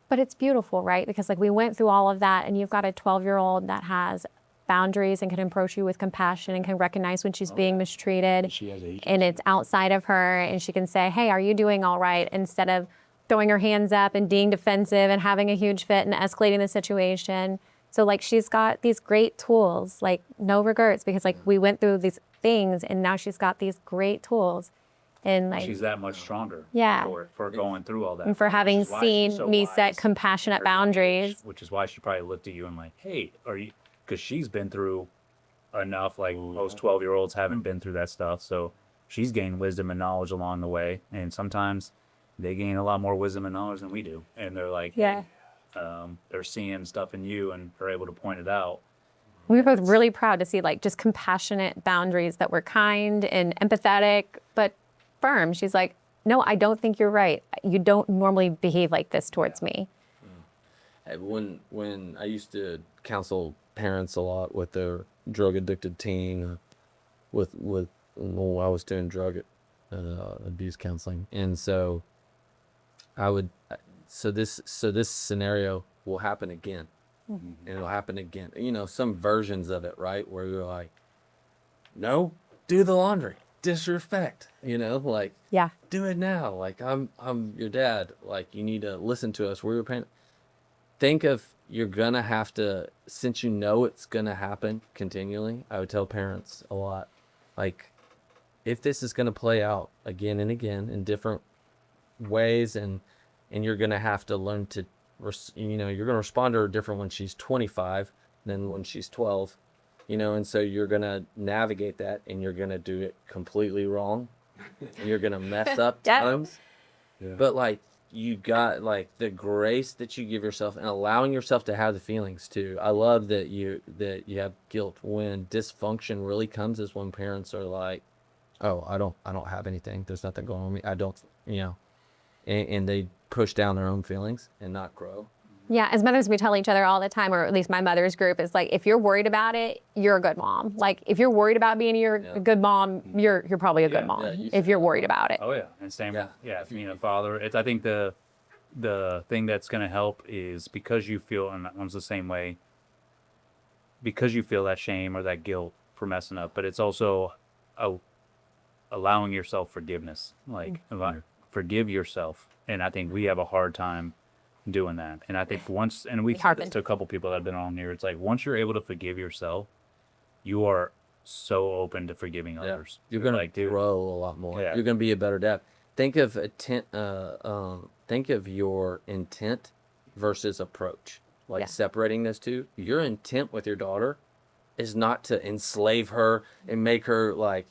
But it's beautiful, right? Because like we went through all of that and you've got a 12-year-old that has boundaries and can approach you with compassion and can recognize when she's being mistreated. she has agency. And it's outside of her and she can say, hey, are you doing all right? Instead of throwing her hands up and being defensive and having a huge fit and escalating the situation. So like she's got these great tools, like no regrets, because like we went through these things and now she's got these great tools. And like She's that much stronger. Yeah. For going through all that. and for having Which is why she's seen so me wise set compassionate at her young age, boundaries. which is why she probably looked at you and like, hey, are you? Because she's been through enough. Like most 12-year-olds haven't been through that stuff, so she's gained wisdom and knowledge along the way. And sometimes they gain a lot more wisdom and knowledge than we do. And they're like, Yeah. they're seeing stuff in you and are able to point it out. We were both really proud to see like just compassionate boundaries that were kind and empathetic, but firm. She's like, no, I don't think you're right. You don't normally behave like this towards me. When I used to counsel parents a lot with their drug addicted teen, I was doing drug abuse counseling, and so this scenario will happen again, and it'll happen again. Some versions of it, right, where you're like, no, do the laundry, disrespect, like, Yeah. do it now. Like, I'm your dad. Like, you need to listen to us. We're your parent. Think of, you're gonna have to, since it's gonna happen continually. I would tell parents a lot, like, if this is gonna play out again and again in different ways, and you're gonna have to learn to, you're gonna respond to her different when she's 25 than when she's 12, and so you're gonna navigate that, and you're gonna do it completely wrong, and you're gonna mess up Yep. times. Yeah. But like, you got like the grace that you give yourself and allowing yourself to have the feelings too. I love that you have guilt. When dysfunction really comes is when parents are like, oh, I don't have anything. There's nothing going on with me. I don't, and they push down their own feelings and not grow. Yeah, as mothers, we tell each other all the time, or at least my mother's group, is like, if you're worried about it, you're a good mom. Like, if you're worried about being a good mom, you're probably a good mom. If you're worried about it. Oh yeah, and same. Yeah. Yeah, being a father. I think the thing that's going to help is because you feel, and that one's the same way, because you feel that shame or that guilt for messing up, but it's also allowing yourself forgiveness. Like, forgive yourself. And I think we have a hard time doing that. And I think once, and we've said this to a couple people that have been on here, it's like, once you're able to forgive yourself, you are so open to forgiving others. You're gonna like, grow a lot more. Yeah. You're gonna be a better dad. Think of think of your intent versus approach. Like, Yeah. separating those two. Your intent with your daughter is not to enslave her and make her like,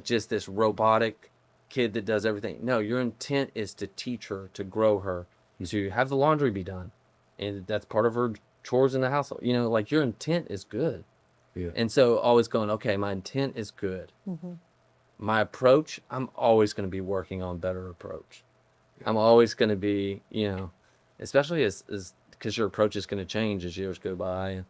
just this robotic kid that does everything. No, your intent is to teach her, to grow her, to have the laundry be done, and that's part of her chores in the household. Like, your intent is good. Yeah. And so always going, okay, my intent is good. My approach, I'm always going to be working on better approach. I'm always going to be, especially as because your approach is going to change as years go by.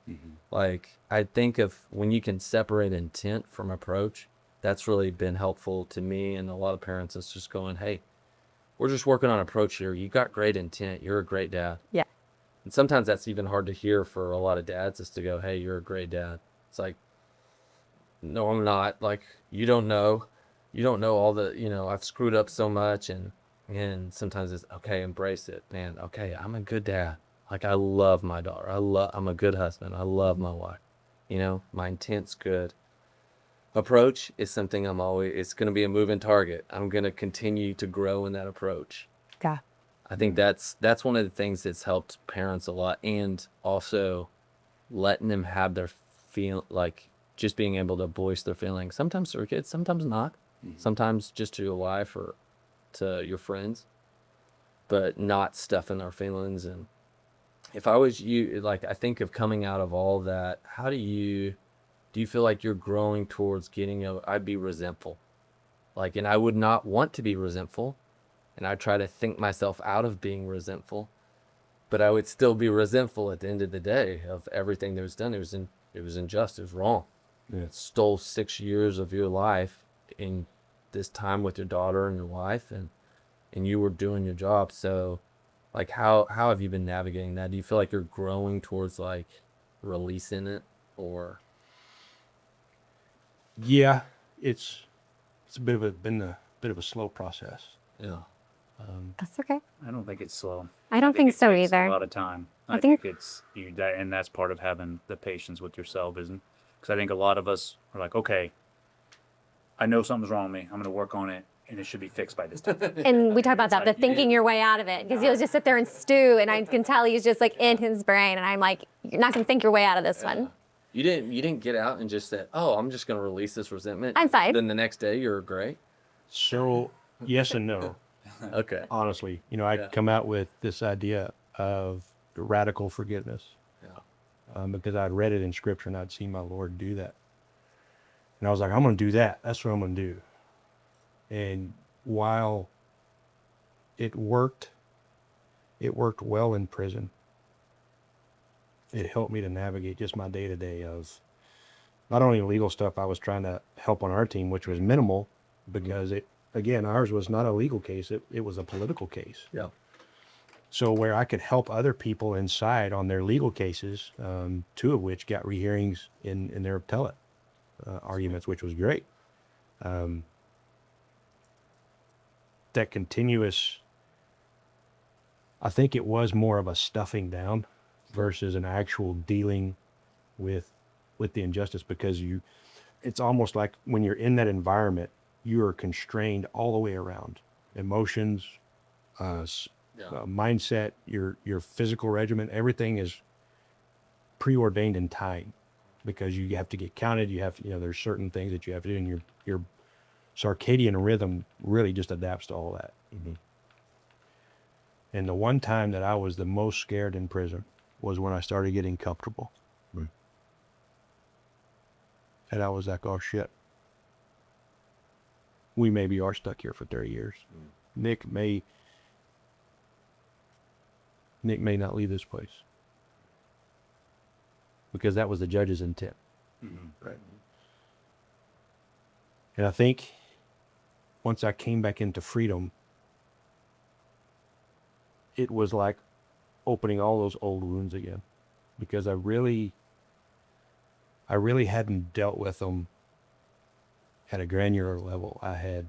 Like, I think of when you can separate intent from approach, that's really been helpful to me and a lot of parents. It's just going, hey, we're just working on approach here. You got great intent. You're a great dad. Yeah. And sometimes that's even hard to hear for a lot of dads, is to go, hey, you're a great dad. It's like, no, I'm not. Like, you don't know all the, I've screwed up so much. And sometimes it's, okay, embrace it, man. Okay, I'm a good dad. Like, I love my daughter. I'm a good husband. I love my wife. My intent's good. Approach is something it's going to be a moving target. I'm going to continue to grow in that approach. Yeah. I think that's one of the things that's helped parents a lot, and also letting them have their like just being able to voice their feelings. Sometimes to their kids, sometimes not. Sometimes just to your wife or to your friends, but not stuffing their feelings. And if I was you, like, I think of coming out of all that, how do you feel like you're growing towards I'd be resentful. Like, and I would not want to be resentful. And I try to think myself out of being resentful, but I would still be resentful at the end of the day of everything that was done. It was unjust. It was wrong. Yeah. It stole 6 years of your life in this time with your daughter and your wife, and you were doing your job. So, like, how have you been navigating that? Do you feel like you're growing towards, like, releasing it, or? Yeah, it's been a bit of a slow process. Yeah. That's okay. I don't think it's slow. I don't think it so takes either. A lot of time. I I think- think it's and that's part of having the patience with yourself, isn't? Because I think a lot of us are like, okay, I know something's wrong with me. I'm going to work on it, and it should be fixed by this time. And we talk about that, the thinking your way out of it, because he'll just sit there and stew, and I can tell he's just like in his brain, and I'm like, you're not going to think your way out of this one. You didn't get out and just said, oh, I'm just going to release this resentment. I'm fine. Then the next day you're great. So, yes and no. Okay. Honestly, I'd come out with this idea of radical forgiveness. Yeah. Because I'd read it in scripture and I'd seen my Lord do that. And I was like, I'm going to do that. That's what I'm going to do. And while it worked well in prison. It helped me to navigate just my day-to-day of not only legal stuff I was trying to help on our team, which was minimal, because ours was not a legal case. It was a political case. Yeah. So where I could help other people inside on their legal cases, 2 of which got rehearings in their appellate arguments, which was great. That continuous, I think it was more of a stuffing down versus an actual dealing with the injustice, because it's almost like when you're in that environment, you are constrained all the way around. Emotions, mindset, your physical regimen, everything is preordained in time, because you have to get counted. You have, there's certain things that you have to do, and your circadian rhythm really just adapts to all that. Mm-hmm. And the one time that I was the most scared in prison was when I started getting comfortable. Mm. And I was like, oh shit, we maybe are stuck here for 30 years. Nick may not leave this place, because that was the judge's intent. Mm-hmm. Right. And I think once I came back into freedom, it was like opening all those old wounds again, because I really hadn't dealt with them at a granular level. I had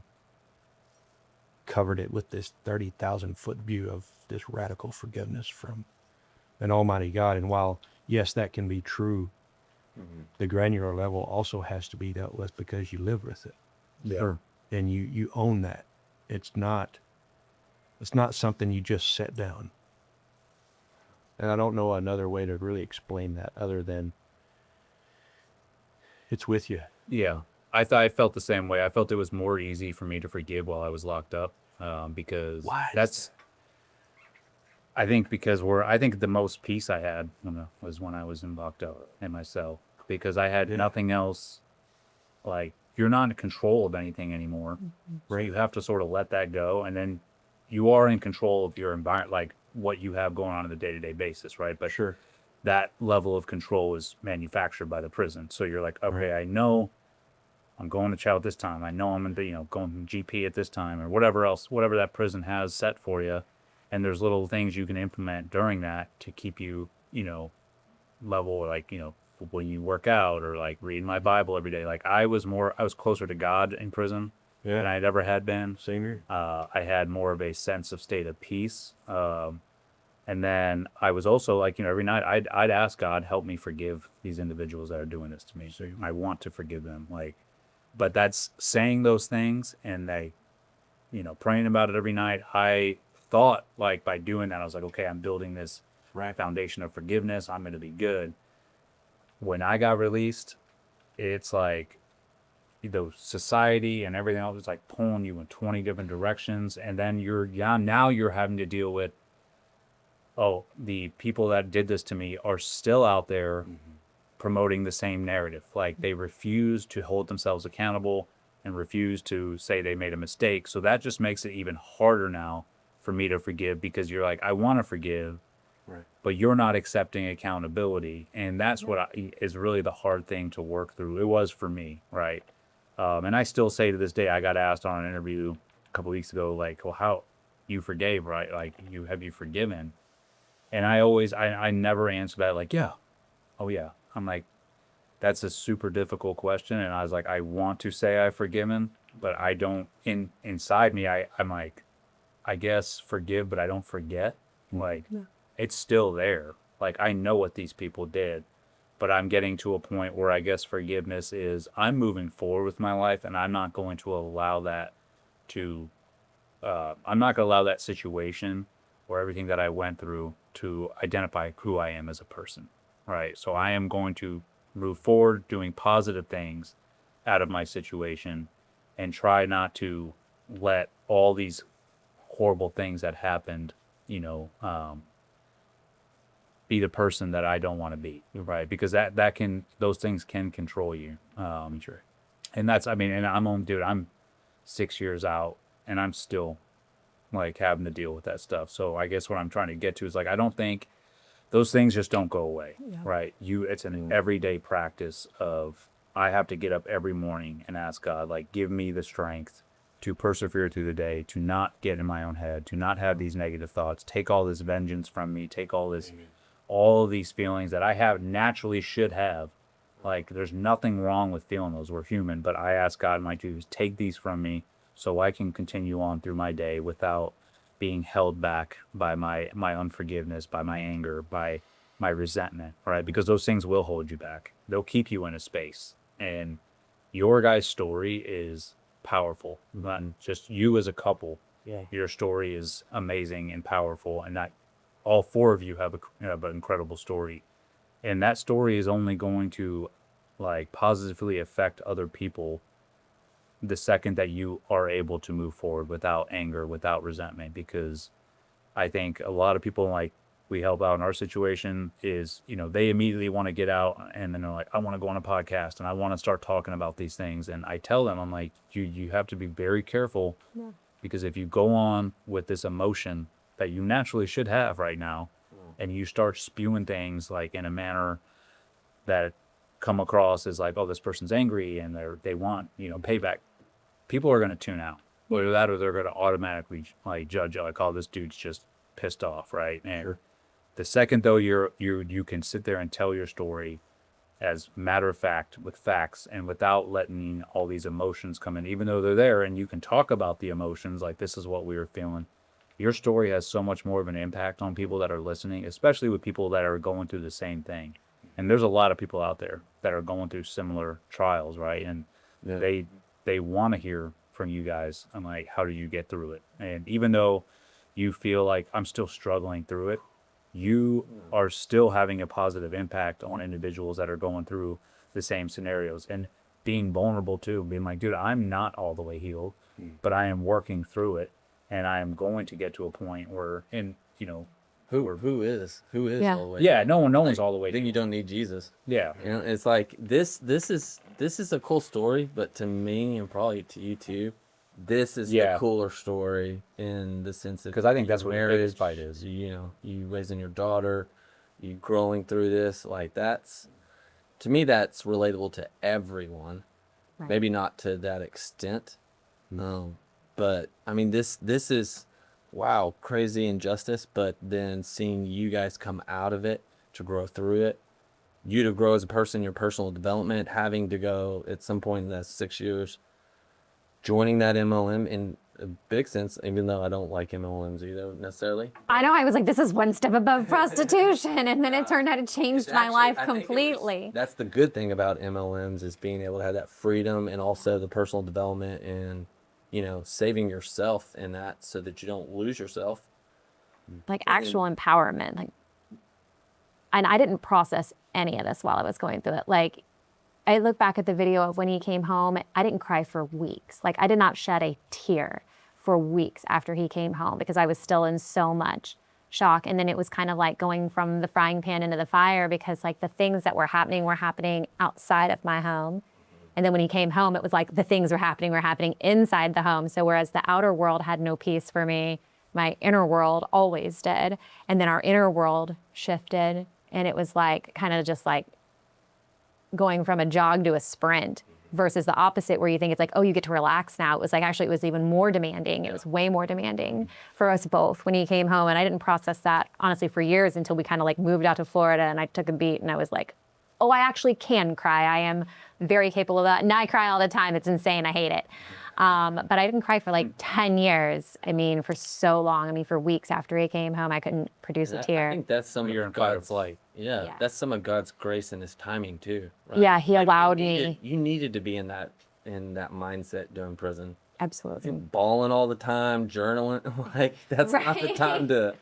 covered it with this 30,000 foot view of this radical forgiveness from an almighty God. And while, yes, that can be true, mm-hmm. the granular level also has to be dealt with, because you live with it. Yeah. Sure. And you own that. It's not something you just set down. And I don't know another way to really explain that other than it's with you. Yeah. I felt the same way. I felt it was more easy for me to forgive while I was locked up, because I think the most peace I had was when I was locked up in my cell, because I had nothing else. Like, you're not in control of anything anymore, right? You have to sort of let that go, and then you are in control of your environment, like what you have going on a day-to-day basis, right? But Sure. that level of control is manufactured by the prison. So you're like, okay, I know I'm going to chow at this time. I know I'm going to, going to GP at this time or whatever else, whatever that prison has set for you. And there's little things you can implement during that to keep you, level, like, when you work out or like reading my Bible every day. Like I was closer to God in prison than I'd ever had been. Same here. I had more of a sense of state of peace. And then I was also like, every night I'd ask God, help me forgive these individuals that are doing this to me. So I want to forgive them. Like, but that's saying those things and praying about it every night. I thought like by doing that, I was like, okay, I'm building this foundation of forgiveness. I'm going to be good. When I got released, it's like society and everything else is like pulling you in 20 different directions. And then now you're having to deal with, the people that did this to me are still out there promoting the same narrative. Like they refuse to hold themselves accountable and refuse to say they made a mistake. So that just makes it even harder now for me to forgive, because you're like, I want to forgive, but you're not accepting accountability. And that's what is really the hard thing to work through. It was for me, right? And I still say to this day, I got asked on an interview a couple weeks ago, like, well, how you forgave, right? Like, have you forgiven? And I never answer that like, yeah. Oh, yeah. I'm like, that's a super difficult question. And I was like, I want to say I've forgiven, but I don't, inside me, I'm like, I guess forgive, but I don't forget. Like, it's still there. Like, I know what these people did, but I'm getting to a point where I guess forgiveness is I'm moving forward with my life, and I'm not going to allow that I'm not going to allow that situation or everything that I went through to identify who I am as a person, right? So I am going to move forward doing positive things out of my situation and try not to let all these horrible things that happened, be the person that I don't want to be, right? Because those things can control you. Sure. And I'm 6 years out and I'm still like having to deal with that stuff. So I guess what I'm trying to get to is like, I don't think those things just don't go away, right? It's an everyday practice of, I have to get up every morning and ask God, like, give me the strength to persevere through the day, to not get in my own head, to not have these negative thoughts, take all this vengeance from me, take all of these feelings that I have naturally should have. Like, there's nothing wrong with feeling those. We're human, but I ask God, my dudes, take these from me so I can continue on through my day without being held back by my unforgiveness, by my anger, by my resentment, right? Because those things will hold you back. They'll keep you in a space. And your guys' story is powerful. Not just you as a couple. Yeah. Your story is amazing and powerful, and that all four of you have an incredible story. And that story is only going to like positively affect other people the second that you are able to move forward without anger, without resentment. Because I think a lot of people, like, we help out in our situation is, they immediately want to get out and then they're like, I want to go on a podcast and I want to start talking about these things. And I tell them, I'm like, you have to be very careful, because if you go on with this emotion that you naturally should have right now, and you start spewing things like in a manner that come across as like, oh, this person's angry and they want, payback, people are going to tune out. Or that, or they're going to automatically like judge, like, oh, this dude's just pissed off, right? And the second though you can sit there and tell your story as matter of fact, with facts, and without letting all these emotions come in, even though they're there, and you can talk about the emotions, like, this is what we were feeling. Your story has so much more of an impact on people that are listening, especially with people that are going through the same thing. And there's a lot of people out there that are going through similar trials, right? And they want to hear from you guys. I'm like, how do you get through it? And even though you feel like I'm still struggling through it, you are still having a positive impact on individuals that are going through the same scenarios, and being vulnerable too, being like, dude, I'm not all the way healed, but I am working through it, and I am going to get to a point where, and who is Yeah. all the way? yeah, no one's all the way. Then you don't need Jesus. Yeah, It's like this is a cool story, but to me and probably to you too, this is Yeah. the cooler story in the sense of, Because I think that's your what the biggest fight is. you know, you raising your daughter, you growing through this, like that's, to me, that's relatable to everyone. Right. Maybe not to that extent. But I mean, this is, wow, crazy injustice, but then seeing you guys come out of it to grow through it, you to grow as a person, your personal development, having to go at some point in that 6 years, joining that MLM in a big sense, even though I don't like MLMs either necessarily. I know, I was like, this is one step above prostitution. And then it turned out it changed It's my actually- life I think it was- completely. That's the good thing about MLMs, is being able to have that freedom and also the personal development and, you know, saving yourself in that so that you don't lose yourself. Like actual empowerment. Like, and I didn't process any of this while I was going through it. Like, I look back at the video of when he came home, I didn't cry for weeks. Like, I did not shed a tear for weeks after he came home because I was still in so much shock. And then it was kind of like going from the frying pan into the fire, because like the things that were happening outside of my home. And then when he came home, it was like the things were happening inside the home. So whereas the outer world had no peace for me, my inner world always did. And then our inner world shifted, and it was like kind of just like going from a jog to a sprint versus the opposite, where you think it's like, oh, you get to relax now. It was like, actually, it was even more demanding. It was way more demanding for us both when he came home. And I didn't process that, honestly, for years until we kind of like moved out to Florida, and I took a beat and I was like, oh, I actually can cry. I am very capable of that. And I cry all the time. It's insane. I hate it. But I didn't cry for like 10 years. I mean, for so long. I mean, for weeks after he came home, I couldn't produce a I tear. think that's some You're of in fight or God's, flight. yeah, that's some of God's grace and his timing too. Right? Yeah, he Like, allowed me. You needed to be in that mindset during prison. Absolutely. Bawling all the time, journaling, like that's not the Right. time to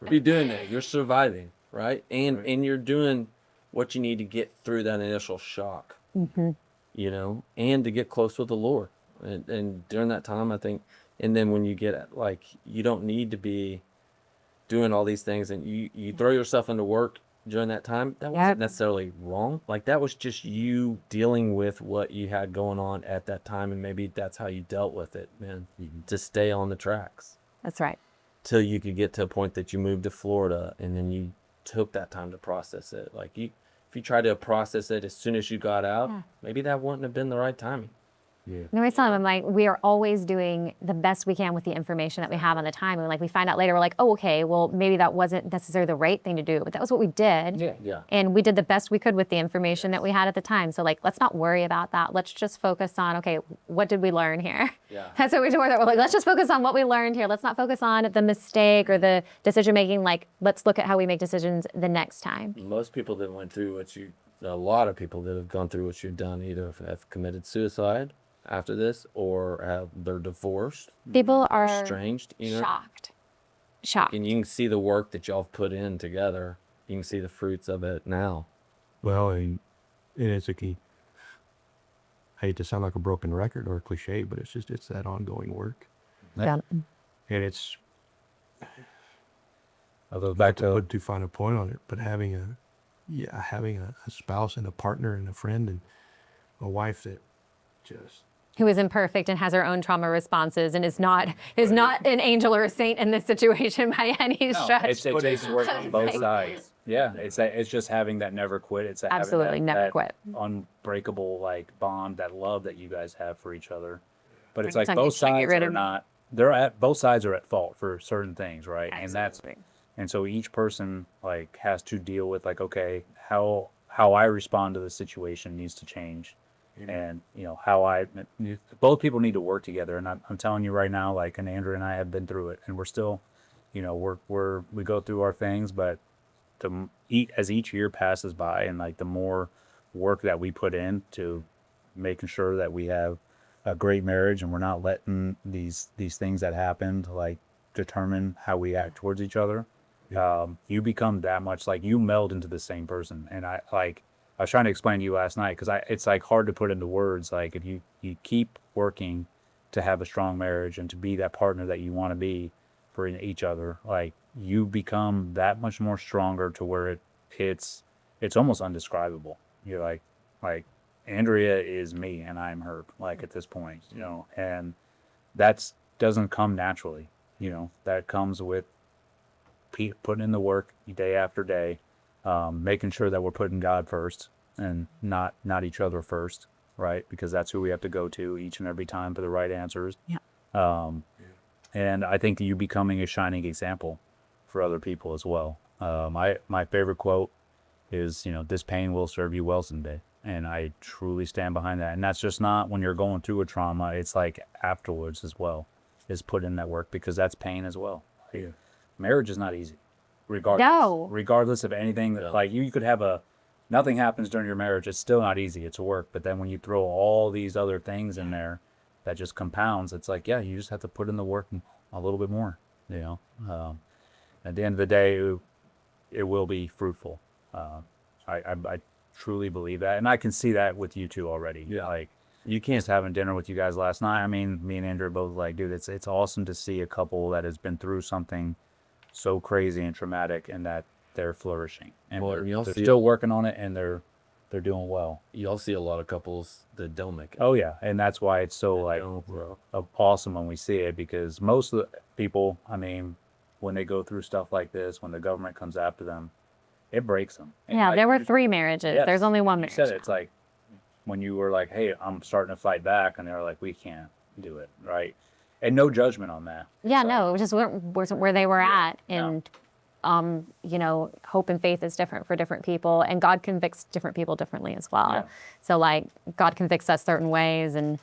be doing that. You're surviving, right? And you're doing what you need to get through that initial shock, you know, and to get close with the Lord. And during that time, I think, and then when you get like, you don't need to be doing all these things, and you throw yourself into work during that time. That wasn't necessarily wrong. Like, that was just you dealing with what you had going on at that time, and maybe that's how you dealt with it, man. To stay on the tracks That's right. till you could get to a point that you moved to Florida, and then you took that time to process it. Like, if you tried to process it as soon as you got out, maybe that wouldn't have been the right timing. And I tell him, I'm like, we are always doing the best we can with the information that we have on the time. And like, we find out later, we're like, oh, okay, well, maybe that wasn't necessarily the right thing to do, but that was what we did. Yeah. And we did the best we could with the information that we had at the time. So like, let's not worry about that. Let's just focus on, okay, what did we learn here? Yeah. That's what we do. We're like, let's just focus on what we learned here. Let's not focus on the mistake or the decision making. Like, let's look at how we make decisions the next time. Most people that went through a lot of people that have gone through what you've done either have committed suicide after this, or they're divorced, People are estranged, you know. shocked. And you can see the work that y'all have put in together. You can see the fruits of it now. Well, and it's a key. I hate to sound like a broken record or a cliche, but it's that ongoing work. Yeah. And it's Although back to to put too fine a point on it, but having a spouse and a partner and a friend and a wife that just who is imperfect and has her own trauma responses and is not an angel or a saint in this situation by any stretch. it takes work on both sides. Yeah, it's just having that never quit. It's having Absolutely, never that quit. unbreakable like bond, that love that you guys have for each other. But it's like Anytime you both try to get sides rid are of- not. both sides are at fault for certain things, right? And so each person like has to deal with like, okay, how I respond to the situation needs to change. And you know both people need to work together, and I'm telling you right now, like, and Andrew and I have been through it, and we're still, you know, we go through our things, but as each year passes by, and like the more work that we put in to making sure that we have a great marriage, and we're not letting these things that happened like determine how we act towards each other, you become that much like you meld into the same person. And I was trying to explain to you last night, because it's like hard to put into words. Like, if you keep working to have a strong marriage and to be that partner that you want to be for each other, like, you become that much more stronger to where it's almost undescribable. You're like Andrea is me and I'm her, like, at this point, you know, and That doesn't come naturally. You know, that comes with putting in the work day after day, making sure that we're putting God first and not each other first, right? Because that's who we have to go to each and every time for the right answers. Yeah. And I think you becoming a shining example for other people as well. My favorite quote is, you know, this pain will serve you well someday. And I truly stand behind that. And that's just not when you're going through a trauma. It's like afterwards as well, is put in that work, because that's pain as well. Yeah. Marriage is not easy, regardless. No. Regardless of anything that, like, you could have nothing happens during your marriage. It's still not easy. It's work. But then when you throw all these other things in there, that just compounds. It's like, yeah, you just have to put in the work a little bit more, you know. At the end of the day, it will be fruitful. I truly believe that. And I can see that with you two already. Yeah. Like, you can't just having dinner with you guys last night. I mean, me and Andrew are both like, dude, it's awesome to see a couple that has been through something so crazy and traumatic, and that they're flourishing. And Well, they're you'll see still working on it, and they're doing well. You'll see a lot of couples that don't make it. Oh yeah, and that's why it's so like awesome when we see it, because most of the people, I mean, when they go through stuff like this, when the government comes after them, it breaks them. And Yeah, like, there were 3 marriages. yes, There's only one you marriage. said it. It's like when you were like, "Hey, I'm starting to fight back," and they're like, "We can't do it," right? And no judgment on that. Yeah, So, no, it just wasn't where they were at. no. And, you know, hope and faith is different for different people, and God convicts different people differently as well. Yeah. So, like, God convicts us certain ways, and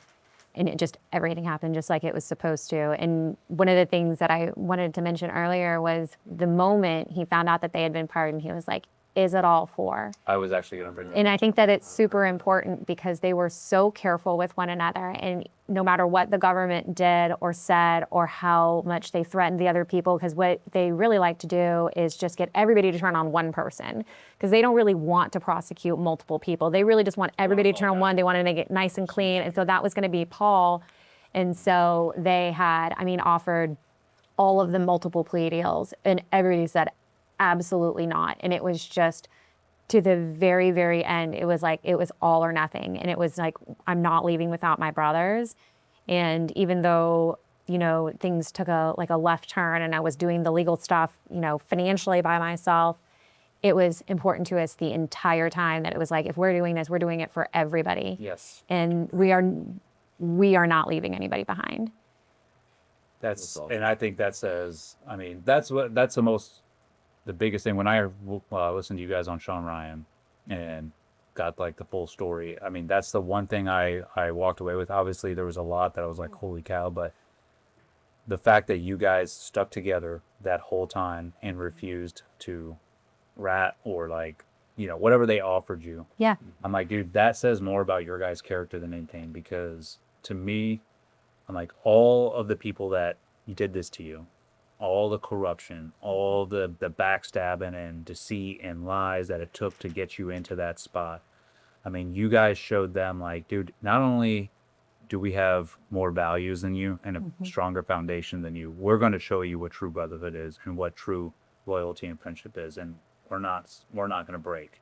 it just, everything happened just like it was supposed to. And one of the things that I wanted to mention earlier was the moment he found out that they had been pardoned, he was like, is it all for? I was actually going to bring that And up. I think that it's super important because they were so careful with one another. And no matter what the government did or said or how much they threatened the other people, because what they really like to do is just get everybody to turn on one person, because they don't really want to prosecute multiple people. They really just want everybody to turn on one. They want to make it nice and clean. And so that was going to be Paul. And so they had, offered all of the multiple plea deals, and everybody said, absolutely not. And it was just to the very, very end. It was like, it was all or nothing. And it was like, I'm not leaving without my brothers. And even though, you know, things took a left turn and I was doing the legal stuff, you know, financially by myself, it was important to us the entire time that it was like, if we're doing this, we're doing it for everybody. Yes. And we are not leaving anybody behind. That's awesome. and I think that says, I mean, that's the biggest thing. When I listened to you guys on Sean Ryan and got like the full story, I mean, that's the one thing I walked away with. Obviously there was a lot that I was like, holy cow, but the fact that you guys stuck together that whole time and refused to rat or, like, you know, whatever they offered you. Yeah. I'm like, dude, that says more about your guys' character than anything, because to me, I'm like, all of the people that did this to you, all the corruption, all the backstabbing and deceit and lies that it took to get you into that spot. I mean, you guys showed them, like, dude, not only do we have more values than you and a stronger foundation than you, we're going to show you what true brotherhood is and what true loyalty and friendship is, and we're not going to break.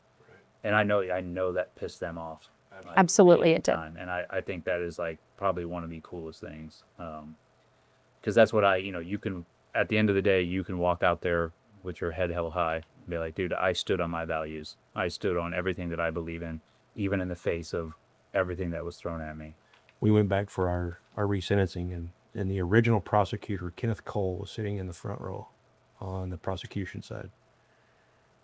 And I know that pissed them off. Like, Absolutely, big it did. time. And I think that is like probably one of the coolest things, because that's what you can, at the end of the day, you can walk out there with your head held high and be like, dude, I stood on my values. I stood on everything that I believe in, even in the face of everything that was thrown at me. We went back for our resentencing, and the original prosecutor, Kenneth Cole, was sitting in the front row on the prosecution side.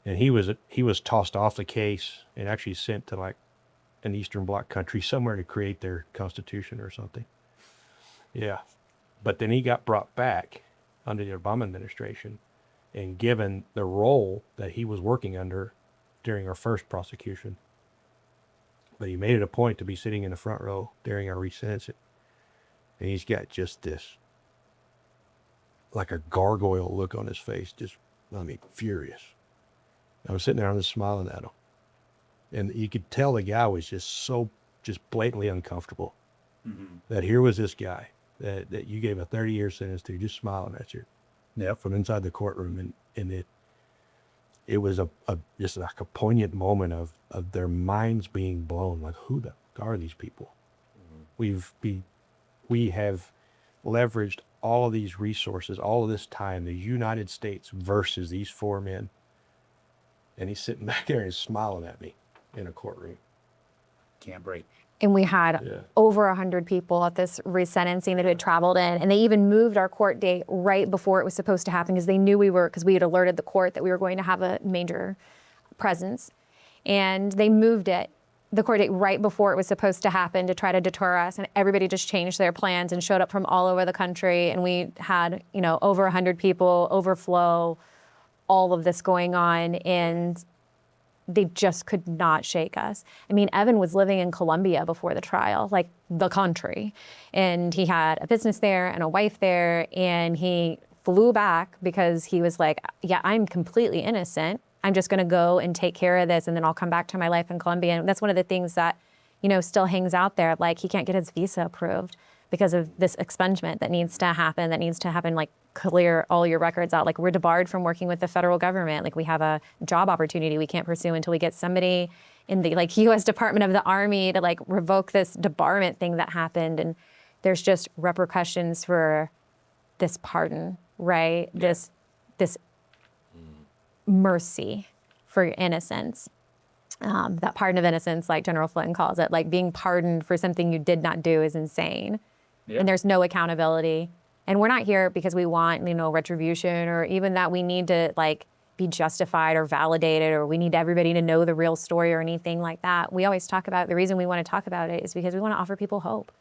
And he was tossed off the case and actually sent to like an Eastern Bloc country somewhere to create their constitution or something. Yeah. But then he got brought back under the Obama administration and given the role that he was working under during our first prosecution. But he made it a point to be sitting in the front row during our resentencing. And he's got just this, like a gargoyle look on his face, just, furious. I was sitting there, I'm just smiling at him. And you could tell the guy was just blatantly uncomfortable. Mm-hmm. That here was this guy that you gave a 30-year sentence to, just smiling at you. Yep. From inside the courtroom. And it was just like a poignant moment of their minds being blown. Like, who the fuck are these people? Mm-hmm. We have leveraged all of these resources, all of this time, the United States versus these 4 men. And he's sitting back there and he's smiling at me in a courtroom. Can't break. And we had Yeah. over 100 people at this resentencing that had traveled in, and they even moved our court date right before it was supposed to happen because they knew because we had alerted the court that we were going to have a major presence. And they moved the court date right before it was supposed to happen to try to deter us, and everybody just changed their plans and showed up from all over the country, and we had, over 100 people, overflow, all of this going on, and they just could not shake us. I mean, Evan was living in Colombia before the trial, like the country, and he had a business there and a wife there, and he flew back because he was like, yeah, I'm completely innocent. I'm just going to go and take care of this, and then I'll come back to my life in Colombia. And that's one of the things that, still hangs out there. Like, he can't get his visa approved because of this expungement that needs to happen, like clear all your records out. Like, we're debarred from working with the federal government. Like, we have a job opportunity we can't pursue until we get somebody in the U.S. Department of the Army to revoke this debarment thing that happened. And there's just repercussions for this pardon, right? Yeah. This mercy for your innocence. That pardon of innocence, like General Flynn calls it, like being pardoned for something you did not do is insane. Yeah. And there's no accountability. And we're not here because we want, retribution, or even that we need to be justified or validated, or we need everybody to know the real story or anything like that. We always talk about, the reason we want to talk about it is because we want to offer people hope.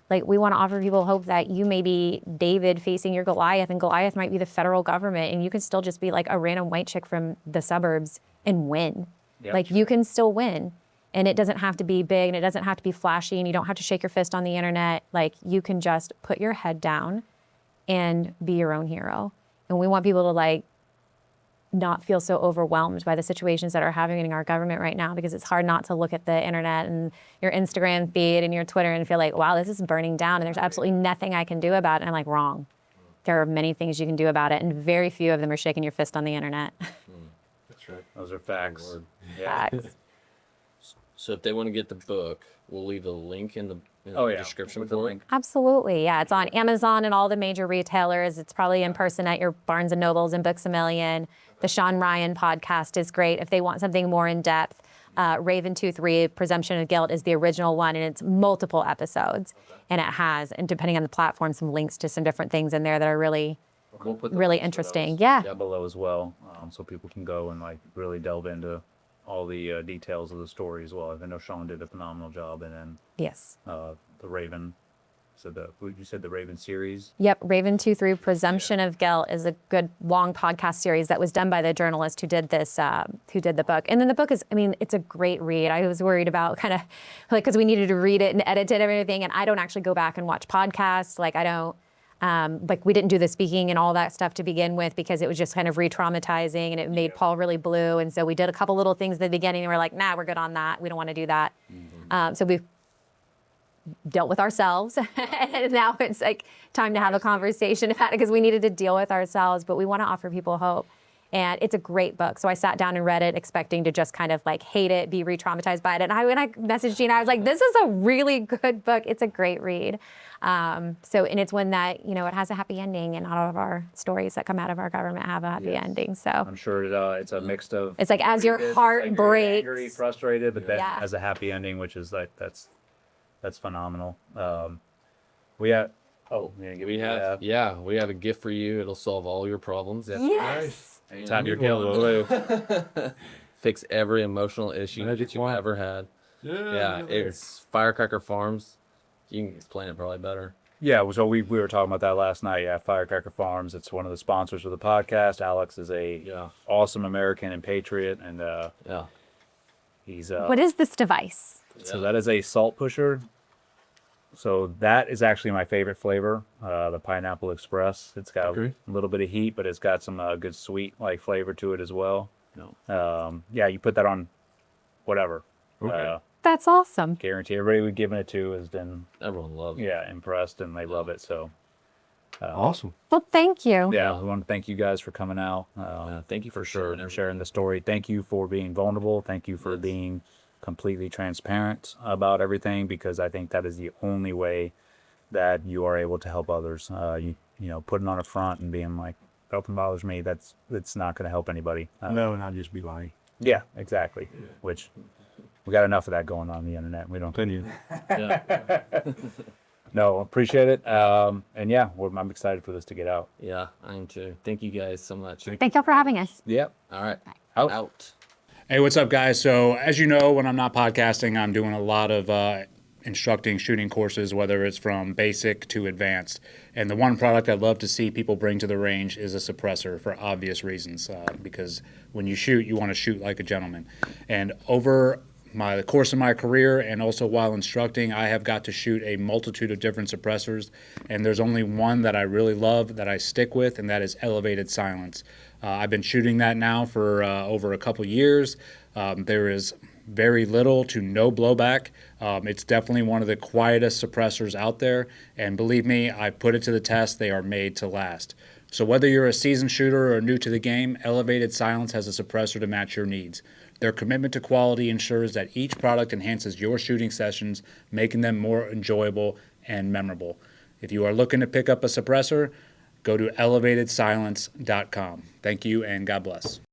We want to offer people hope that you may be David facing your Goliath, and Goliath might be the federal government, and you can still just be a random white chick from the suburbs and win. Yep. You can still win. And it doesn't have to be big, and it doesn't have to be flashy, and you don't have to shake your fist on the internet. You can just put your head down and be your own hero. And we want people to not feel so overwhelmed by the situations that are happening in our government right now, because it's hard not to look at the internet and your Instagram feed and your Twitter and feel like, wow, this is burning down and there's absolutely nothing I can do about it. And I'm wrong. There are many things you can do about it, and very few of them are shaking your fist on the internet. That's right. Those are facts. Yeah. Facts. So if they want to get the book, we'll leave a link in the description for it. Absolutely. Yeah, it's on Amazon and all the major retailers. It's probably in person at your Barnes & Nobles and Books A Million. The Sean Ryan podcast is great if they want something more in depth. Raven 2-3, Presumption of Guilt, is the original one, and it's multiple episodes. And it has, and depending on the platform, some links to some different things in there that are really, really interesting. Yeah. Below as well, so people can go and really delve into all the details of the story as well. I know Sean did a phenomenal job, and then yes, the Raven. So you said the Raven series. Yep, Raven 2-3, Presumption of Guilt is a good long podcast series that was done by the journalist who did this, who did the book. And then the book is, it's a great read. I was worried about kind of because we needed to read it and edit it and everything, and I don't actually go back and watch podcasts. I don't. We didn't do the speaking and all that stuff to begin with because it was just kind of re-traumatizing, and it made Paul really blue. And so we did a couple little things at the beginning, and we're like, nah, we're good on that. We don't want to do that. Mm-hmm. So we've dealt with ourselves, and now it's time to have a conversation about it because we needed to deal with ourselves, but we want to offer people hope. And it's a great book. So I sat down and read it expecting to just kind of hate it, be re-traumatized by it. And when I messaged Gina, I was like, this is a really good book. It's a great read. And it's one that, it has a happy ending, and all of our stories that come out of our government have a happy ending. So I'm sure it's a mix of. It's as your heart breaks. Angry, frustrated, but then has a happy ending, which is that's phenomenal. We have a gift for you. It'll solve all your problems. Yes. Time your kill. Fix every emotional issue that you've ever had. Yeah, it's Firecracker Farms. You can explain it probably better. Yeah, so we were talking about that last night. Yeah, Firecracker Farms. It's one of the sponsors of the podcast. Alex is a awesome American and patriot, and he's what is this device? So that is a salt pusher. So that is actually my favorite flavor, the Pineapple Express. It's got a little bit of heat, but it's got some good sweet flavor to it as well. You put that on whatever. Okay. That's awesome. Guarantee everybody we've given it to has been loves it. Yeah, impressed, and they love it. So awesome. Well, thank you. Yeah, we want to thank you guys for coming out. Thank you for sharing the story. Thank you for being vulnerable. Thank you for being completely transparent about everything, because I think that is the only way that you are able to help others. You know, putting on a front and being like, "Nothing bothers me." That's not going to help anybody. No, and I'll just be lying. Yeah, exactly. Which we got enough of that going on the internet. We don't. Plenty of Yeah. No, appreciate it. And yeah, I'm excited for this to get out. Yeah, I am too. Thank you guys so much. Thank y'all for having us. Yep. All right. Out. Out. Hey, what's up, guys? So, as you know, when I'm not podcasting, I'm doing a lot of instructing shooting courses, whether it's from basic to advanced. And the one product I'd love to see people bring to the range is a suppressor for obvious reasons, because when you shoot, you want to shoot like a gentleman. And over the course of my career and also while instructing, I have got to shoot a multitude of different suppressors, and there's only one that I really love that I stick with, and that is elevated silence. I've been shooting that now for over a couple years. There is very little to no blowback. It's definitely one of the quietest suppressors out there, and believe me, I put it to the test. They are made to last. So whether you're a seasoned shooter or new to the game, Elevated Silence has a suppressor to match your needs. Their commitment to quality ensures that each product enhances your shooting sessions, making them more enjoyable and memorable. If you are looking to pick up a suppressor, go to elevatedsilence.com. Thank you and God bless.